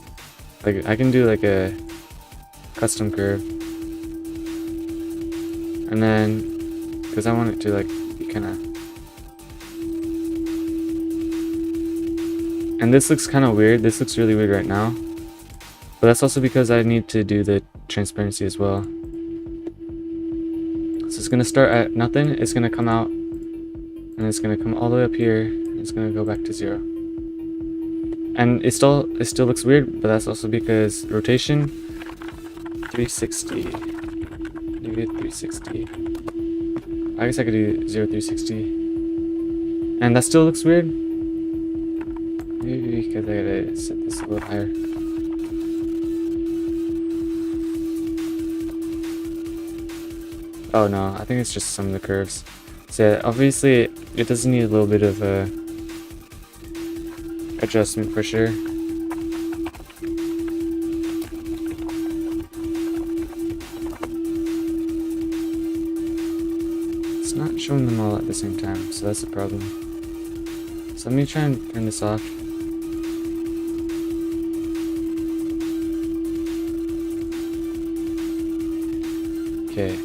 like I can do like a custom curve. And then, because I want it to like be kind of... And this looks kind of weird. This looks really weird right now. But that's also because I need to do the transparency as well. So it's gonna start at nothing, it's gonna come out, and it's gonna come all the way up here, and it's gonna go back to 0. And it still looks weird, but that's also because rotation 360. Negative 360. I guess I could do 0 360. And that still looks weird. Maybe because I gotta set this a little higher. Oh no, I think it's just some of the curves. So yeah, obviously it does need a little bit of a adjustment for sure. It's not showing them all at the same time, so that's a problem. So let me try and turn this off. Okay.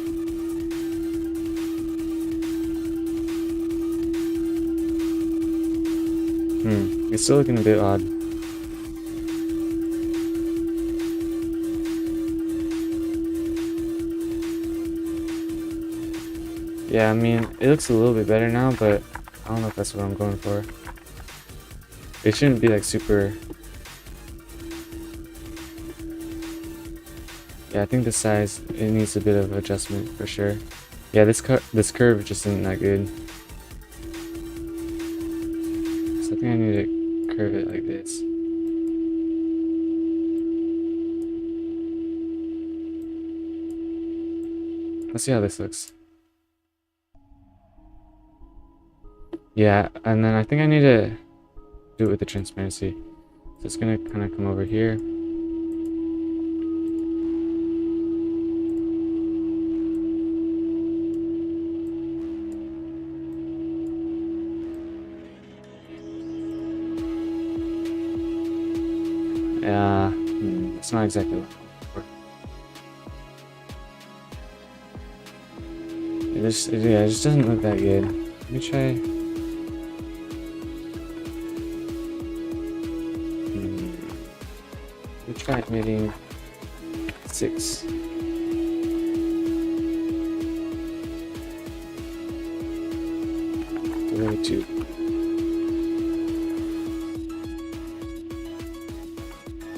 It's still looking a bit odd. Yeah, I mean, it looks a little bit better now, but I don't know if that's what I'm going for. It shouldn't be like super... Yeah, I think the size, it needs a bit of adjustment for sure. Yeah, this curve just isn't that good. So I think I need to curve it like this. Let's see how this looks. Yeah, and then I think I need to do it with the transparency. So it's gonna kind of come over here. It's not exactly what I'm looking for. It just doesn't look that good. Let me try. Let me try emitting 6. Delay 2.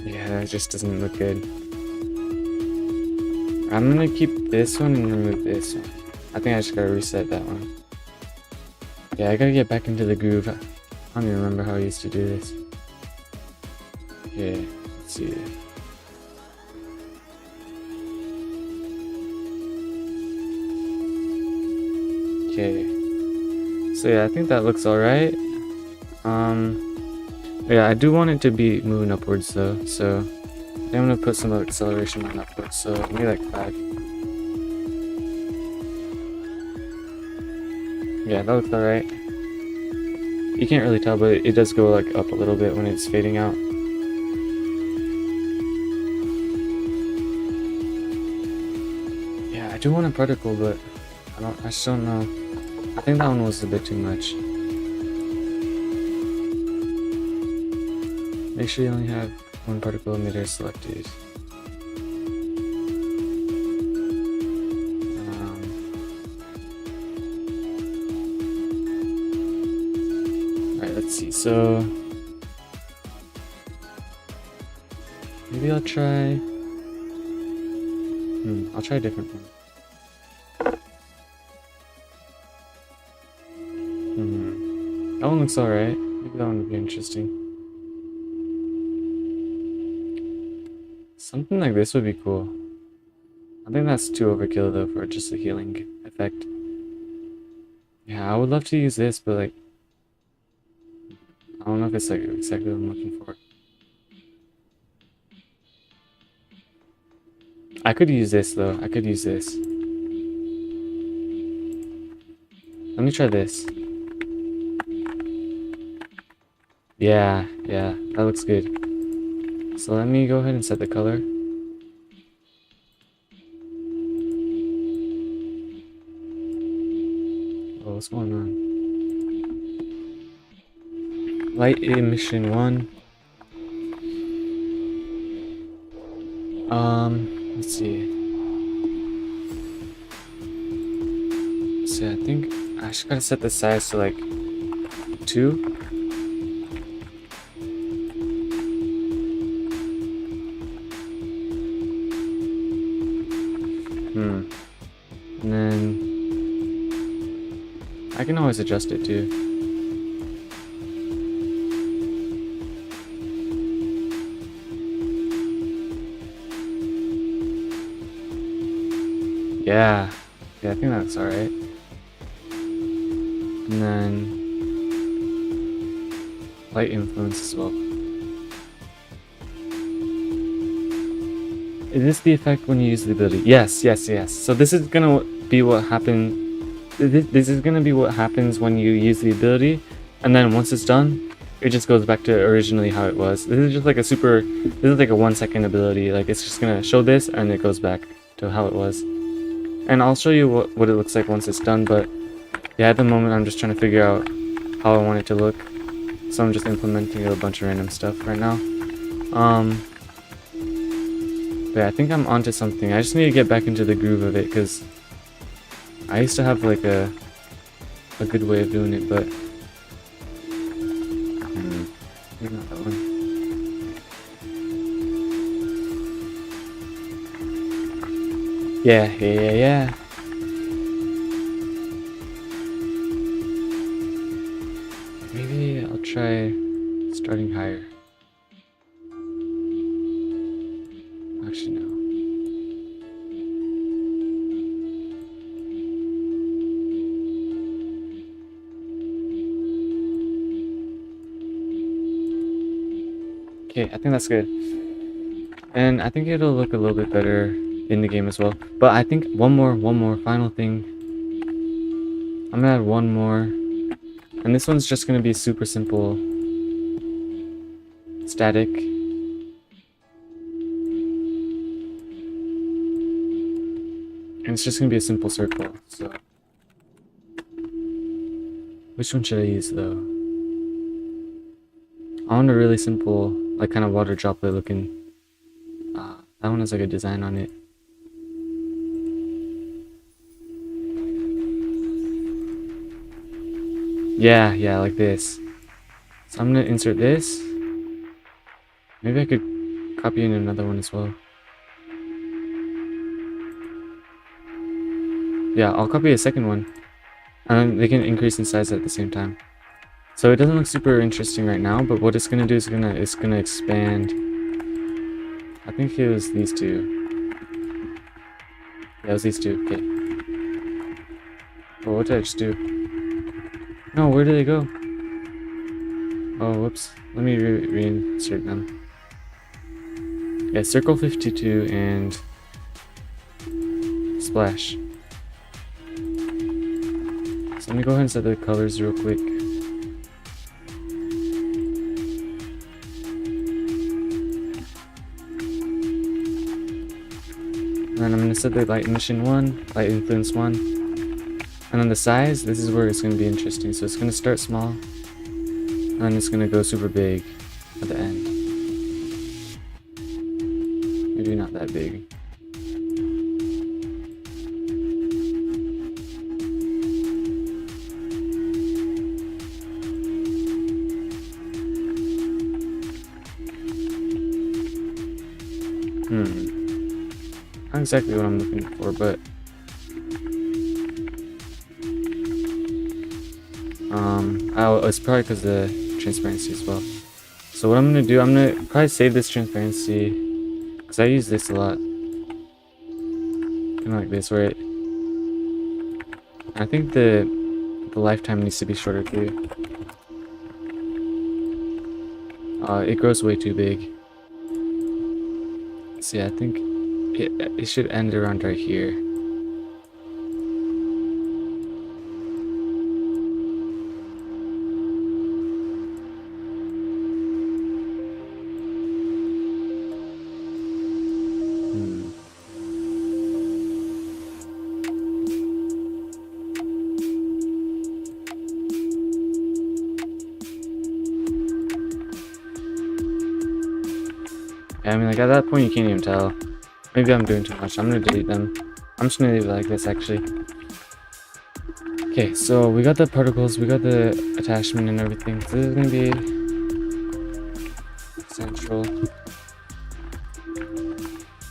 Yeah, that just doesn't look good. I'm gonna keep this one and remove this one. I think I just gotta reset that one. Yeah, I gotta get back into the groove. I don't even remember how I used to do this. Okay, let's see. Okay. So yeah, I think that looks alright. Yeah, I do want it to be moving upwards though, so I'm gonna put some acceleration on upwards, so maybe like 5. Yeah, that looks alright. You can't really tell, but it does go like up a little bit when it's fading out. Yeah, I do want a particle, but I just don't know. I think that one was a bit too much. Make sure you only have one particle emitter selected. Alright, let's see. So maybe I'll try. I'll try a different one. That one looks alright. Maybe that one would be interesting. Something like this would be cool. I think that's too overkill though for just a healing effect. Yeah, I would love to use this, but like, I don't know if it's like exactly what I'm looking for. I could use this though. I could use this. Let me try this. Yeah, that looks good. So let me go ahead and set the color. Oh, what's going on? Light emission 1. Let's see. So I think I just gotta set the size to like 2. And then I can always adjust it too. Yeah, I think that's alright. And then light influence as well. Is this the effect when you use the ability? Yes. So this is gonna be what happens. This is gonna be what happens when you use the ability, and then once it's done, it just goes back to originally how it was. This is just like a This is like a 1-second ability. Like it's just gonna show this, and it goes back to how it was. And I'll show you what it looks like once it's done. But yeah, at the moment I'm just trying to figure out how I want it to look. So I'm just implementing a bunch of random stuff right now. But yeah, I think I'm onto something. I just need to get back into the groove of it, because I used to have like a good way of doing it, but maybe not that one. Yeah. Maybe I'll try starting higher. Actually, no. Okay, I think that's good. And I think it'll look a little bit better in the game as well. But I think one more final thing. I'm gonna add one more. And this one's just gonna be super simple. Static. And it's just gonna be a simple circle, so. Which one should I use though? I want a really simple, like kind of water droplet looking. That one has like a design on it. Yeah, like this. So I'm gonna insert this. Maybe I could copy in another one as well. Yeah, I'll copy a second one. And then they can increase in size at the same time. So it doesn't look super interesting right now, but what it's gonna do is it's gonna expand. I think it was these two. Yeah, it was these two. Okay. Oh, what did I just do? No, where did they go? Oh, whoops. Let me reinsert them. Yeah, circle 52 and splash. So let me go ahead and set the colors real quick. And then I'm going to set the light emission 1, light influence 1. And then the size, this is where it's going to be interesting. So it's going to start small, and then it's going to go super big at the end. Maybe not that big. Not exactly what I'm looking for, but it's probably because of the transparency as well. So what I'm gonna do, I'm gonna probably save this transparency because I use this a lot, kind of like this, where I think the lifetime needs to be shorter too. It grows way too big. So yeah, I think it should end around right here. Yeah, I mean, like at that point you can't even tell. Maybe I'm doing too much. I'm gonna delete them. I'm just gonna leave it like this actually. Okay, so we got the particles, we got the attachment and everything. So this is gonna be central.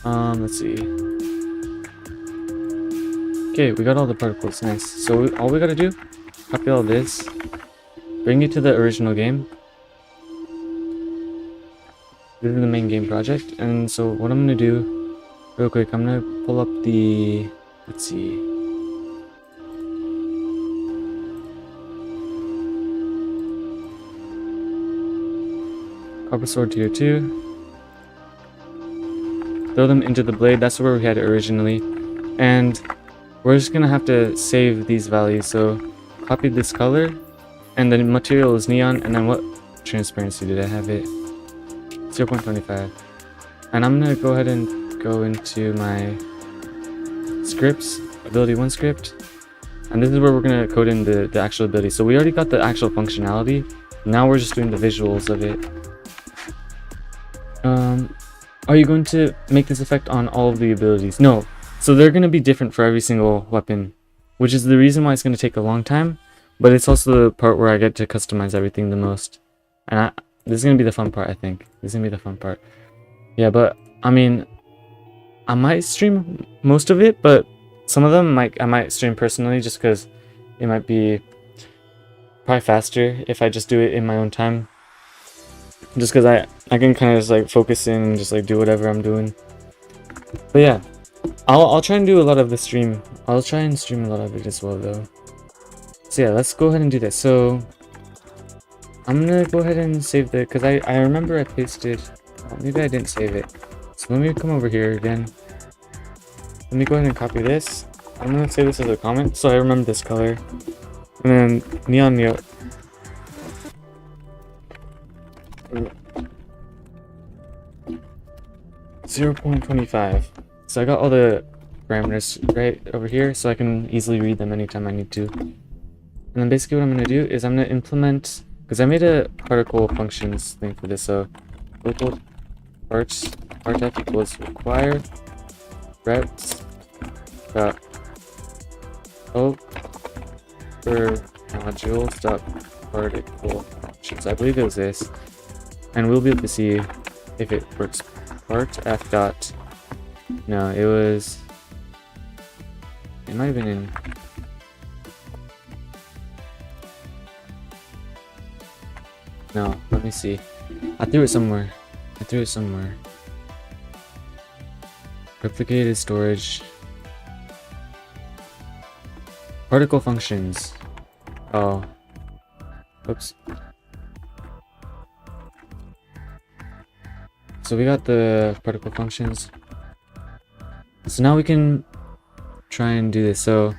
Let's see. Okay, we got all the particles. Nice. So all we gotta do, copy all this, bring it to the original game. This is the main game project, and so what I'm gonna do, real quick, I'm gonna pull up the, let's see. Copper sword tier 2. Throw them into the blade, that's where we had it originally. And we're just gonna have to save these values, so copy this color, and the material is neon, and then what transparency did I have it? 0.25. And I'm gonna go ahead and go into my scripts, ability 1 script, and this is where we're gonna code in the actual ability. So we already got the actual functionality, now we're just doing the visuals of it. Are you going to make this effect on all of the abilities? No. So they're going to be different for every single weapon, which is the reason why it's going to take a long time, but it's also the part where I get to customize everything the most. And this is going to be the fun part, I think. This is going to be the fun part. Yeah, but I mean, I might stream most of it, but some of them I might stream personally just because it might be probably faster if I just do it in my own time. Just because I can kind of just like focus in and just like do whatever I'm doing. But yeah, I'll try and do a lot of the stream. I'll try and stream a lot of it as well though. So yeah, let's go ahead and do this. So I'm gonna go ahead and save the, because I remember I pasted, maybe I didn't save it. So let me come over here again. Let me go ahead and copy this. I'm gonna save this as a comment so I remember this color. And then neon neo. 0.25. So I got all the parameters right over here, so I can easily read them anytime I need to. And then basically what I'm going to do is I'm going to implement, because I made a particle functions thing for this, so local parts partf equals require routes dot over modules dot particle functions. I believe it was this, and we'll be able to see if it works. Part f dot, no, it was It might have been in... No, let me see. I threw it somewhere. Replicated storage. Particle functions. Oh. Oops. So we got the particle functions. So now we can try and do this. So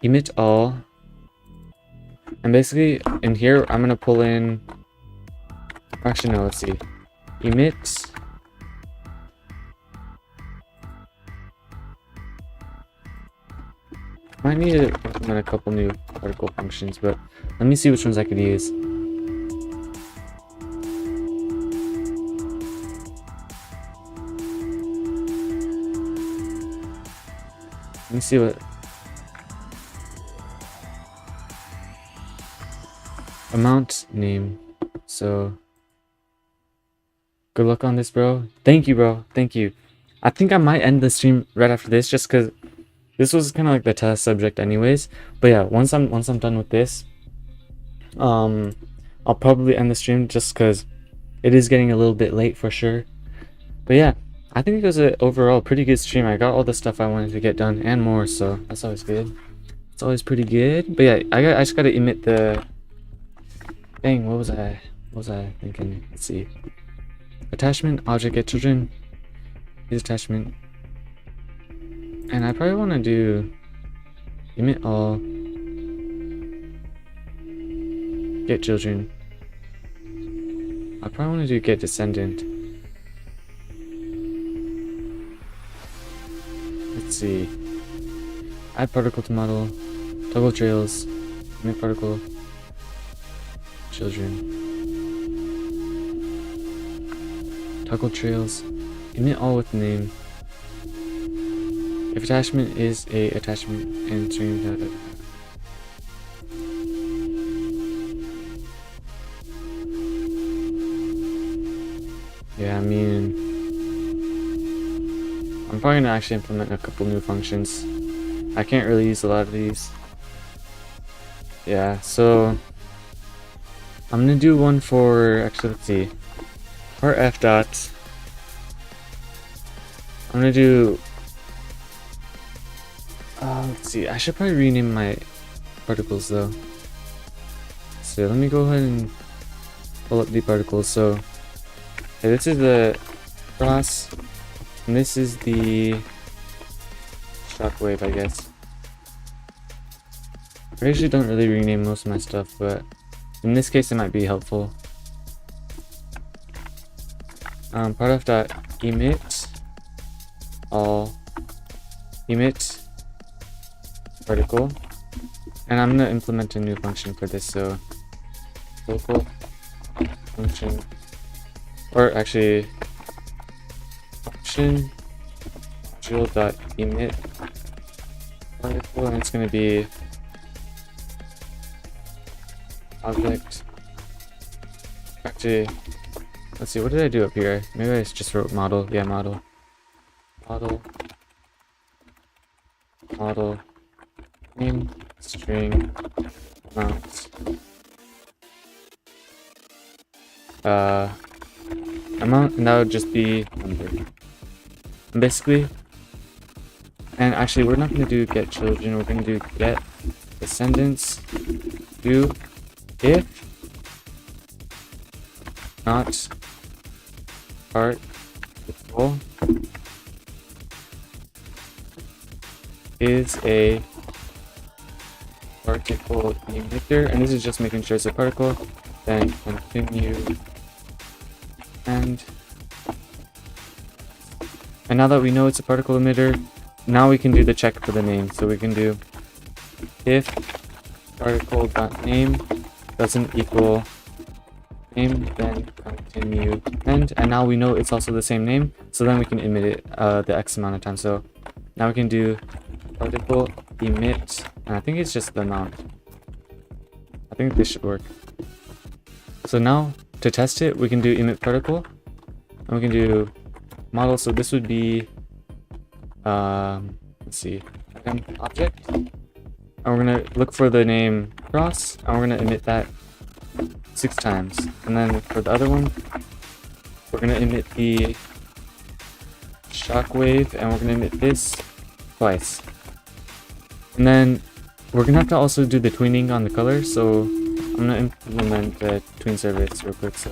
emit all. And basically in here I'm gonna pull in, actually no, let's see. Emit might need to implement a couple new particle functions, but let me see which ones I could use. Let me see what amount name. So good luck on this, bro. Thank you, bro. Thank you. I think I might end the stream right after this, just because this was kind of like the test subject anyways. But yeah, once I'm done with this, I'll probably end the stream just because it is getting a little bit late for sure. But yeah, I think it was an overall pretty good stream. I got all the stuff I wanted to get done and more, so that's always good. It's always pretty good. But yeah, I just gotta emit the... Dang, what was I thinking? Let's see. Attachment, object, get children. Use attachment. And I probably want to do emit all, get children. I probably want to do get descendant. Let's see. Add particle to model, toggle trails, emit particle, children. Toggle trails, emit all with name. If attachment is a attachment and stream data. Yeah, I mean, I'm probably gonna actually implement a couple new functions. I can't really use a lot of these. Yeah, so I'm gonna do one for, actually let's see, for f dot. I'm gonna do, let's see, I should probably rename my particles though. So let me go ahead and pull up the particles. So okay, this is the cross, and this is the shockwave, I guess. I usually don't really rename most of my stuff, but in this case it might be helpful. Part of dot emit all emit particle, and I'm gonna implement a new function for this. So local function, or actually function module dot emit particle, and it's gonna be object. Actually, let's see, what did I do up here? Maybe I just wrote model. Yeah, model. Model name string amount amount, and that would just be number. And basically, and actually we're not going to do get children, we're going to do get descendants, do if not particle is a particle emitter, and this is just making sure it's a particle, then continue, and now that we know it's a particle emitter, now we can do the check for the name. So we can do if particle.name doesn't equal name, then continue end, and now we know it's also the same name, so then we can emit it the X amount of time. So now we can do particle emit, and I think it's just the amount. I think this should work. So now to test it, we can do emit particle, and we can do model. So this would be let's see, object, and we're gonna look for the name cross, and we're gonna emit that 6 times. And then for the other one, we're gonna emit the shockwave, and we're gonna emit this twice. And then we're gonna have to also do the tweening on the color, so I'm gonna implement the tween service real quick. So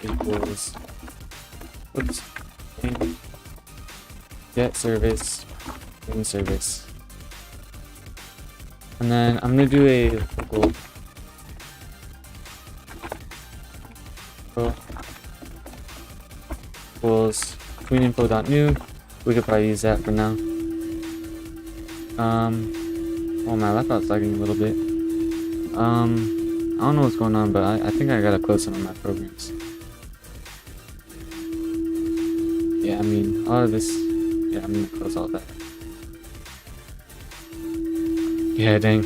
equals, oops, get service, tween service, and then I'm gonna do a local equals tweeninfo.new. We could probably use that for now. Oh, my laptop's lagging a little bit. I don't know what's going on, but I think I gotta close some of my programs. Yeah, I mean, all of this, yeah, I'm gonna close all that. Yeah, dang,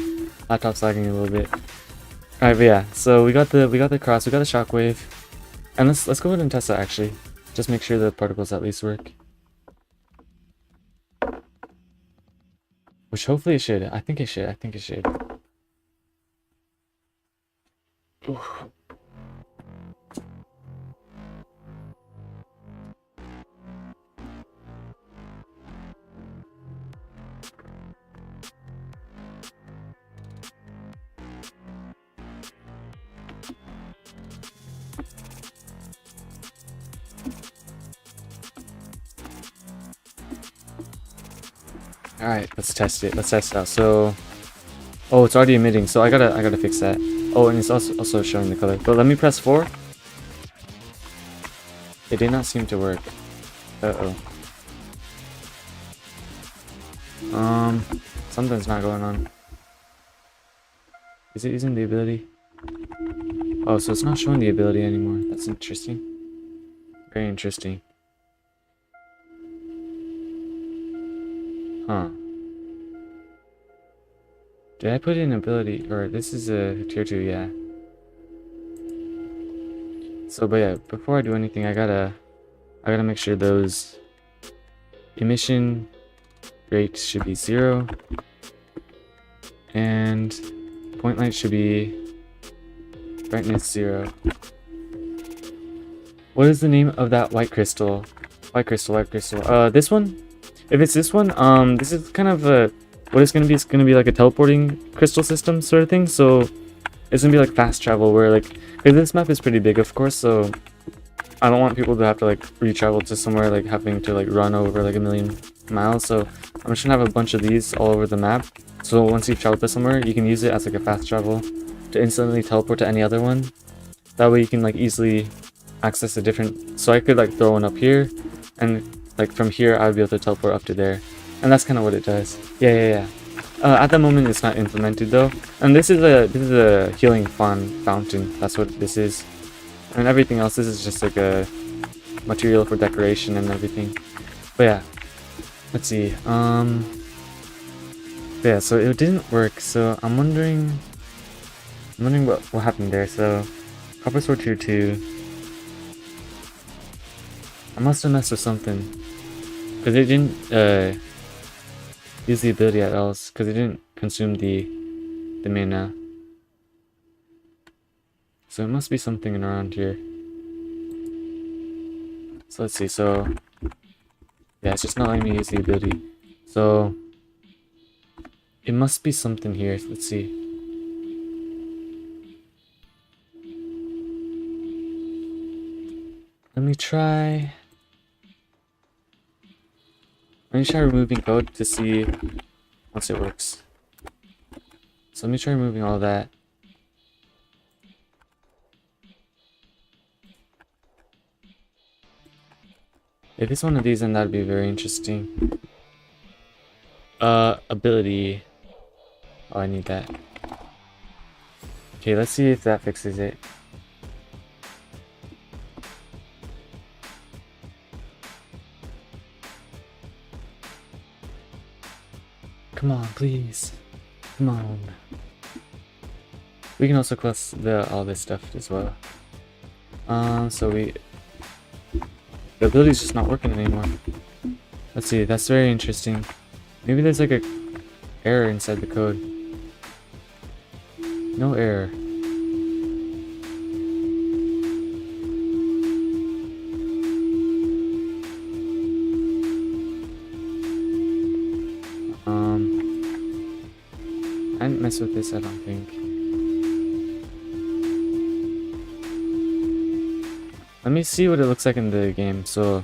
laptop's lagging a little bit. Alright, but yeah, so we got the cross, we got the shockwave, and let's go ahead and test that actually. Just make sure the particles at least work. Which hopefully it should. I think it should. Ooh. Alright, let's test it. Let's test it out. So, oh, it's already emitting, so I gotta fix that. Oh, and it's also showing the color. But let me press 4. It did not seem to work. Uh-oh. Something's not going on. Is it using the ability? Oh, so it's not showing the ability anymore. That's interesting. Very interesting. Huh. Did I put in ability? Or this is a tier 2, yeah. So, but yeah, before I do anything, I gotta make sure those emission rates should be 0. And point light should be brightness 0. What is the name of that white crystal? White crystal. This one? If it's this one, this is kind of a, what it's gonna be, it's gonna be like a teleporting crystal system sort of thing. So it's gonna be like fast travel, where like, because this map is pretty big, of course, so I don't want people to have to like re-travel to somewhere, like having to like run over like 1,000,000 miles. So I'm just gonna have a bunch of these all over the map. So once you've traveled to somewhere, you can use it as like a fast travel to instantly teleport to any other one. That way you can like easily access a different, so I could like throw one up here, and like from here I would be able to teleport up to there. And that's kind of what it does. Yeah. At the moment it's not implemented though. And this is a healing fountain. That's what this is. And everything else, this is just like a material for decoration and everything. But yeah, let's see. Yeah, so it didn't work. So I'm wondering what happened there. So Copper Sword Tier 2. I must have messed with something, because it didn't use the ability at all, because it didn't consume the mana. So it must be something around here. So let's see. So yeah, it's just not letting me use the ability. So it must be something here. Let's see. Let me try removing code to see once it works. So let me try removing all that. If it's one of these, then that'd be very interesting. Ability. Oh, I need that. Okay, let's see if that fixes it. Come on, please. Come on. We can also close all this stuff as well. So the ability's just not working anymore. Let's see, that's very interesting. Maybe there's like a error inside the code. No error. I didn't mess with this, I don't think. Let me see what it looks like in the game. So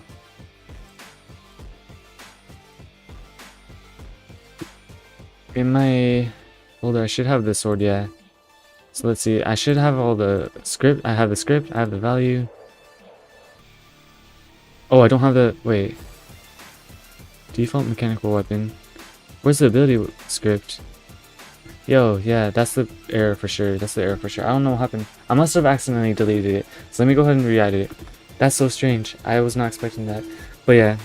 in my folder, I should have the sword, yeah. So let's see, I should have all the script. I have the script, I have the value. Oh, I don't have the, wait. Default mechanical weapon. Where's the ability script? Yo, yeah, that's the error for sure. That's the error for sure. I don't know what happened. I must have accidentally deleted it. So let me go ahead and re-edit it. That's so strange. I was not expecting that. But yeah,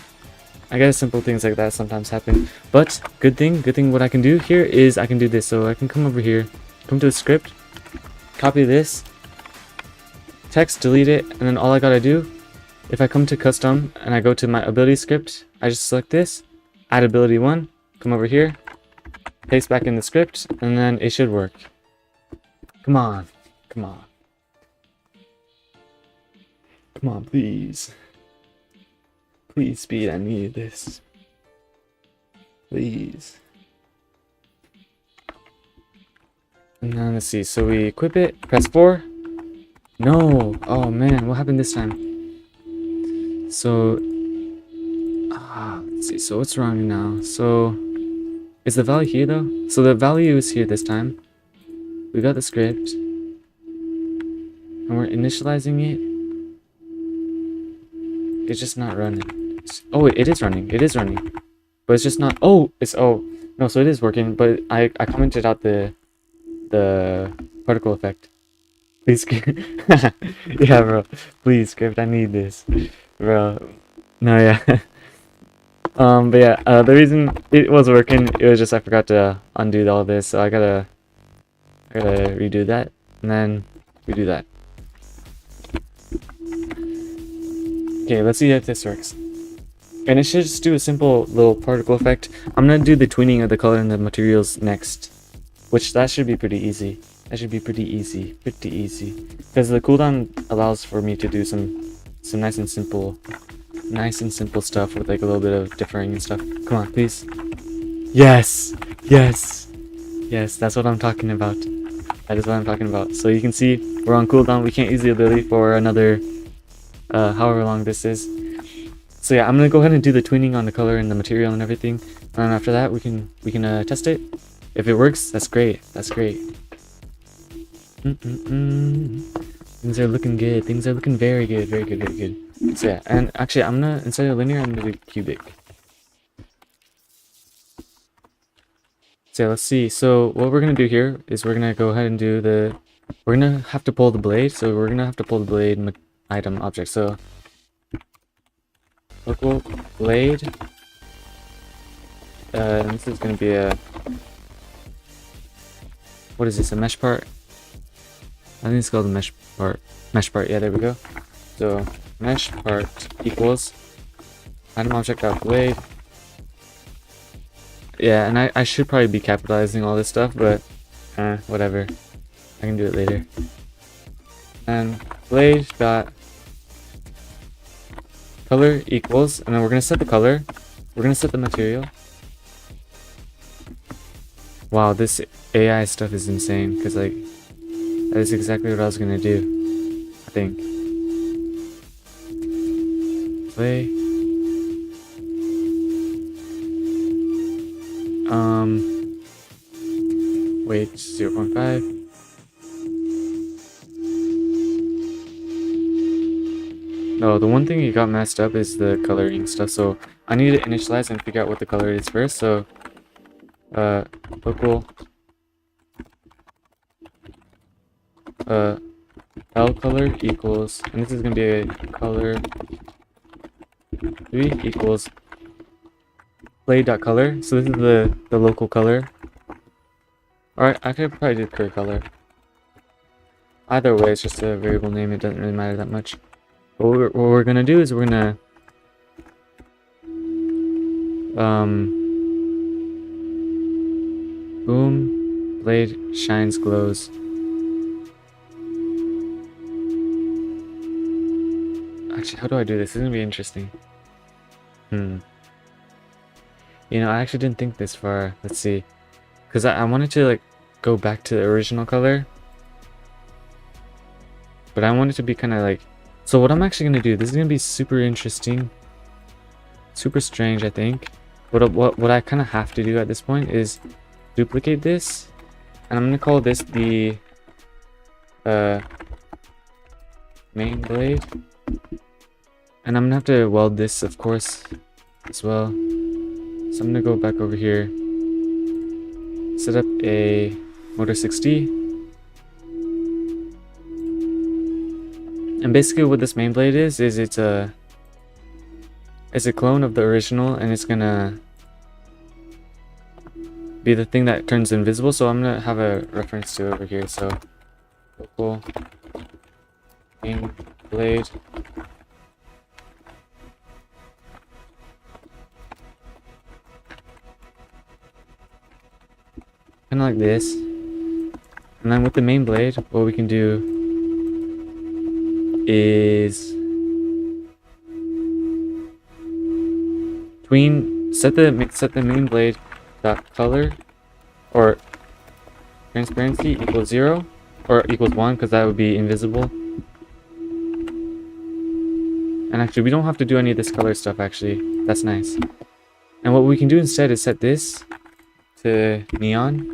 I guess simple things like that sometimes happen. But good thing what I can do here is I can do this. So I can come over here, come to the script, copy this, text, delete it, and then all I gotta do, if I come to custom and I go to my ability script, I just select this, add ability 1, come over here, paste back in the script, and then it should work. Come on, come on. Come on, please. Please, speed, I need this. Please. And then let's see, so we equip it, press 4. No! Oh man, what happened this time? So, let's see, so what's wrong now? So, is the value here though? So the value is here this time. We got the script. And we're initializing it. It's just not running. Oh, it is running. It is running. But it's just not. Oh, no, so it is working, but I commented out the particle effect. Please script. Yeah, bro. Please script. I need this. Bro. No, yeah. But yeah, the reason it was working, it was just I forgot to undo all this, so I gotta redo that, and then redo that. Okay, let's see if this works. And it should just do a simple little particle effect. I'm gonna do the tweening of the color and the materials next, which that should be pretty easy. That should be pretty easy, because the cooldown allows for me to do some nice and simple stuff with like a little bit of differing and stuff. Come on, please. Yes, yes, yes. That's what I'm talking about. That is what I'm talking about. So you can see we're on cooldown. We can't use the ability for another however long this is. So yeah, I'm gonna go ahead and do the tweening on the color and the material and everything, and after that we can test it. If it works, that's great. That's great. Things are looking good. Things are looking very good. Very good. Very good. So yeah, and actually I'm gonna, instead of linear, I'm gonna do cubic. So yeah, let's see. So what we're gonna do here is we're gonna go ahead and do we're gonna have to pull the blade. So we're gonna have to pull the blade item object. So local blade. And this is gonna be a, what is this? A mesh part? I think it's called the mesh part. Mesh part. Yeah, there we go. So mesh part equals item object dot blade. Yeah, and I should probably be capitalizing all this stuff, but whatever. I can do it later. And blade dot color equals, and then we're gonna set the color. We're gonna set the material. Wow, this AI stuff is insane, because like that is exactly what I was gonna do, I think. Play. Wait, 0.5. No, the one thing you got messed up is the coloring stuff, so I need to initialize and figure out what the color is first. So local L color equals, and this is gonna be a color 3 equals blade.color. So this is the local color. Alright, I could probably do clear color. Either way, it's just a variable name. It doesn't really matter that much. But what we're gonna do is we're gonna boom, blade shines, glows. Actually, how do I do this? This is gonna be interesting. You know, I actually didn't think this far. Let's see. Because I wanted to, like, go back to the original color. But I want it to be kind of like... So what I'm actually going to do, this is going to be super interesting. Super strange, I think. What I kind of have to do at this point is duplicate this. And I'm going to call this the main blade. And I'm going to have to weld this, of course, as well. So I'm going to go back over here. Set up a Motor 6D. And basically what this main blade is it's a clone of the original, and it's gonna be the thing that turns invisible. So I'm gonna have a reference to it over here. So local main blade kind of like this. And then with the main blade, what we can do is set the main blade dot color or transparency equals 0 or equals 1, because that would be invisible. And actually, we don't have to do any of this color stuff. Actually, that's nice. And what we can do instead is set this to neon.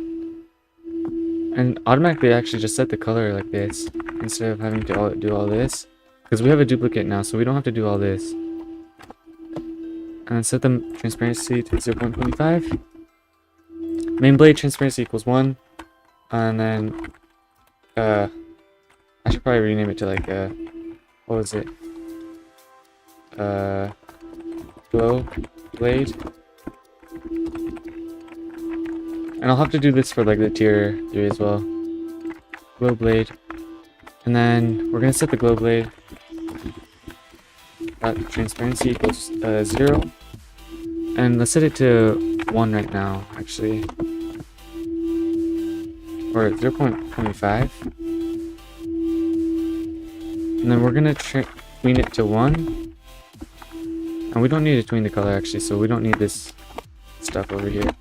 And automatically actually just set the color like this instead of having to do all this, because we have a duplicate now, so we don't have to do all this. And then set the transparency to 0.25. Main blade transparency equals 1. And then I should probably rename it to like what was it? Glow blade. And I'll have to do this for like the tier 3 as well. Glow blade. And then we're gonna set the glow blade transparency equals 0. And let's set it to 1 right now, actually. Or 0.25. And then we're gonna tween it to 1. And we don't need to tween the color actually, so we don't need this stuff over here.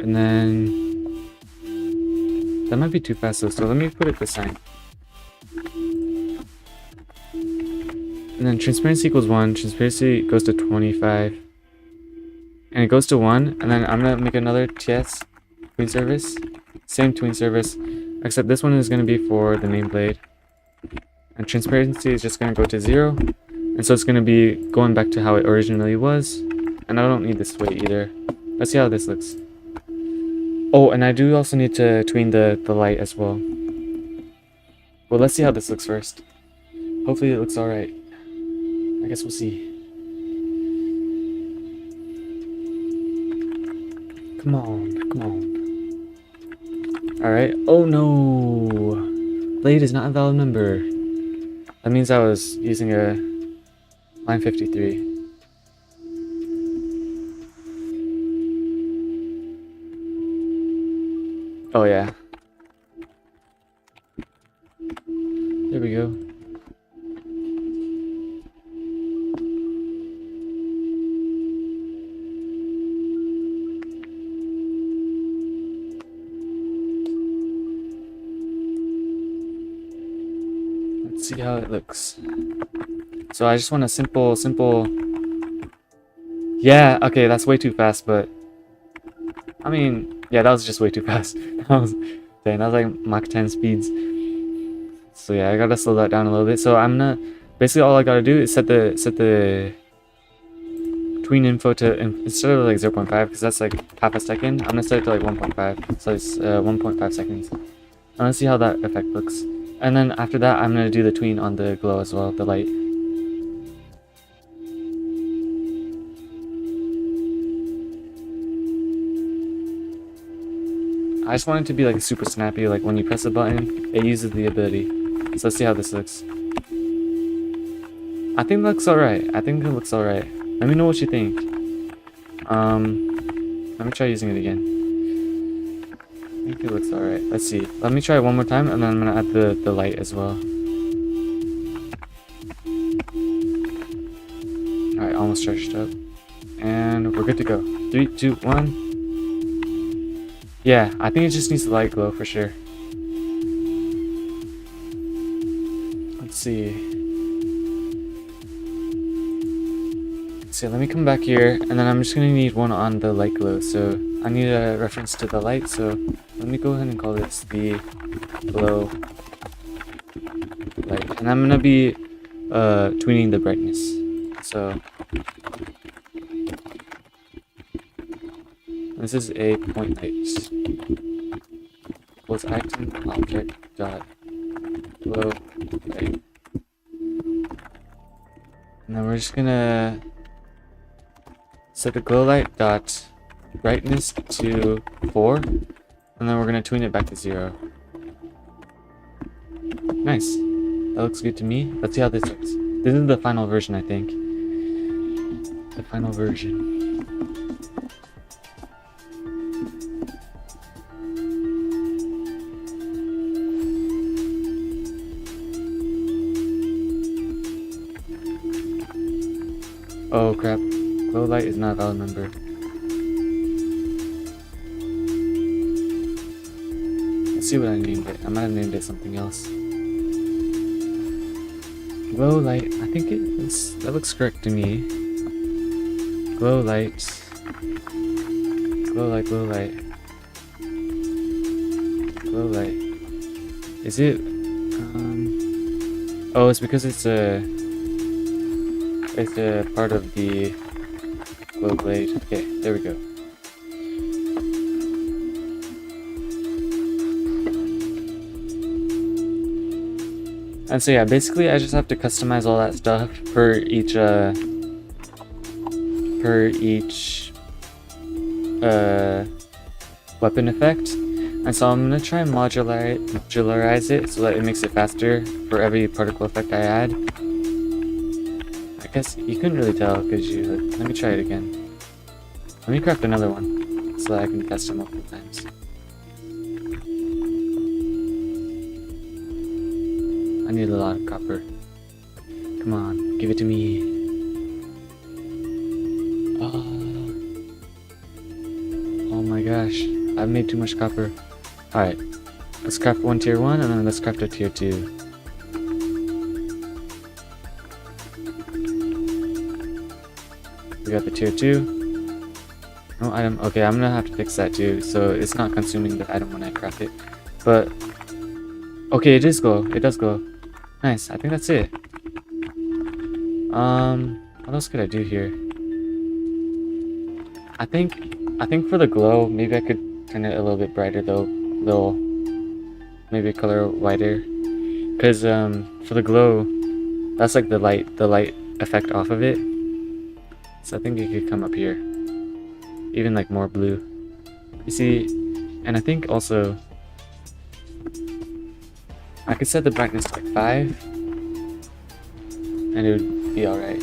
And then that might be too fast though, so let me put it this time. And then transparency equals 1, transparency goes to 25. And it goes to 1, and then I'm gonna make another TS tween service. Same tween service, except this one is gonna be for the main blade. And transparency is just gonna go to 0. And so it's gonna be going back to how it originally was. And I don't need this weight either. Let's see how this looks. Oh, and I do also need to tween the light as well. Well, let's see how this looks first. Hopefully it looks alright. I guess we'll see. Come on, come on. Alright. Oh no! Blade is not a valid number. That means I was using a line 53. Oh yeah. There we go. Let's see how it looks. So I just want a simple... Yeah, okay, that's way too fast, but... I mean... Yeah, that was just way too fast. That was like Mach 10 speeds. So yeah, I gotta slow that down a little bit. So I'm gonna basically all I gotta do is set the tween info to instead of like 0.5, because that's like half a second. I'm gonna set it to like 1.5. So it's 1.5 seconds. I'm gonna see how that effect looks. And then after that, I'm gonna do the tween on the glow as well, the light. I just want it to be like super snappy, like when you press a button, it uses the ability. So let's see how this looks. I think it looks alright. I think it looks alright. Let me know what you think. Let me try using it again. I think it looks alright. Let's see. Let me try it one more time, and then I'm gonna add the light as well. Alright, almost charged up. And we're good to go. 3, 2, 1. Yeah, I think it just needs the light glow for sure. Let's see. So let me come back here, and then I'm just gonna need one on the light glow. So I need a reference to the light, so let me go ahead and call this the glow light. And I'm gonna be tuning the brightness. So this is a point light. Was item object dot glow light. And then we're just gonna set the glow light dot brightness to 4, and then we're gonna tune it back to 0. Nice. That looks good to me. Let's see how this looks. This is the final version, I think. The final version. Oh crap. Glow light is not a valid member. Let's see what I named it. I might have named it something else. Glow light. I think that looks correct to me. Glow light. Glow light, glow light. Glow light. Is it oh, it's because it's a part of the glow blade. Okay, there we go. And so yeah, basically I just have to customize all that stuff per each weapon effect. And so I'm gonna try and modularize it so that it makes it faster for every particle effect I add. I guess you couldn't really tell because let me try it again. Let me craft another one so that I can test it multiple times. I need a lot of copper. Come on, give it to me. Oh my gosh, I've made too much copper. Alright, let's craft one tier 1 and then let's craft a tier 2. We got the tier 2. No item. Okay, I'm gonna have to fix that too, so it's not consuming the item when I craft it. But okay, it does glow. It does glow. Nice. I think that's it. What else could I do here? I think for the glow, maybe I could turn it a little bit brighter though. Maybe color whiter. Cause for the glow, that's like the light effect off of it. So I think it could come up here. Even like more blue. You see, and I think also I could set the brightness to like 5 and it would be alright.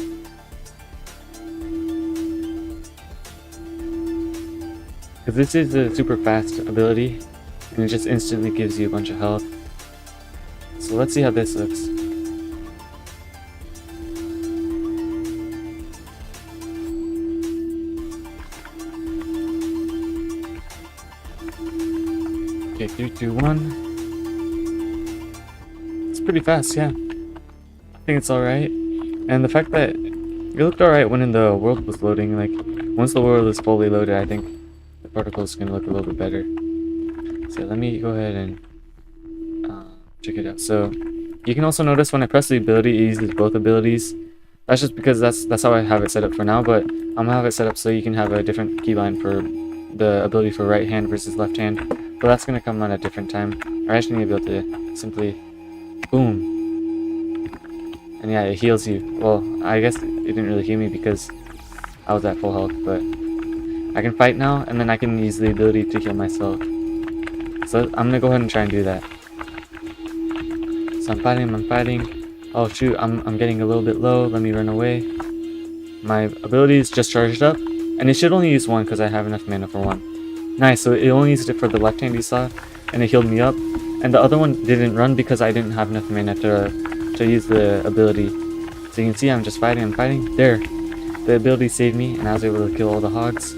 Because this is a super fast ability and it just instantly gives you a bunch of health. So let's see how this looks. Okay, 3, 2, 1. It's pretty fast, yeah. I think it's alright. And the fact that it looked alright when the world was loading, like, once the world is fully loaded, I think the particles can look a little bit better. So let me go ahead and check it out. So you can also notice when I press the ability, it uses both abilities. That's just because that's how I have it set up for now, but I'm gonna have it set up so you can have a different keybind for the ability for right hand versus left hand. But that's gonna come on a different time. I just need to be able to simply boom. And yeah, it heals you. Well, I guess it didn't really heal me because I was at full health, but I can fight now, and then I can use the ability to heal myself. So I'm gonna go ahead and try and do that. So I'm fighting. Oh shoot, I'm getting a little bit low. Let me run away. My ability is just charged up, and it should only use one because I have enough mana for one. Nice, so it only used it for the left hand you saw, and it healed me up. And the other one didn't run because I didn't have enough mana to use the ability. So you can see I'm just fighting, There, the ability saved me, and I was able to kill all the hogs.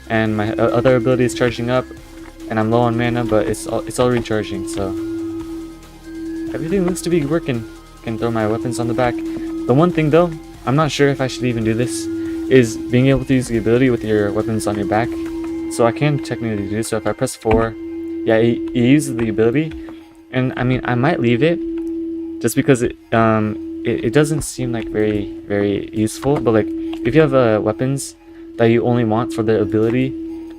And my other ability is charging up, and I'm low on mana, but it's all recharging, so everything looks to be working. Can throw my weapons on the back. The one thing though, I'm not sure if I should even do this, is being able to use the ability with your weapons on your back. So I can technically do so. If I press 4, yeah, it uses the ability, and I mean I might leave it just because it doesn't seem like very useful. But like if you have weapons that you only want for the ability,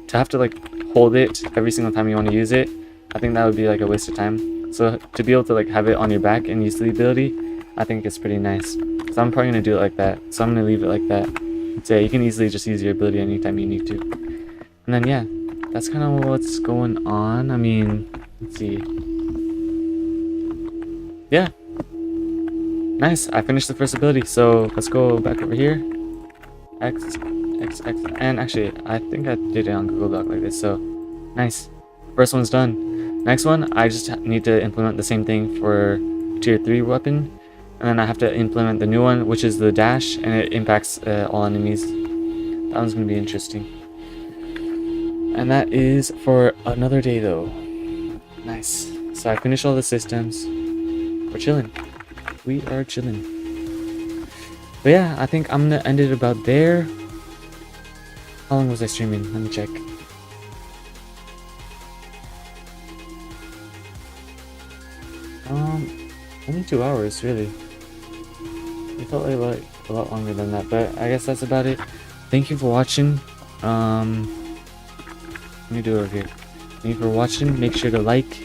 to have to like hold it every single time you want to use it, I think that would be like a waste of time. So to be able to like have it on your back and use the ability, I think it's pretty nice. So I'm probably gonna do it like that. So I'm gonna leave it like that. So yeah, you can easily just use your ability anytime you need to. And then yeah, that's kind of what's going on. I mean, let's see. Yeah, nice. I finished the first ability. So let's go back over here. X, and actually, I think I did it on Google Doc like this. So nice. First one's done. Next one, I just need to implement the same thing for tier 3 weapon. And then I have to implement the new one, which is the dash, and it impacts all enemies. That one's going to be interesting. And that is for another day though. Nice. So I finished all the systems. We're chilling. We are chilling. But yeah, I think I'm going to end it about there. How long was I streaming? Let me check. Only 2 hours, really. It felt like a lot longer than that, but I guess that's about it. Thank you for watching. Let me do it over here. Thank you for watching. Make sure to like.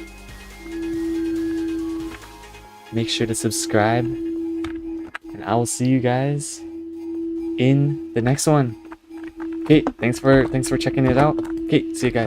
Make sure to subscribe. And I will see you guys in the next one. Okay, thanks for checking it out. Okay, see you guys.